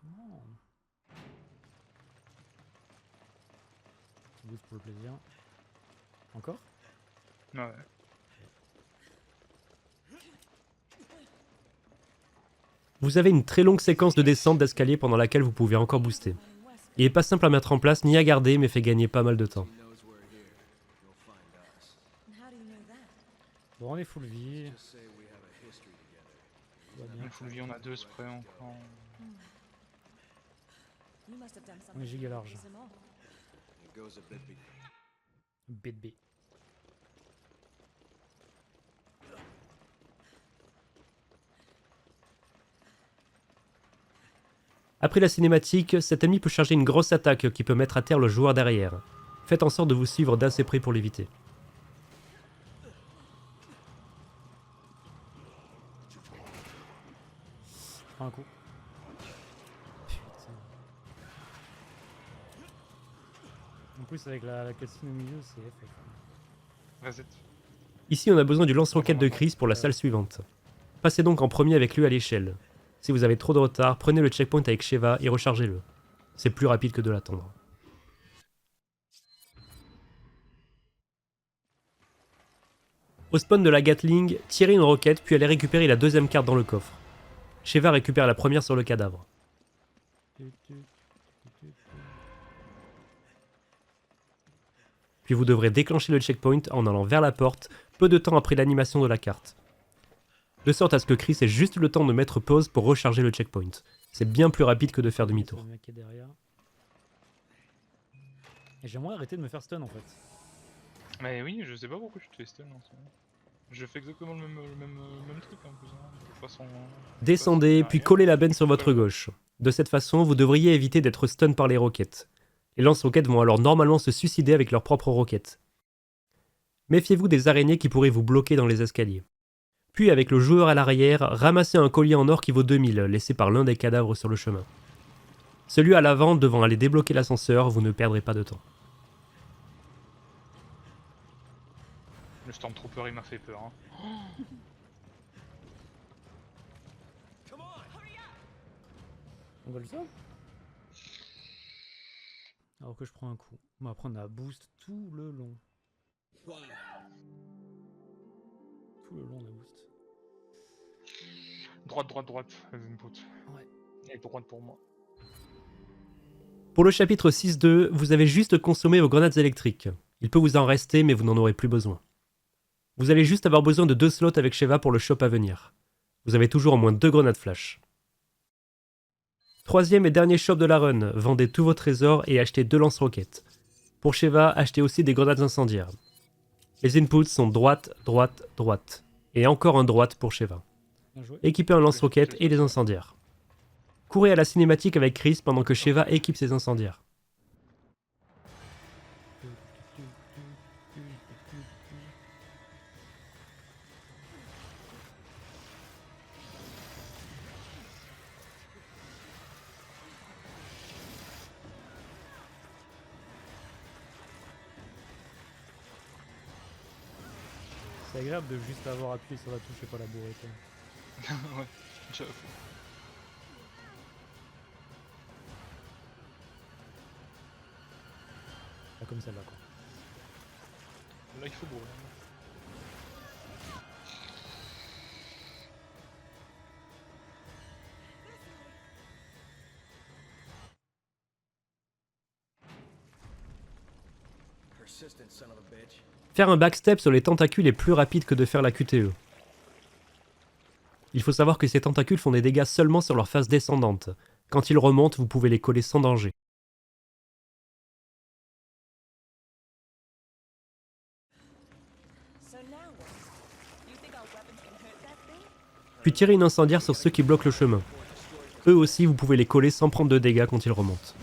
Comment boost pour le plaisir. Encore? Ouais. Vous avez une très longue séquence de descente d'escalier pendant laquelle vous pouvez encore booster. Il est pas simple à mettre en place ni à garder, mais fait gagner pas mal de temps. He knows we're here. You'll find us. And how do you know that? Bon, on est full vie. Just say we have a history together. Tout va On bien. est full vie, on a 2 sprays encore. You must have done On est something giga to large. piss him off. It goes a bit big. BB. Après la cinématique, cet ennemi peut charger une grosse attaque qui peut mettre à terre le joueur derrière. Faites en sorte de vous suivre d'assez près pour l'éviter. Prends un coup. Putain. En plus, avec la cutscene au milieu, c'est FF. Reset. Ici, on a besoin du lance-roquette de Chris pour la salle suivante. Passez donc en premier avec lui à l'échelle. Si vous avez trop de retard, prenez le checkpoint avec Sheva et rechargez-le. C'est plus rapide que de l'attendre. Au spawn de la Gatling, tirez une roquette puis allez récupérer la deuxième carte dans le coffre. Sheva récupère la première sur le cadavre. Puis vous devrez déclencher le checkpoint en allant vers la porte, peu de temps après l'animation de la carte. De sorte à ce que Chris ait juste le temps de mettre pause pour recharger le checkpoint. C'est bien plus rapide que de faire demi-tour. Le mec qui est derrière. Et j'aimerais arrêter de me faire stun en fait. Mais oui, je sais pas pourquoi tu te fais stun en ce moment. Je fais exactement le même truc en plus. Hein. De toute façon, Descendez, puis collez la benne sur votre gauche. De cette façon, vous devriez éviter d'être stun par les roquettes. Les lance-roquettes vont alors normalement se suicider avec leurs propres roquettes. Méfiez-vous des araignées qui pourraient vous bloquer dans les escaliers. Puis avec le joueur à l'arrière, ramassez un collier en or qui vaut 2000, laissé par l'un des cadavres sur le chemin. Celui à l'avant devant aller débloquer l'ascenseur, vous ne perdrez pas de temps. Le Stormtrooper il m'a fait peur. Hein. On va le faire. Alors que je prends un coup. On va prendre un boost tout le long. Tout le long de boost. Droite, les inputs. Ouais. Et droite pour moi. Pour le chapitre 6.2, vous avez juste consommé vos grenades électriques. Il peut vous en rester, mais vous n'en aurez plus besoin. Vous allez juste avoir besoin de 2 slots avec Sheva pour le shop à venir. Vous avez toujours au moins 2 grenades flash. Troisième et dernier shop de la run, vendez tous vos trésors et achetez 2 lance-roquettes. Pour Sheva, achetez aussi des grenades incendiaires. Les inputs sont droite, droite, droite. Et encore un droite pour Sheva. Bien joué. Équipez un lance-roquettes et des incendiaires. Courez à la cinématique avec Chris pendant que Sheva équipe ses incendiaires. C'est agréable de juste avoir appuyé sur la touche et pas la bourrer. Quoi. Ouais, j'avoue. Pas comme celle-là quoi. Là il faut bourrer. Persistent son of a bitch. Faire un backstep sur les tentacules est plus rapide que de faire la QTE. Il faut savoir que ces tentacules font des dégâts seulement sur leur face descendante. Quand ils remontent, vous pouvez les coller sans danger. So now what? You think our weapons can hurt that thing? Puis tirez une incendiaire sur ceux qui bloquent le chemin. Eux aussi, vous pouvez les coller sans prendre de dégâts quand ils remontent.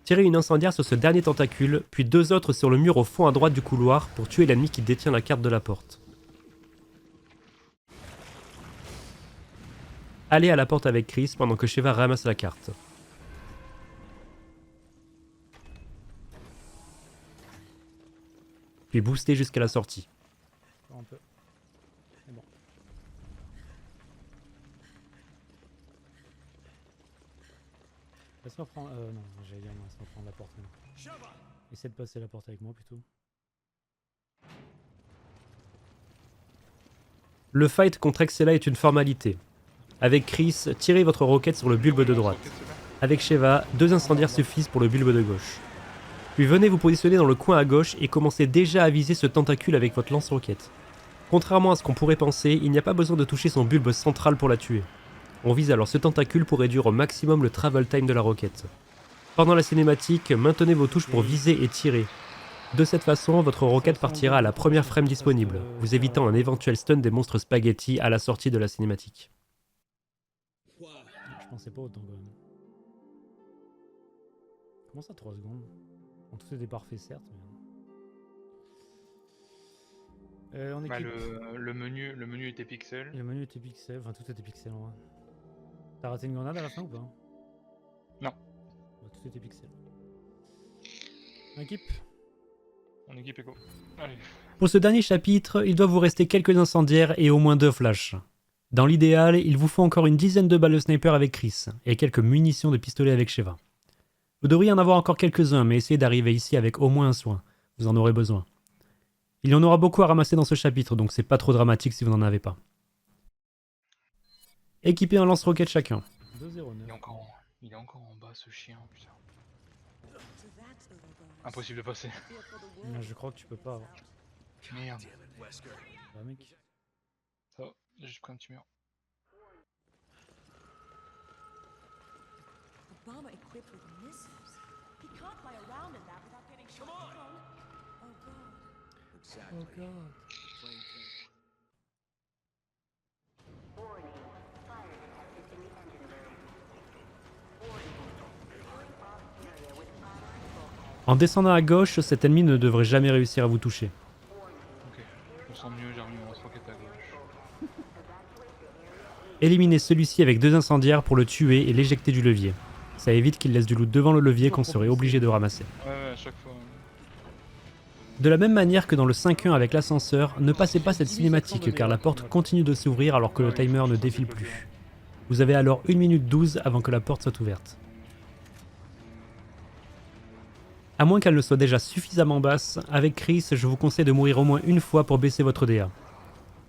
Tirez une incendiaire sur ce dernier tentacule, puis 2 autres sur le mur au fond à droite du couloir pour tuer l'ennemi qui détient la carte de la porte. Allez à la porte avec Chris pendant que Sheva ramasse la carte. Puis boostez jusqu'à la sortie. Encore un peu. C'est bon. Laisse-moi prendre... non, j'allais dire, non, laisse-moi prendre la porte. Non. Essaie de passer la porte avec moi plutôt. Le fight contre Exela est une formalité. Avec Chris, tirez votre roquette sur le bulbe de droite. Avec Sheva, 2 incendiaires suffisent pour le bulbe de gauche. Puis venez vous positionner dans le coin à gauche et commencez déjà à viser ce tentacule avec votre lance-roquette. Contrairement à ce qu'on pourrait penser, il n'y a pas besoin de toucher son bulbe central pour la tuer. On vise alors ce tentacule pour réduire au maximum le travel time de la roquette. Pendant la cinématique, maintenez vos touches pour viser et tirer. De cette façon, votre roquette partira à la première frame disponible, vous évitant un éventuel stun des monstres spaghetti à la sortie de la cinématique. Je pensais pas autant quand même. Comment ça 3 secondes? Bon, tout était parfait certes, mais... on est Bah, le menu était pixel. Le menu était pixel, enfin tout était pixel en vrai. T'as raté une grenade à la fin ou pas? Non. Bah, tout était pixel. Équipe. On équipe écho. Allez. Pour ce dernier chapitre, il doit vous rester quelques incendiaires et au moins 2 flashs. Dans l'idéal, il vous faut encore une dizaine de balles de sniper avec Chris, et quelques munitions de pistolet avec Sheva. Vous devriez en avoir encore quelques-uns, mais essayez d'arriver ici avec au moins un soin, vous en aurez besoin. Il y en aura beaucoup à ramasser dans ce chapitre, donc c'est pas trop dramatique si vous n'en avez pas. Équipez un lance-roquette chacun. 2-0-9. Il est encore en bas ce chien, putain. So that's Overgone. Impossible de passer. Fear for the Non, world. je crois que tu peux pas. Merde. Bah mec. Ça va, j'ai juste pris un petit mur. A bomber equipped with missiles. He can't fly around in that without getting shot down. Oh god. Exactly. Plain thing. En descendant à gauche, cet ennemi ne devrait jamais réussir à vous toucher. Ok, je me sens mieux, j'ai remis mon roquette à gauche. Éliminez celui-ci avec 2 incendiaires pour le tuer et l'éjecter du levier. Ça évite qu'il laisse du loot devant le levier qu'on serait obligé de ramasser. Ouais, à chaque fois. De la même manière que dans le 5.1 avec l'ascenseur, ne passez pas cette cinématique car la porte continue de s'ouvrir alors que le timer ne défile plus. Vous avez alors 1 minute 12 avant que la porte soit ouverte. À moins qu'elle ne soit déjà suffisamment basse, avec Chris, je vous conseille de mourir au moins une fois pour baisser votre DA.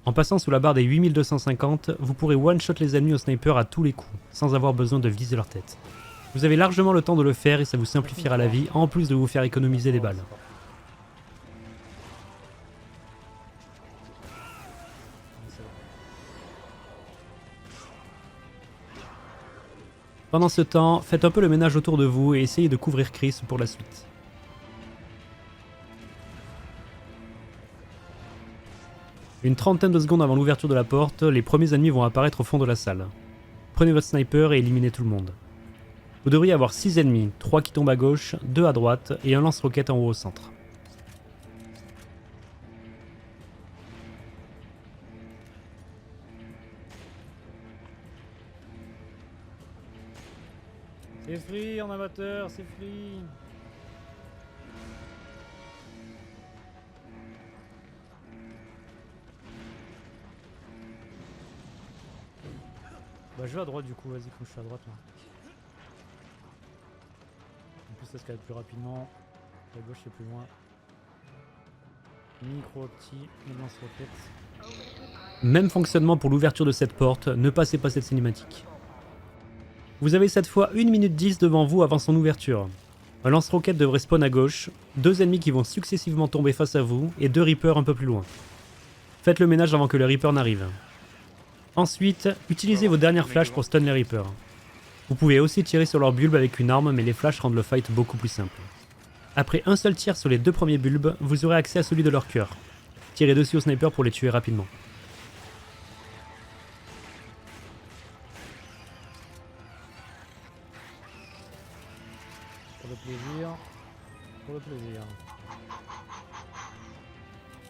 En passant sous la barre des 8250, vous pourrez one-shot les ennemis au sniper à tous les coups, sans avoir besoin de viser leur tête. Vous avez largement le temps de le faire et ça vous simplifiera la vie, en plus de vous faire économiser des balles. Pendant ce temps, faites un peu le ménage autour de vous et essayez de couvrir Chris pour la suite. Une trentaine de secondes avant l'ouverture de la porte, les premiers ennemis vont apparaître au fond de la salle. Prenez votre sniper et éliminez tout le monde. Vous devriez avoir 6 ennemis, 3 qui tombent à gauche, 2 à droite et un lance-roquette en haut au centre. C'est free en amateur, c'est free. Bah je vais à droite du coup, vas-y quand je suis à droite là. En plus ça se calme plus rapidement. À gauche c'est plus loin. Micro petit, lance-roquette. Même fonctionnement pour l'ouverture de cette porte, ne passez pas cette cinématique. Vous avez cette fois 1 minute 10 devant vous avant son ouverture. Un lance-roquette devrait spawn à gauche, 2 ennemis qui vont successivement tomber face à vous et 2 Reapers un peu plus loin. Faites le ménage avant que le Reaper n'arrive. Ensuite, utilisez vos dernières flashs pour stun les Reapers. Vous pouvez aussi tirer sur leur bulbe avec une arme, mais les flashs rendent le fight beaucoup plus simple. Après un seul tir sur les 2 premiers bulbes, vous aurez accès à celui de leur cœur. Tirez dessus au sniper pour les tuer rapidement. Pour le plaisir. Pour le plaisir.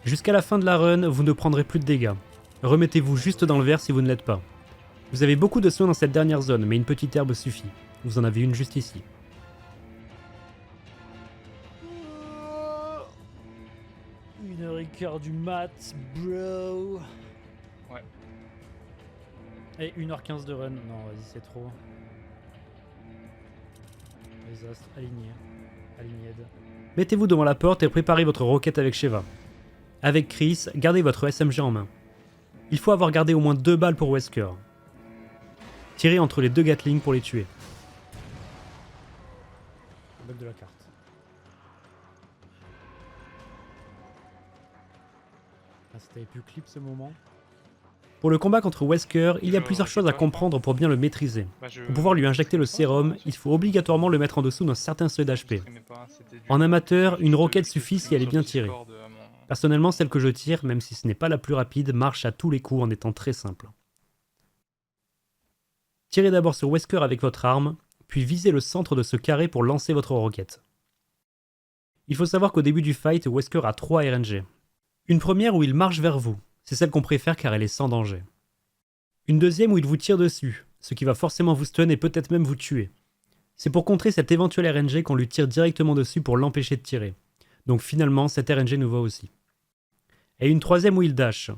Jusqu'à la fin de la run, vous ne prendrez plus de dégâts. Remettez-vous juste dans le vert si vous ne l'êtes pas. Vous avez beaucoup de soins dans cette dernière zone, mais une petite herbe suffit. Vous en avez une juste ici. 1h15 du mat, bro. Ouais. Et 1h15 de run. Non, vas-y, c'est trop. Les astres alignés. Alignés. Mettez-vous devant la porte et préparez votre roquette avec Sheva. Avec Chris, gardez votre SMG en main. Il faut avoir gardé au moins 2 balles pour Wesker. Tirez entre les 2 Gatling pour les tuer. Bug de la carte. Ah, si t'avais pu clip ce moment. Pour le combat contre Wesker, il y a Je plusieurs choses à récupère pas. comprendre pour bien le maîtriser. Bah, je- Pour pouvoir lui injecter le sérum, il faut obligatoirement le mettre en dessous d'un certain seuil d'HP. En amateur, une roquette suffit si elle est bien tirée. Personnellement, celle que je tire, même si ce n'est pas la plus rapide, marche à tous les coups en étant très simple. Tirez d'abord sur Wesker avec votre arme, puis visez le centre de ce carré pour lancer votre roquette. Il faut savoir qu'au début du fight, Wesker a 3 RNG. Une première où il marche vers vous, c'est celle qu'on préfère car elle est sans danger. Une deuxième où il vous tire dessus, ce qui va forcément vous stun et peut-être même vous tuer. C'est pour contrer cette éventuelle RNG qu'on lui tire directement dessus pour l'empêcher de tirer. Donc finalement, cette RNG nous va aussi. Et une troisième où il dash.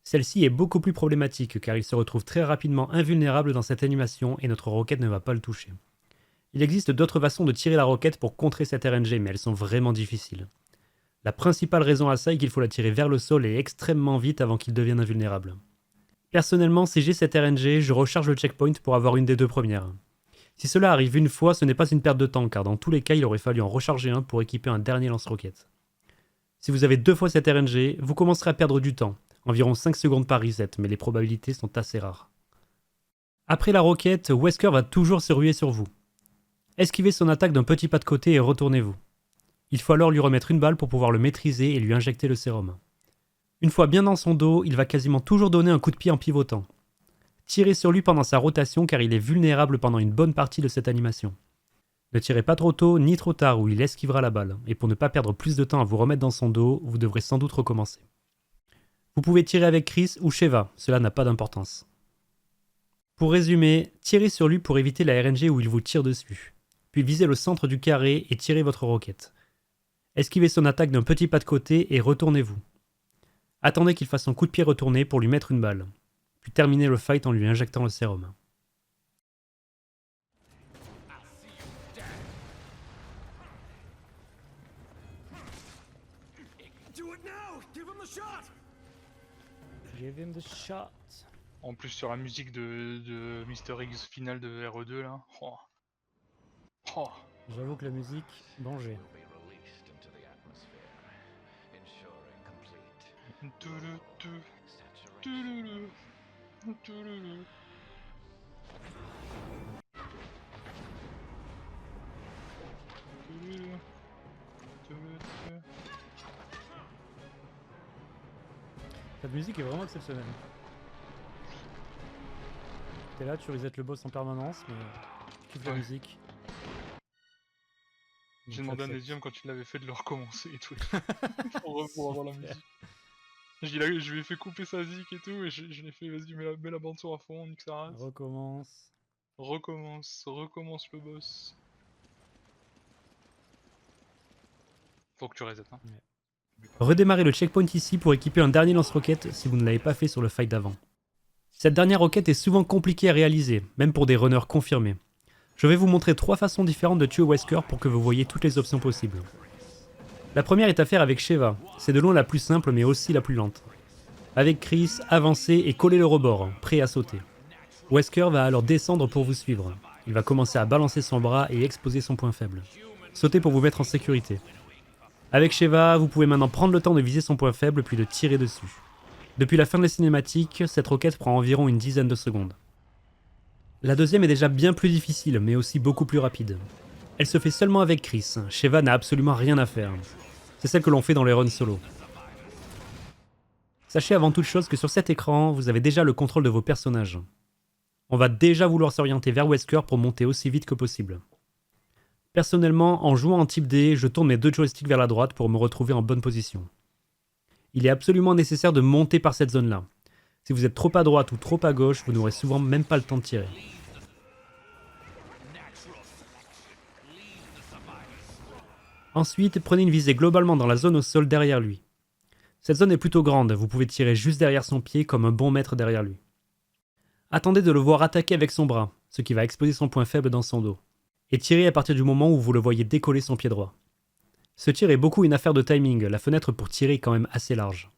Celle-ci est beaucoup plus problématique car il se retrouve très rapidement invulnérable dans cette animation et notre roquette ne va pas le toucher. Il existe d'autres façons de tirer la roquette pour contrer cette RNG, mais elles sont vraiment difficiles. La principale raison à ça est qu'il faut la tirer vers le sol et extrêmement vite avant qu'il devienne invulnérable. Personnellement, si j'ai cette RNG, je recharge le checkpoint pour avoir une des 2 premières. Si cela arrive une fois, ce n'est pas une perte de temps, car dans tous les cas, il aurait fallu en recharger un pour équiper un dernier lance-roquette. Si vous avez 2 fois cette RNG, vous commencerez à perdre du temps, environ 5 secondes par reset, mais les probabilités sont assez rares. Après la roquette, Wesker va toujours se ruer sur vous. Esquivez son attaque d'un petit pas de côté et retournez-vous. Il faut alors lui remettre une balle pour pouvoir le maîtriser et lui injecter le sérum. Une fois bien dans son dos, il va quasiment toujours donner un coup de pied en pivotant. Tirez sur lui pendant sa rotation car il est vulnérable pendant une bonne partie de cette animation. Ne tirez pas trop tôt ni trop tard ou il esquivera la balle, et pour ne pas perdre plus de temps à vous remettre dans son dos, vous devrez sans doute recommencer. Vous pouvez tirer avec Chris ou Sheva, cela n'a pas d'importance. Pour résumer, tirez sur lui pour éviter la RNG où il vous tire dessus, puis visez le centre du carré et tirez votre roquette. Esquivez son attaque d'un petit pas de côté et retournez-vous. Attendez qu'il fasse son coup de pied retourné pour lui mettre une balle, puis terminez le fight en lui injectant le sérum. Do it now! Give him the shot! Give him the shot. En plus sur la musique de Mr. X final de RE2 là. Oh. Oh. J'avoue que la musique, danger. Touloutou. Touloulou. Touloulou. Touloulou. Touloutou. Cette musique est vraiment exceptionnelle. T'es là, tu reset le boss en permanence, mais tu kiffes la Ouais. musique. J'ai Donc, demandé à j'accepte. Nézium quand il l'avait fait de le recommencer et tout. pour avoir la musique. Je lui ai fait couper sa zik et tout, et je lui ai fait vas-y mets la bande son à fond, nique sa race. Recommence. Recommence le boss. Faut que tu reset hein. Redémarrez le checkpoint ici pour équiper un dernier lance-roquette si vous ne l'avez pas fait sur le fight d'avant. Cette dernière roquette est souvent compliquée à réaliser, même pour des runners confirmés. Je vais vous montrer 3 façons différentes de tuer Wesker pour que vous voyez toutes les options possibles. La première est à faire avec Sheva, c'est de loin la plus simple mais aussi la plus lente. Avec Chris, avancez et collez le rebord, prêt à sauter. Wesker va alors descendre pour vous suivre. Il va commencer à balancer son bras et exposer son point faible. Sautez pour vous mettre en sécurité. Avec Sheva, vous pouvez maintenant prendre le temps de viser son point faible puis de tirer dessus. Depuis la fin de la cinématique, cette roquette prend environ une dizaine de secondes. La deuxième est déjà bien plus difficile, mais aussi beaucoup plus rapide. Elle se fait seulement avec Chris, Sheva n'a absolument rien à faire. C'est celle que l'on fait dans les runs solo. Sachez avant toute chose que sur cet écran, vous avez déjà le contrôle de vos personnages. On va déjà vouloir s'orienter vers Wesker pour monter aussi vite que possible. Personnellement, en jouant en type D, je tourne mes 2 joysticks vers la droite pour me retrouver en bonne position. Il est absolument nécessaire de monter par cette zone-là. Si vous êtes trop à droite ou trop à gauche, vous n'aurez souvent même pas le temps de tirer. Ensuite, prenez une visée globalement dans la zone au sol derrière lui. Cette zone est plutôt grande, vous pouvez tirer juste derrière son pied comme un bon maître derrière lui. Attendez de le voir attaquer avec son bras, ce qui va exploser son point faible dans son dos. et tirez à partir du moment où vous le voyez décoller son pied droit. Ce tir est beaucoup une affaire de timing, la fenêtre pour tirer est quand même assez large.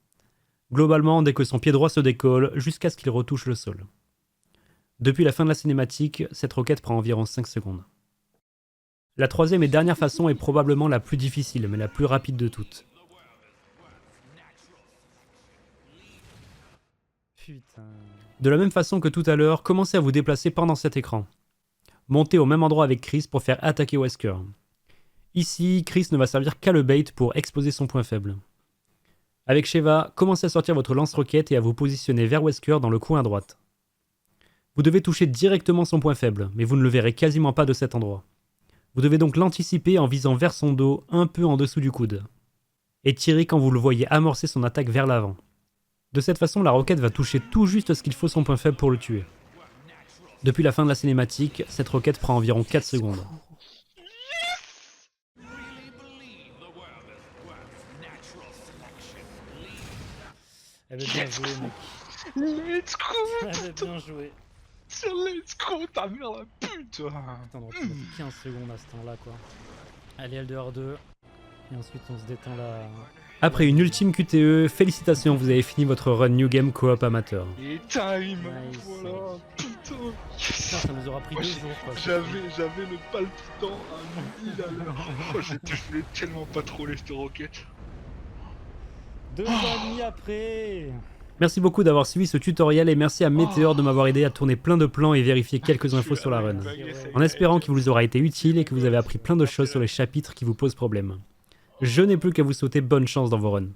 Globalement, dès que son pied droit se décolle, jusqu'à ce qu'il retouche le sol. Depuis la fin de la cinématique, cette roquette prend environ 5 secondes. La troisième et dernière façon est probablement la plus difficile, mais la plus rapide de toutes. Putain. De la même façon que tout à l'heure, commencez à vous déplacer pendant cet écran. Montez au même endroit avec Chris pour faire attaquer Wesker. Ici, Chris ne va servir qu'à le bait pour exposer son point faible. Avec Sheva, commencez à sortir votre lance-roquette et à vous positionner vers Wesker dans le coin à droite. Vous devez toucher directement son point faible, mais vous ne le verrez quasiment pas de cet endroit. Vous devez donc l'anticiper en visant vers son dos, un peu en dessous du coude. Et tirez quand vous le voyez amorcer son attaque vers l'avant. De cette façon, la roquette va toucher tout juste ce qu'il faut son point faible pour le tuer. Depuis la fin de la cinématique, cette roquette prend environ 4 secondes. Elle avait bien joué, mec. Let's go. Elle avait bien joué. Let's go, ta mère la pute. Attends, on aurait pu mettre 15 secondes à ce temps-là, quoi. Allez, LDR 2. Et ensuite, on se détend là. Après une ultime QTE, félicitations, vous avez fini votre run New Game Coop amateur. Et time. Nice. Voilà, putain. Putain, ça nous aura pris 2 Moi, jours, quoi. J'avais le palpitant à 1000 à l'heure. Oh, je voulais tellement pas troller cette roquette. 2 ans et demi après. Merci beaucoup d'avoir suivi ce tutoriel et merci à Meteor de m'avoir aidé à tourner plein de plans et vérifier quelques infos sur la run. En espérant qu'il vous aura été utile et que vous avez appris plein de choses sur les chapitres qui vous posent problème. Je n'ai plus qu'à vous souhaiter bonne chance dans vos runs.